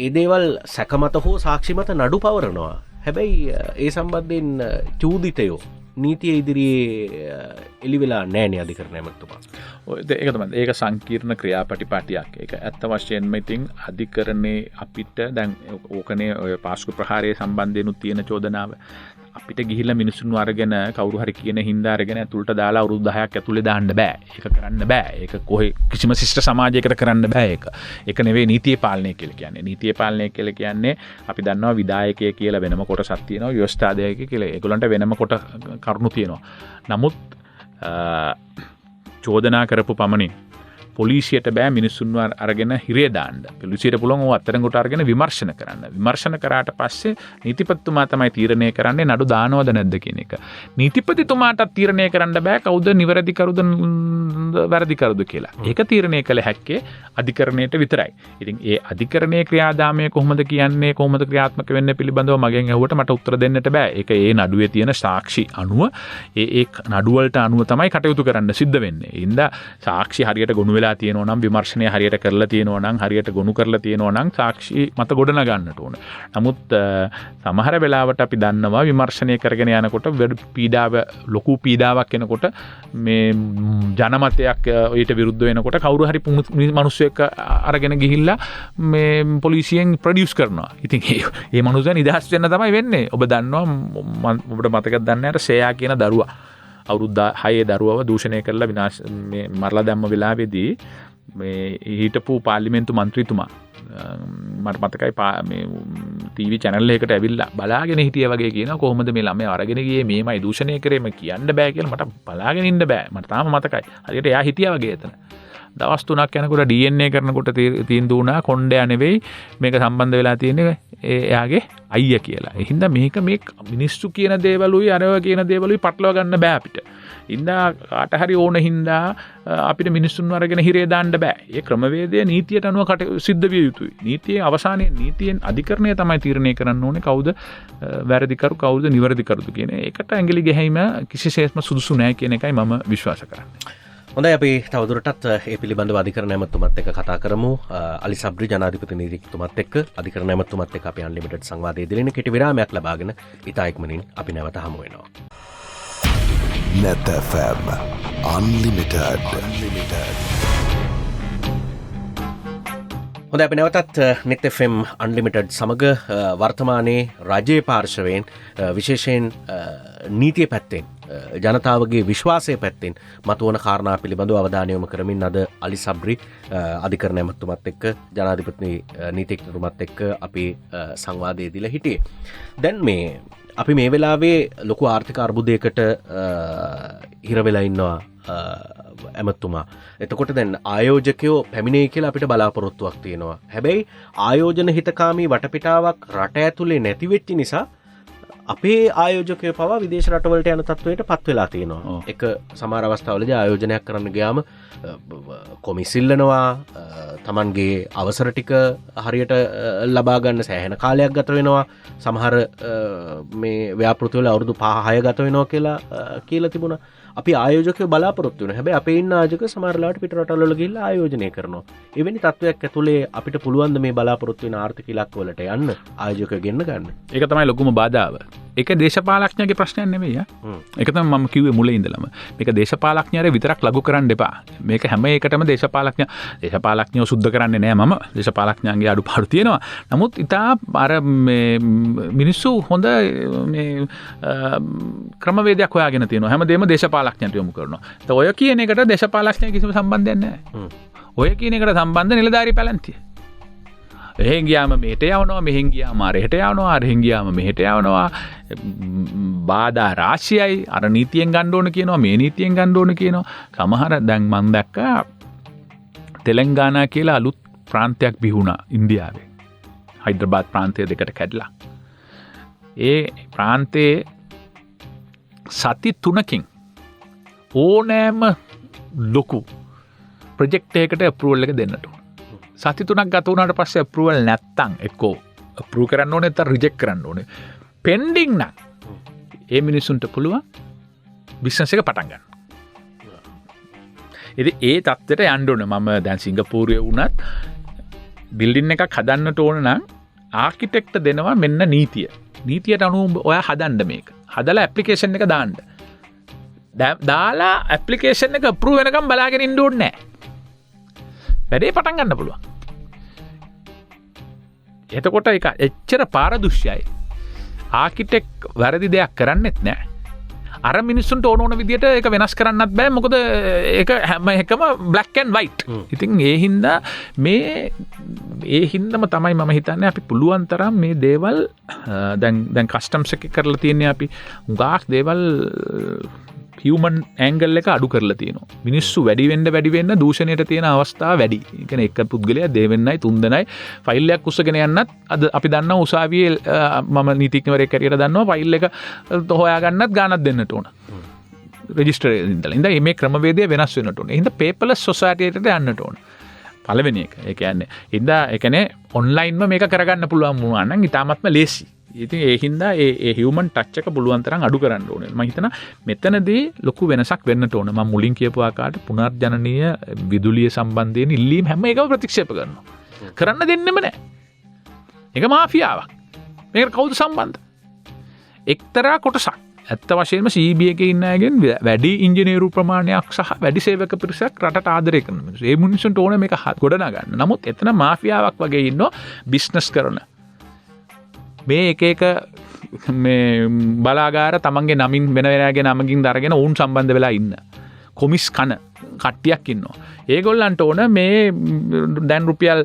ඒ දේවල් සැකමත හෝ සාක්ෂි මත නඩු පවරනවා. හැබැයි ඒ සම්බන්ධයෙන් චූදිතයෝ නීතිය ඉදිරියේ එළි වෙලා නෑනේ අධිකරණ ඇමතුමා. ඒක තමයි. ඒක සංකීර්ණ ක්‍රියාපටිපාටියක්. ඒක ඇත්ත වශයෙන්ම ඉතින් අධිකරණේ අපිට දැන් ඕකනේ ඔය පාස්කු ප්‍රහාරයේ සම්බන්ධයෙන් තියෙන චෝදනාව. අපිට ගිහිල්ලා මිනිස්සුන්ව අරගෙන කවුරු හරි කියන හින්දා අරගෙන ඇතුළට දාලා අවුරුදු 10ක් ඇතුළේ දාන්න බෑ. ඒක කරන්න බෑ. ඒක කොහේ කිසිම ශිෂ්ට සමාජයකට කරන්න බෑ ඒක. ඒක නෙවෙයි නීතිය පාලනය කියලා කියන්නේ. නීතිය පාලනය කියලා කියන්නේ අපි දන්නවා විධායකය කියලා වෙනම කොටසක් තියෙනවා, ව්‍යවස්ථාදායකය කියලා. ඒගොල්ලන්ට වෙනම කොට කරුණු තියෙනවා. නමුත් චෝදනා කරපු පමණින් පොලිසියට බෑ මිනිස්සුන්ව අරගෙන හිරේ දාන්න. පොලිසියට පුළුවන් ඕව අත්තරංගොට අරගෙන විමර්ශන කරන්න. විමර්ශන කරාට පස්සේ නීතිපතිතුමා තමයි තීරණය කරන්නේ නඩු දානවද නැද්ද කියන එක. නීතිපතිතුමාටත් තීරණය කරන්න බෑ කවුද නිවැරදි කරුද වැරදි කරුද කියලා. ඒක තීරණය කළ හැක්කේ අධිකරණයට විතරයි. ඉතින් ඒ අධිකරණයේ ක්‍රියාදාමය කොහොමද කියන්නේ, කොහොමද ක්‍රියාත්මක වෙන්නේ පිළිබඳව මගෙන් ඇහුවට මට උත්තර දෙන්නට බෑ. ඒක ඒ නඩුවේ තියෙන සාක්ෂි අනුව ඒ නඩු වලට අනුව තමයි කටයුතු කරන්න සිද්ධ වෙන්නේ. ඒ හින්දා සාක්ෂි හරියට ගොනු තියෙනවා නම්, විමර්ශනය හරියට කරලා තියෙනවා නම්, හරියට ගොනු කරලා තියෙනවා නම් සාක්ෂි මත ගොඩන ගන්නට ඕන. නමුත් සමහර වෙලාවට අපි දන්නවා විමර්ශනය කරගෙන යනකොට ලොකු පීඩාවක් එනකොට මේ ජනමතයක් ඊට විරුද්ධ වෙනකොට කවුරු හරි මිනිස්සෙක් අරගෙන ගිහිල්ලා මේ පොලිසියෙන් ප්‍රොඩියුස් කරනවා. ඉතින් මේ මිනිස්සු නිදහස් වෙන්න තමයි වෙන්නේ. ඔබ දන්නවා ඔබට මතකද දන්නේ අර සේයා කියන දරුවා අවුරුදු 6 දරුවව දූෂණය කරලා විනාශ මේ මරලා දැම්ම වෙලාවේදී මේ හිටපු පාර්ලිමේන්තු මන්ත්‍රීතුමා මට මතකයි මේ ටීවී channel එකකට ඇවිල්ලා බලාගෙන හිටියා වගේ කියනවා කොහොමද මේ ළමයා අරගෙන ගියේ මේමයි දූෂණය කරේම කියන්න බෑ කියලා මට බලාගෙන ඉන්න බෑ. මට තාම මතකයි. හරියට එයා හිටියා වගේ එතන. දවස් 3ක් යනකොට DNA කරනකොට තීන්දුව වුණා කොණ්ඩයා නෙවෙයි මේක සම්බන්ධ වෙලා තියෙන්නේ එයාගේ අයියා කියලා. ඒ හින්දා මේක මේ මිනිස්සු කියන දේවලුයි අරව කියන දේවලුයි පටලවා ගන්න බෑ අපිට. ඉන්දා කාට හරි ඕන හින්දා අපිට මිනිස්සුන්ව අරගෙන හිරේ දාන්න බෑ. ඒ ක්‍රමවේදය නීතියට අනුව සිද්ධ විය යුතුයි. නීතියේ අවසානයේ නීතියෙන් අධිකරණය තමයි තීරණය කරන්න ඕනේ කවුද වැරදි කරු කවුද නිවැරදි කරුද කියන. ඒකට ඇඟිලි ගැහිම කිසිසේත්ම සුදුසු නැහැ කියන එකයි මම විශ්වාස කරන්නේ. හොඳයි අපි තවදුරටත් ඒ පිළිබඳව අධිකරණ ඇමතුමත් එක්ක කතා කරමු. අලි සබ්රි ජනාධිපති නීතිඥතුමත් එක්ක අධිකරණ ඇමතුමත් එක්ක අපි අන්ලිමිටඩ් සංවාදයේ දිලින කෙටි විරාමයක් ලබාගෙන ඉතා ඉක්මනින් අපි නැවත හමු වෙනවා. Net FM Unlimited. හොඳ අපි නැවතත් net FM Unlimited සමග වර්තමානයේ රජයේ පාර්ශවයෙන් විශේෂයෙන් නීතිය පැත්තෙන් ජනතාවගේ විශ්වාසය පැත්තෙන් මතුවන කාරණා පිළිබඳව අවධානය යොමු කරමින් අද අලි සබ්රි අධිකරණ ඇමතුමත් එක්ක ජනාධිපති නීතිඥතුමත් එක්ක අපි සංවාදයේ දීලා හිටියේ. දැන් මේ අපි මේ වෙලාවේ ලොකු ආර්ථික අර්බුදයකට හිර වෙලා ඉන්නවා ඇමතුමා. එතකොට දැන් ආයෝජකයෝ පැමිණෙයි කියලා අපිට බලාපොරොත්තුවක් තියෙනවා. හැබැයි ආයෝජන හිතකාමී වටපිටාවක් රට ඇතුලේ නැති වෙච්ච නිසා අපේ ආයෝජකය පවා විදේශ රටවලට යන තත්ත්වයට පත් වෙලා තියෙනවා. එක සමහර අවස්ථාවලදී ආයෝජනයක් කරන්න ගියාම කොමිසිල්ලනවා, තමන්ගේ අවසර ටික හරියට ලබා ගන්න සෑහෙන කාලයක් ගත වෙනවා. සමහර මේ ව්‍යාපෘති වල අවුරුදු 5-6 ගත වෙනවා කියලා තිබුණා. අපි ආයෝජකයෝ බලාපොරොත්තු වෙනවා. හැබැයි අපේ ඉන්න ආයෝජක සමහර ලාට පිට රටවල ගිහිල්ලා ආයෝජනය කරනවා. එවැනි තත්ත්වයක් ඇතුලේ අපිට පුළුවන් ද මේ බලාපොරොත්තු වෙන ආර්ථික ඉලක්ක වලට යන්න ආයෝජකයෝ ගෙන්න ගන්න. ඒක තමයි ලොකුම බාධාව. ඒක දේශපාලඥයාගේ ප්‍රශ්නයක් නෙමෙයි. ඒක තමයි මම කිව්වේ මුලින් ඉඳලම. මේක දේශපාලඥයාට විතරක් ලඝු කරන්න එපා. මේක හැම එකටම දේශපාලඥයෝ සුද්ධ කරන්නේ නෑ මම. දේශපාලඥයන්ගේ අඩුපාඩු තියෙනවා. නමුත් ඉතා අර මේ මිනිස්සු හොඳ මේ ක්‍රමවේදයක් හොයාගෙන තියෙනවා. හැමදේම දේශපාලඥයන්ට යොමු කරනවා. ඔය කියන එකට දේශපාලඥය කිසිම සම්බන්ධයක් නෑ. ඔය කියන එකට සම්බන්ධ නිලධාරී පැලැන්තිය. එහෙන් ගියාම මෙහෙට යවනවා, මෙහෙන් ගියාම අරහෙට යවනවා, අරහෙන් ගියාම මෙහෙට යවනවා. බාධා රාශියයි. අර නීතියෙන් ගන්න ඕන කියනවා, මේ නීතියෙන් ගන්න ඕන කියනවා. සමහර දැන් මම දැක්කා තෙලංගානා කියලා අලුත් ප්‍රාන්තයක් බිහුණා ඉන්දියාවේ. හයිඩ්‍රබාද් ප්‍රාන්තය දෙකට කැඩලා. ඒ ප්‍රාන්තයේ සති 3කින් ඕනෑම ලොකු ප්‍රොජෙක්ට් එකකට අප්‍රූවල් එක දෙන්නට ඕන. සති 3ක් ගත වුණාට පස්සේ අප්‍රූවල් නැත්තම් එක්කෝ අප්‍රූව් කරන්න ඕනේ නැත්නම් රිජෙක්ට් කරන්න ඕනේ. පෙන්ඩින් නම් ඒ මිනිසුන්ට පුළුවන් බිස්නස් එක පටන් ගන්න. ඉතින් ඒ තත්ත්වයට යන්න ඕනේ. මම දැන් සිංගප්පූරුවේ වුණත් බිල්ඩින් එකක් හදන්නට ඕන නම් ආකිටෙක්ට් දෙනවා මෙන්න නීතිය. නීතියට අනුව ඔයා හදන්න මේක. හදලා ඇප්ලිකේෂන් එක දාන්න. දාලා ඇප්ලිකේෂන් එක අප්‍රූව් වෙනකම් බලාගෙන ඉන්න ඕනේ නැහැ. වැඩේ පටන් ගන්න පුළුවන්. එතකොට ඒක එච්චර පාරදුෂ්‍යයි. ආකිටෙක් වැරදි දෙයක් කරන්නෙත් නෑ. අර මිනිස්සුන්ට ඕන විදියට ඒක වෙනස් කරන්නත් බෑ. මොකද ඒක හැම එකම black and white. ඉතින් ඒ හින්දා ඒ හින්දාම තමයි මම හිතන්නේ අපි පුළුවන් තරම් මේ දේවල් දැන් කස්ටම්ස් එක කරලා තියෙන්නේ අපි උගාක් දේවල් හියුමන් ඇංගල් එක අඩු කරලා තියෙනවා. මිනිස්සු වැඩි වෙන්න දූෂණයට තියෙන අවස්ථා වැඩි. ඒ කියන්නේ එක පුද්ගලයා දෙවෙන්නයි තුන්දෙනයි ෆයිල් එකක් උස්සගෙන යන්නත් අද අපි දන්නවා උසාවියේ මම නීතිඥවරයෙක් හැටියට දන්නවා ෆයිල් එක හොයා ගන්නත් ගානක් දෙන්නට ඕන. රෙජිස්ටර් ඉඳලා මේ ක්‍රමවේදය වෙනස් වෙන්නට ඕන. ඒ හින්දා පේපර්ලස් සොසයිටි එකට යන්නට ඕන. පළවෙනි එක. ඒ කියන්නේ ඔන්ලයින්ම මේක කරගන්න පුළුවන් වුණා නම් ඉතාමත්ම ලේසි. ඉතින් ඒ හින්දා ඒ හියුමන් ටච් එක පුළුවන් තරම් අඩු කරන්න ඕනේ. මම හිතනවා මෙතනදී ලොකු වෙනසක් වෙන්නට ඕන. මම මුලින් කියපු ආකාරයට පුනර්ජනනීය විදුලිය සම්බන්ධයෙන් ඉල්ලීම් හැම එකම ප්‍රතික්ෂේප කරනවා. කරන්න දෙන්නෙම නැහැ. ඒක මාෆියාවක්. මේකට කවුද සම්බන්ධ? එක්තරා කොටසක්. ඇත්ත වශයෙන්ම CB එකේ ඉන්න අයගෙන් වැඩි ඉංජිනේරු ප්‍රමාණයක් සහ වැඩි සේවක පිරිසක් රටට ආදරය කරන මිනිස්සු. ඒ මිනිස්සුන්ට ඕනේ මේක ගොඩනගන්න. නමුත් එතන මාෆියාවක් වගේ ඉන්නවා බිස්නස් කරන. මේ එක මේ බලාගාර තමන්ගේ නමින් වෙන වෙනගේ නමකින් දරගෙන ඔවුන් සම්බන්ධ වෙලා ඉන්න. කොමිස් කන කට්ටියක් ඉන්නවා. ඒගොල්ලන්ට ඕන මේ දැන් රුපියල්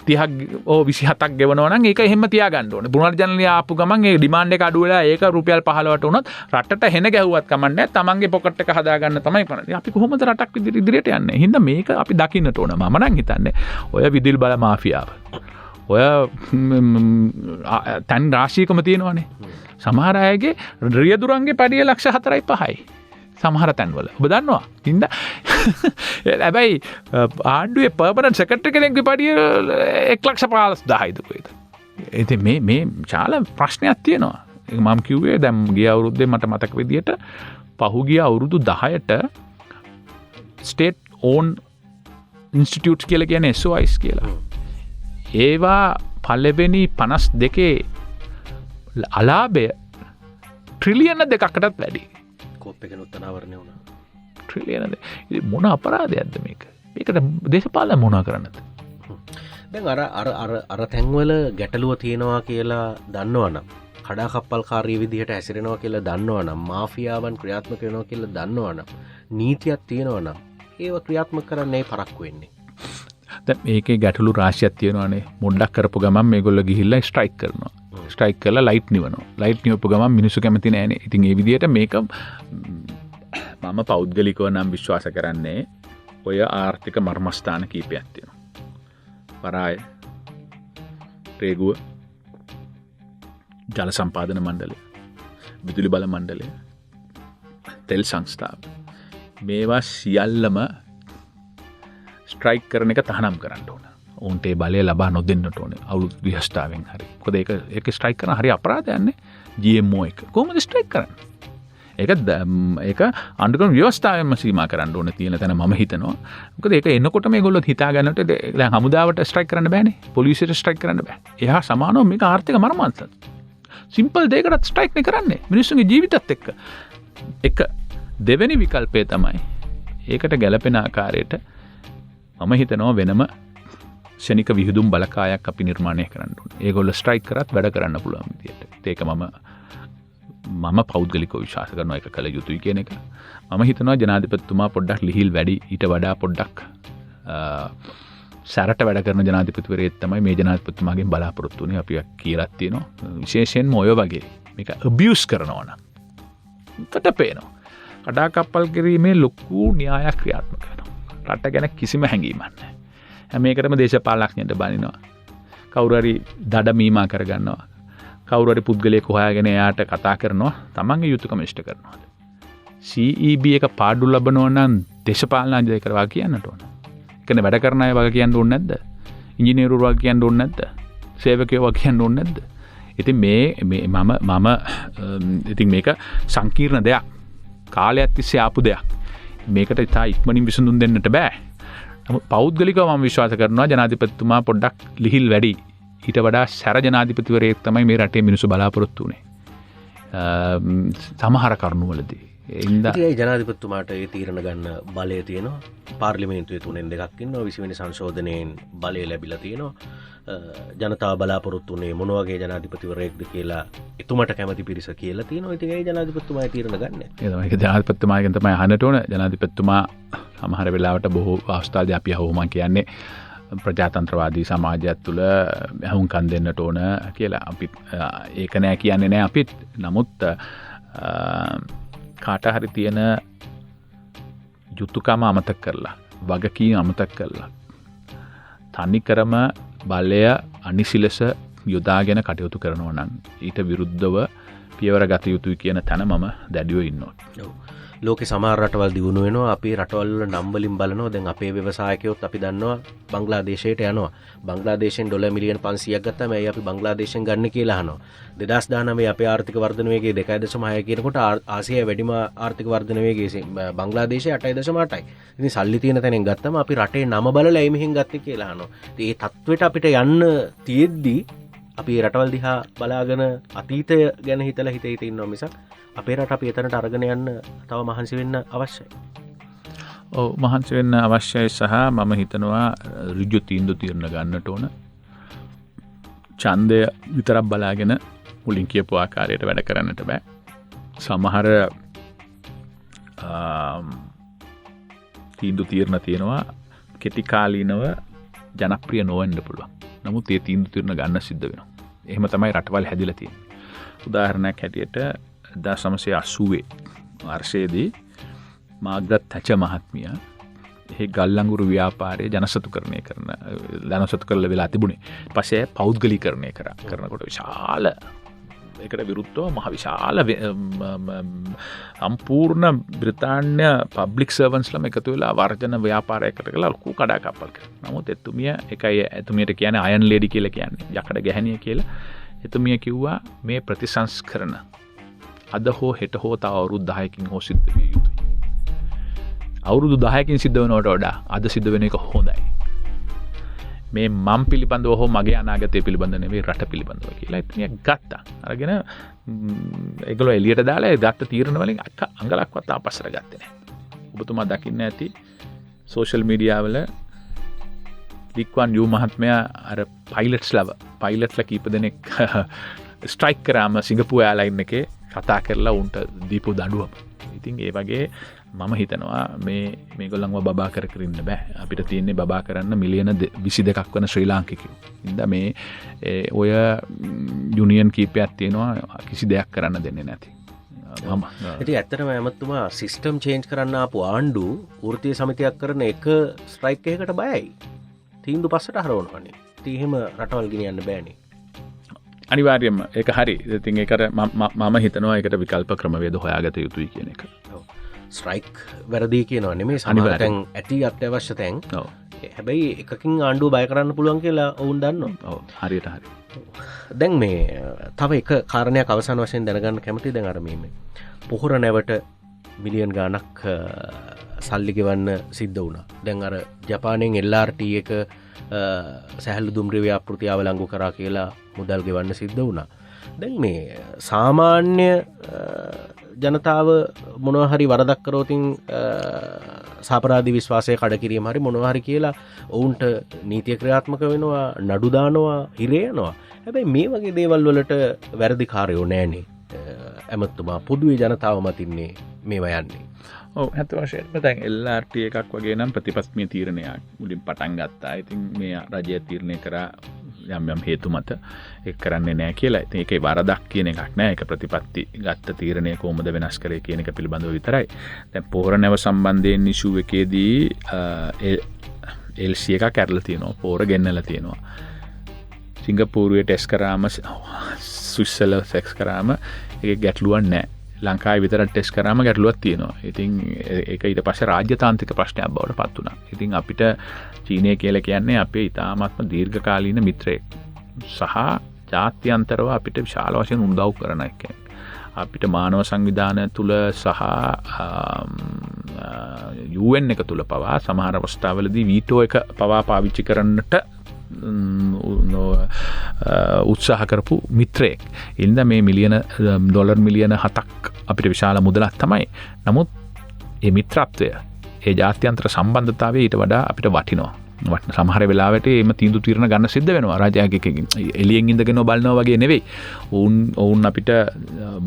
30ක් 27ක් ගෙවනවා නම් ඒක එහෙම තියාගන්න ඕනේ. පුනර්ජනනය ආපු ගමන් ඒ ඩිමාන්ඩ් එක අඩු වෙලා ඒක රුපියල් 15ට වුණත් රටට හෙන ගැහුවත් කමක් නැහැ. තමන්ගේ පොකට් එක හදාගන්න තමයි කරන්නේ. අපි කොහොමද රටක් ඉදිරියට යන්නේ? හින්දා මේක අපි දකින්නට ඕන. මම නම් හිතන්නේ ඔය විදුලි බල මාෆියාව. ඔය තැන් රාශියකම තියෙනවානේ. සමහර අයගේ රියදුරන්ගේ පඩිය ලක්ෂ 4.5යි. සමහර තැන්වල. ඔබ දන්නවා. හින්දා හැබැයි ආණ්ඩුවේ පර්මනන්ට් සෙක්‍රටරි කෙනෙක්ගේ පඩිය 1,15,000යිද කොහෙද? ඉතින් මේ චාල ප්‍රශ්නයක් තියෙනවා. මම කිව්වේ දැන් ගිය අවුරුද්දේ මට මතක විදියට පහුගිය අවුරුදු 10ට ස්ටේට් ඕන් ඉන්ස්ටිටියුට්ස් කියලා කියන්නේ SOIs කියලා. ඒවා පළවෙනි 52 අලාභය ට්‍රිලියන 2කටත් වැඩි. කෝප් එකනොත් අනාවරණය වුණා. ට්‍රිලියන මොන අපරාධයක්ද මේක? මේකට දේශපාලන මොනවා කරන්නද? දැන් අර තැන්වල ගැටලුව තියෙනවා කියලා දන්නවනම් කඩාකප්පල්කාරී විදිහට හැසිරෙනවා කියලා දන්නවනම් මාෆියාවන් ක්‍රියාත්මක වෙනවා කියලා දන්නවනම් නීතියක් තියෙනවනම් ඒව ක්‍රියාත්මක කරන්නේ පරක්කු වෙන්නේ. දැන් මේකේ ගැටලු රාශියක් තියෙනවානේ. මොඩක් කරපු ගමන් මේගොල්ලෝ ගිහිල්ලා ස්ට්‍රයික් කරනවා. ස්ට්‍රයික් කරලා ලයිට් නිවනවා. ලයිට් නිවපු ගමන් මිනිස්සු කැමති නෑනේ. ඉතින් ඒ විදිහට මේක මම පෞද්ගලිකව නම් විශ්වාස කරන්නේ ඔය ආර්ථික මර්මස්ථාන කීපයක් තියෙනවා. වරාය, රේගුව, ජල සම්පාදන මණ්ඩලය, විදුලි බල මණ්ඩලය, තෙල් සංස්ථාව. මේවා සියල්ලම ස්ට්‍රයික් කරන එක තහනම් කරන්න ඕන. ඔවුන්ට ඒ බලය ලබා නොදෙන්නට ඕනේ. අවුරුදු 20න් හරි. මොකද ඒක ස්ට්‍රයික් කරන හරි අපරාධයක්නේ. GMO එක. කොහොමද ස්ට්‍රයික් කරන්නේ? ඒක අන්ඩර්ග්‍රවුන්ඩ් ව්‍යවස්ථාවෙන්ම සීමා කරන්න ඕන තියෙන තැන මම හිතනවා. මොකද ඒක එනකොට මේගොල්ලෝ හිතා ගන්නට දැන් හමුදාවට ස්ට්‍රයික් කරන්න බෑනේ. පොලිසියට ස්ට්‍රයික් කරන්න බෑ. එහා සමානව මේක ආර්ථික මර්මාන්තයක්. සිම්පල් දෙයකටත් ස්ට්‍රයික් කරන්නේ මිනිස්සුන්ගේ ජීවිතත් එක්ක. එක දෙවැනි විකල්පය තමයි ඒකට ගැලපෙන ආකාරයට මම හිතනවා වෙනම ෂණික විහිදුම් බලකායක් අපි නිර්මාණය කරන්න ඕනේ. ඒගොල්ලෝ ස්ට්‍රයික් කරත් වැඩ කරන්න පුළුවන් විදියට. ඒක මම පෞද්ගලිකව විශ්වාස කරනවා ඒක කළ යුතුයි කියන එක. මම හිතනවා ජනාධිපතිතුමා පොඩ්ඩක් ලිහිල් වැඩි ඊට වඩා පොඩ්ඩක් සැරට වැඩ කරන ජනාධිපතිවරයෙක් තමයි මේ ජනාධිපතිතුමාගෙන් බලාපොරොත්තු වෙන්නේ. අපි කියලා තියෙනවා. විශේෂයෙන්ම ඔය වගේ මේක අබියුස් කරනවා නම් කට පේනවා. කඩාකප්පල් කිරීමේ ලොකු න්‍යායක් ක්‍රියාත්මක වෙනවා. රට ගැන කිසිම හැඟීමක් නැහැ. හැමේකටම දේශපාලනඥයන්ට බනිනවා. කවුරු හරි දඩ මීමා කරගන්නවා. කවුරු හරි පුද්ගලයෙක් හොයාගෙන එයාට කතා කරනවා. තමන්ගේ යුතුයකම ඉෂ්ට කරනවා. CEB එක පාඩු ලබනවා නම් දේශපාලනඥයෙක් කරවා කියන්නට ඕන. ඒකනේ වැඩ කරන අය වගේ කියන්න ඕනේ නැද්ද? ඉංජිනේරු වගේ කියන්න ඕනේ නැද්ද? සේවකයෝ වගේ කියන්න ඕනේ නැද්ද? ඉතින් මම ඉතින් මේක සංකීර්ණ දෙයක්. කාලයක් තිස්සේ ආපු දෙයක්. මේකට ඉතා ඉක්මනින් විසඳුම් දෙන්නට බෑ. නමුත් පෞද්ගලිකව මම විශ්වාස කරනවා ජනාධිපතිතුමා පොඩ්ඩක් ලිහිල් වැඩි. ඊට වඩා සැර ජනාධිපතිවරයෙක් තමයි මේ රටේ මිනිස්සු බලාපොරොත්තු වෙන්නේ. සමහර කරුණුවලදී. ඒ ජනාධිපතිතුමාට ඒ තීරණ ගන්න බලය තියෙනවා. පාර්ලිමේන්තුවේ 3-2ක් ඉන්නවා. 20 වෙනි සංශෝධනයෙන් බලය ලැබිලා තියෙනවා. ජනතාව බලාපොරොත්තු වෙන්නේ මොන වගේ ජනාධිපතිවරයෙක්ද කියලා එතුමට කැමති පිරිස කියලා තියෙනවා. ඉතින් ඒ ජනාධිපතිතුමා තීරණ ගන්න. ඒක ජනාධිපතිතුමාගෙන් තමයි අහන්නට ඕන. ජනාධිපතිතුමා සමහර වෙලාවට බොහෝ අවස්ථාවලදී අපි අහුවමන් කියන්නේ ප්‍රජාතන්ත්‍රවාදී සමාජයක් තුළ ඇහුම්කන් දෙන්නට ඕන කියලා. අපි ඒක නෑ කියන්නේ නෑ අපිත්. නමුත් කාට හරි තියෙන යුතුයකම අමතක කරලා වගකීම් අමතක කරලා තනිකරම බලය අනිසිලස යොදාගෙන කටයුතු කරනවා නම් ඊට විරුද්ධව පියවර ගත යුතුයි කියන තැන මම දැඩිව ඉන්නවා. ලෝකේ සමහර රටවල් දියුණු වෙනවා. අපේ රටවල් වල නම් වලින් බලනවා. දැන් අපේ ව්‍යවසායකයොත් අපි දන්නවා බංග්ලාදේශයට යනවා. බංග්ලාදේශෙන් $1 මිලියන 500ක් ගත්තාම ඇයි අපි බංග්ලාදේශෙන් ගන්න කියලා අහනවා. 2019 අපේ ආර්ථික වර්ධන වේගය 2.6 කියනකොට ආසියාවේ වැඩිම ආර්ථික වර්ධන වේගය බංග්ලාදේශයේ 8.8යි. ඉතින් සල්ලි තියෙන තැනෙන් ගත්තම අපි රටේ නම බලලා එයි මෙහෙන් ගත්තේ කියලා අහනවා. ඉතින් මේ තත්වෙට අපිට යන්න තියෙද්දි අපි රටවල් දිහා බලාගෙන අතීතය ගැන හිතලා හිත ඉන්නවා මිසක් අපේ රට අපි එතනට අරගෙන යන්න තව මහන්සි වෙන්න අවශ්‍යයි. ඔව් මහන්සි වෙන්න අවශ්‍යයි සහ මම හිතනවා ඍජු තීන්දුව తీරන ගන්නට ඕන. ඡන්දය විතරක් බලාගෙන මුලින් කියපු ආකාරයට වැඩ කරන්නට බෑ. සමහර තීන්දුව తీරන තියෙනවා කෙටි කාලීනව ජනප්‍රිය නොවෙන්න පුළුවන්. නමුත් ඒ තීන්දුව తీරන ගන්න සිද්ධ වෙනවා. එහෙම තමයි රටවල් හැදිලා තියෙන්නේ. උදාහරණයක් හැටියට 1980 වර්ෂයේදී මාග්‍රට් තැචර් මහත්මිය එහි ගල්ලංගුරු ව්‍යාපාරයේ ජනසතුකරණය කරලා වෙලා තිබුණේ. පස්සේ පෞද්ගලීකරණය කරනකොට විශාල ඒකට විරුද්ධව මහ විශාල සම්පූර්ණ බ්‍රිතාන්‍ය පබ්ලික් සර්වන්ට්ස්ලම එකතු වෙලා වර්ජන ව්‍යාපාරයකට කළා ලොකු කඩාකප්පල් කරා. නමුත් එතුමියට කියන්නේ අයන් ලේඩි කියලා කියන්නේ යකඩ ගැහණිය කියලා. එතුමිය කිව්වා මේ ප්‍රතිසංස්කරණ අද හෝ හෙට හෝ තව අවුරුදු 10කින් හෝ සිද්ධ විය යුතුයි. අවුරුදු 10කින් සිද්ධ වෙනවට වඩා අද සිද්ධ වෙන එක හොඳයි. මේ මම් පිළිබඳව හෝ මගේ අනාගතය පිළිබඳ නෙවෙයි රට පිළිබඳව කියලා එතුමිය ගත්තා. අරගෙන ඒගොල්ලෝ එළියට දාලා ඒ ගත්ත තීරණ වලින් අංගලක්වත් ආපස්සට ගත්තේ නැහැ. ඔබතුමා දකින්න ඇති සෝෂල් මීඩියා වල ලික්වන් යූ මහත්මයා අර පයිලට්ස්ලා කීප දෙනෙක් ස්ට්‍රයික් කරාම සිංගප්පූර් එයාර්ලයින් එකේ කතා කරලා උන්ට දීපු දඬුවම. ඉතින් ඒ වගේ මම හිතනවා මේගොල්ලන්ව බබා කර ඉන්න බෑ. අපිට තියෙන්නේ බබා කරන්න මිලියන 22ක් වන ශ්‍රී ලාංකිකයෝ. ඉතින් මේ ඔය යුනියන් කීපයක් තියෙනවා කිසි දෙයක් කරන්න දෙන්නේ නැති. ඉතින් ඇත්තටම ඇමතුමා සිස්ටම් චේන්ජ් කරන්න ආපු ආණ්ඩු වෘත්තීය සමිතියක් කරන එක ස්ට්‍රයික් එකකට බයයි. තීන්දුව පස්සට හරවනවානේ. ඉතින් එහෙම රටවල් ගෙනියන්න බෑනේ. අනිවාර්යයෙන්ම ඒක හරි. ඉතින් ඒකට මම හිතනවා ඒකට විකල්ප ක්‍රමවේද හොයාගත යුතුයි කියන එක. ස්ට්‍රයික් වැරදි කියනවා නෙමෙයි. සමහර තැන් ඇති අත්‍යවශ්‍ය තැන්. හැබැයි එකකින් ආණ්ඩුව බය කරන්න පුළුවන් කියලා ඔවුන් දන්නවා. ඔව් හරියට හරි. දැන් මේ තව එක කාරණයක් අවසාන වශයෙන් දැනගන්න කැමතියි. දැන් අර මේ පොහොර නැවට මිලියන් ගාණක් සල්ලි ගෙවන්න සිද්ධ වුණා. දැන් අර ජපානයෙන් LRT එක සැහැල්ලු දුම්රිය ව්‍යාපෘති අවලංගු කරා කියලා මුදල් ගෙවන්න සිද්ධ වුණා. දැන් මේ සාමාන්‍ය ජනතාව මොනවා හරි වරදක් කරෝතින් සාපරාධි විශ්වාසය කඩ කිරීම හරි මොනවා හරි කියලා ඔවුන්ට නීතිය ක්‍රියාත්මක වෙනවා, නඩු දානවා, හිරේ යනවා. හැබැයි මේ වගේ දේවල් වලට වැරදිකාරයෝ නෑනේ. ඇමතුමා පොදුවේ ජනතාව මතින්නේ මේවා යන්නේ. ඇත්ත වශයෙන්ම දැන් LRT එකක් වගේ නම් ප්‍රතිපත්තිමය තීරණයක් මුලින් පටන් ගත්තා. ඉතින් මේ රජය තීරණය කරා යම් හේතු මත ඒක කරන්නේ නැහැ කියලා. ඉතින් ඒකේ වරදක් කියන එකක් නැහැ. ඒක ප්‍රතිපත්ති ගත්ත තීරණය කොහොමද වෙනස් කරේ කියන එක පිළිබඳව විතරයි. දැන් පොහොර නැව සම්බන්ධයෙන් ඉෂුව එකේදී LC එකක් ඇරලා තියෙනවා. පොහොර ගෙන්නලා තියෙනවා. සිංගප්පූරුවේ ටෙස්ට් කරාම ස්විස්වල ටෙස්ට් කරාම ඒක ගැටලුවක් නැහැ. ලංකාවේ විතර ටෙස්ට් කරාම ගැටලුවක් තියෙනවා. ඉතින් ඒක ඊට පස්සේ රාජ්‍යතාන්ත්‍රික ප්‍රශ්නයක් බවට පත් වුණා. ඉතින් අපිට චීනය කියලා කියන්නේ අපේ ඉතාමත්ම දීර්ඝකාලීන මිත්‍රයෙක් සහ ජාත්‍යන්තරව අපිට විශාල වශයෙන් උදව් කරන කෙනෙක්. අපිට මානව සංවිධානය තුල සහ UN එක තුල පවා සමහර අවස්ථාවලදී වීටෝ එක පවා පාවිච්චි කරන්නට උත්සාහ කරපු මිත්‍රයෙක්. ඉන්න මේ $7 මිලියන අපිට විශාල මුදලක් තමයි. නමුත් ඒ මිත්‍රත්වය, ඒ ජාත්‍යන්තර සම්බන්ධතාවය ඊට වඩා අපිට වටිනවා. සමහර වෙලාවට එම තීන්දුව తీරන ගන්න සිද්ධ වෙනවා. රාජ්‍යයකින් එළියෙන් ඉඳගෙන බලනවා වගේ නෙවෙයි. ඔවුන් අපිට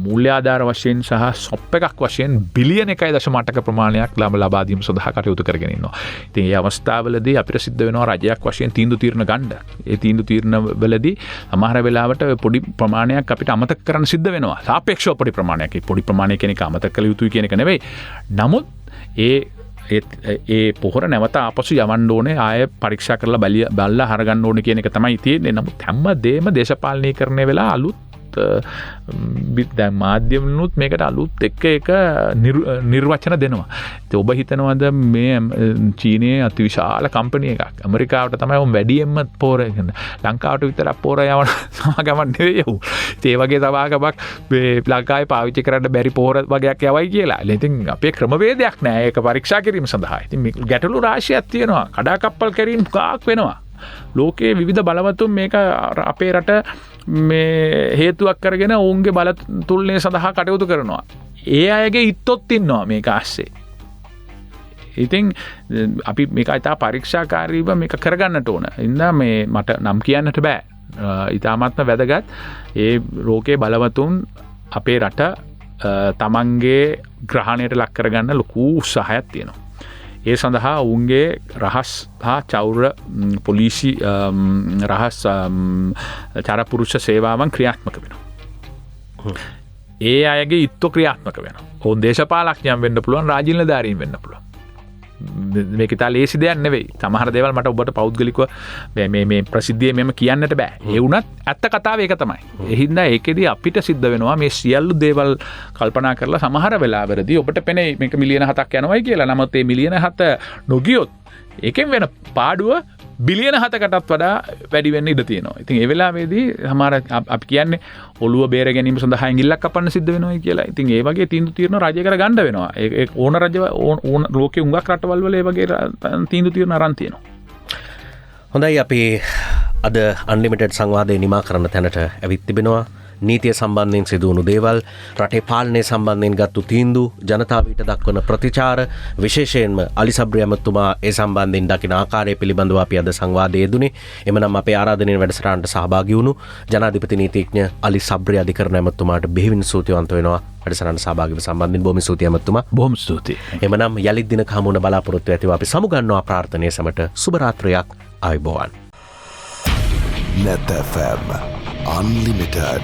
මූල්‍ය ආධාර වශයෙන් සහ සොප් එකක් වශයෙන් බිලියන 1.8ක ප්‍රමාණයක් ලබා දීම සඳහා කටයුතු කරගෙන ඉන්නවා. ඉතින් මේ අවස්ථාවවලදී අපිට සිද්ධ වෙනවා රජයක් වශයෙන් තීන්දුව తీරන ගන්න. ඒ තීන්දුව తీරන වලදී සමහර වෙලාවට පොඩි ප්‍රමාණයක් අපිට අමතක කරන්න සිද්ධ වෙනවා. සාපේක්ෂව පොඩි ප්‍රමාණයක්. ඒ පොඩි ප්‍රමාණය කියන එක අමතක කළ යුතුයි කියන එක නෙවෙයි. නමුත් ඒ පොහොර නැවත ආපසු යවන්න ඕනේ, ආය පරීක්ෂා කරලා බලලා හරගන්න ඕනේ කියන එක තමයි තියෙන්නේ. නමුත් හැමදේම දේශපාලනීකරණය වෙලා අලුත් දැන් මාධ්‍යවලුත් මේකට අලුත් එක නිර්වචන දෙනවා. ඉතින් ඔබ හිතනවද මේ චීනයේ අතිවිශාල කම්පැනි එකක් ඇමරිකාවට තමයි වැඩියෙන්ම පොර ලංකාවට විතරක් පොර යවන සමාගමක් නෙවෙයි උ. ඉතින් ඒ වගේ සමාගමක් මේ ලංකාවේ පාවිච්චි කරන්න බැරි පොර වගේක් යවයි කියලා. ඉතින් අපේ ක්‍රමවේදයක් නැහැ ඒක පරීක්ෂා කිරීම සඳහා. ඉතින් මේ ගැටලු රාශියක් තියෙනවා. කඩාකප්පල් කිරීම ගාක් වෙනවා. ලෝකයේ විවිධ බලවතුන් මේක අපේ රට මේ හේතුවක් කරගෙන ඔවුන්ගේ බල තුලනේ සඳහා කටයුතු කරනවා. ඒ අයගේ ඉත්තොත් ඉන්නවා මේක ASCII. ඉතින් අපි මේක ඉතා පරීක්ෂාකාරීව මේක කරගන්නට ඕන. ඉතින් මේ මට නම් කියන්නට බෑ. ඉතාමත්ම වැදගත් ඒ ලෝකයේ බලවතුන් අපේ රට තමන්ගේ ග්‍රහණයට ලක් කරගන්න ලොකු උත්සාහයක් තියෙනවා. ඒ සඳහා ඔවුන්ගේ රහස් හා චෞර පොලිසි රහස් චරපුරුෂ සේවාවන් ක්‍රියාත්මක වෙනවා. ඒ අයගේ ඉත්තු ක්‍රියාත්මක වෙනවා. ඔවුන් දේශපාලඥයන් වෙන්න පුළුවන්, රාජ්‍ය නිලධාරීන් වෙන්න පුළුවන්. මේක ඉතා ලේසි දෙයක් නෙවෙයි. සමහර දේවල් මට ඔබට පෞද්ගලිකව මේ ප්‍රසිද්ධියේ මෙම කියන්නට බෑ. ඒ වුණත් ඇත්ත කතාව ඒක තමයි. ඒ හින්දා ඒකෙදී අපිට සිද්ධ වෙනවා මේ සියලු දේවල් කල්පනා කරලා සමහර වෙලාවලදී ඔබට පෙනේ මේක මිලියන 7ක් යනවායි කියලා. නමුත් මේ මිලියන 7 නොගියොත් ඒකෙන් වෙන පාඩුව බිලියන 7කටත් වඩා වැඩි වෙන්න ඉඩ තියෙනවා. ඉතින් ඒ වෙලාවේදී සමහර අපි කියන්නේ ඔළුව බේර ගැනීම සඳහා ඇඟිල්ලක් කපන්න සිද්ධ වෙනවා කියලා. ඉතින් ඒ වගේ තීන්දුව తీරන රජයකට ගන්න වෙනවා. ඒ ඕන රජ ඕන ලෝකේ උඟක් රටවල් වල ඒ වගේ තීන්දුව తీරන අරන් තියෙනවා. හොඳයි, අපි අද අන්ලිමිටඩ් සංවාදය නිමා කරන තැනට ඇවිත් තිබෙනවා. නීතිය සම්බන්ධයෙන් සිදුවුණු දේවල්, රටේ පාලනය සම්බන්ධයෙන් ගත්තු තීන්දුව, ජනතාවට දක්වන ප්‍රතිචාර, විශේෂයෙන්ම අලි සබ්රි ඇමතුමා ඒ සම්බන්ධයෙන් දකින ආකාරය පිළිබඳව අපි අද සංවාදයේ යෙදුනේ. එමනම් අපේ ආරාධනෙන් වැඩසටහනට සහභාගී වුණු ජනාධිපති නීතිඥ අලි සබ්රි අධිකරණ ඇමතුමාට බෙහෙවින් ස්තුතිවන්ත වෙනවා. වැඩසටහනට සහභාගී වීම සම්බන්ධයෙන් බොහොම ස්තුතියි ඇමතුමා. බොහොම ස්තුතියි. එමනම් යලිත් දිනක හමුවන බලාපොරොත්තු ඇතිව අපි සමුගන්නවා ප්‍රාර්ථනාවේ සමට සුබ රාත්‍රියක්. ආයුබෝවන්. Net FM Unlimited.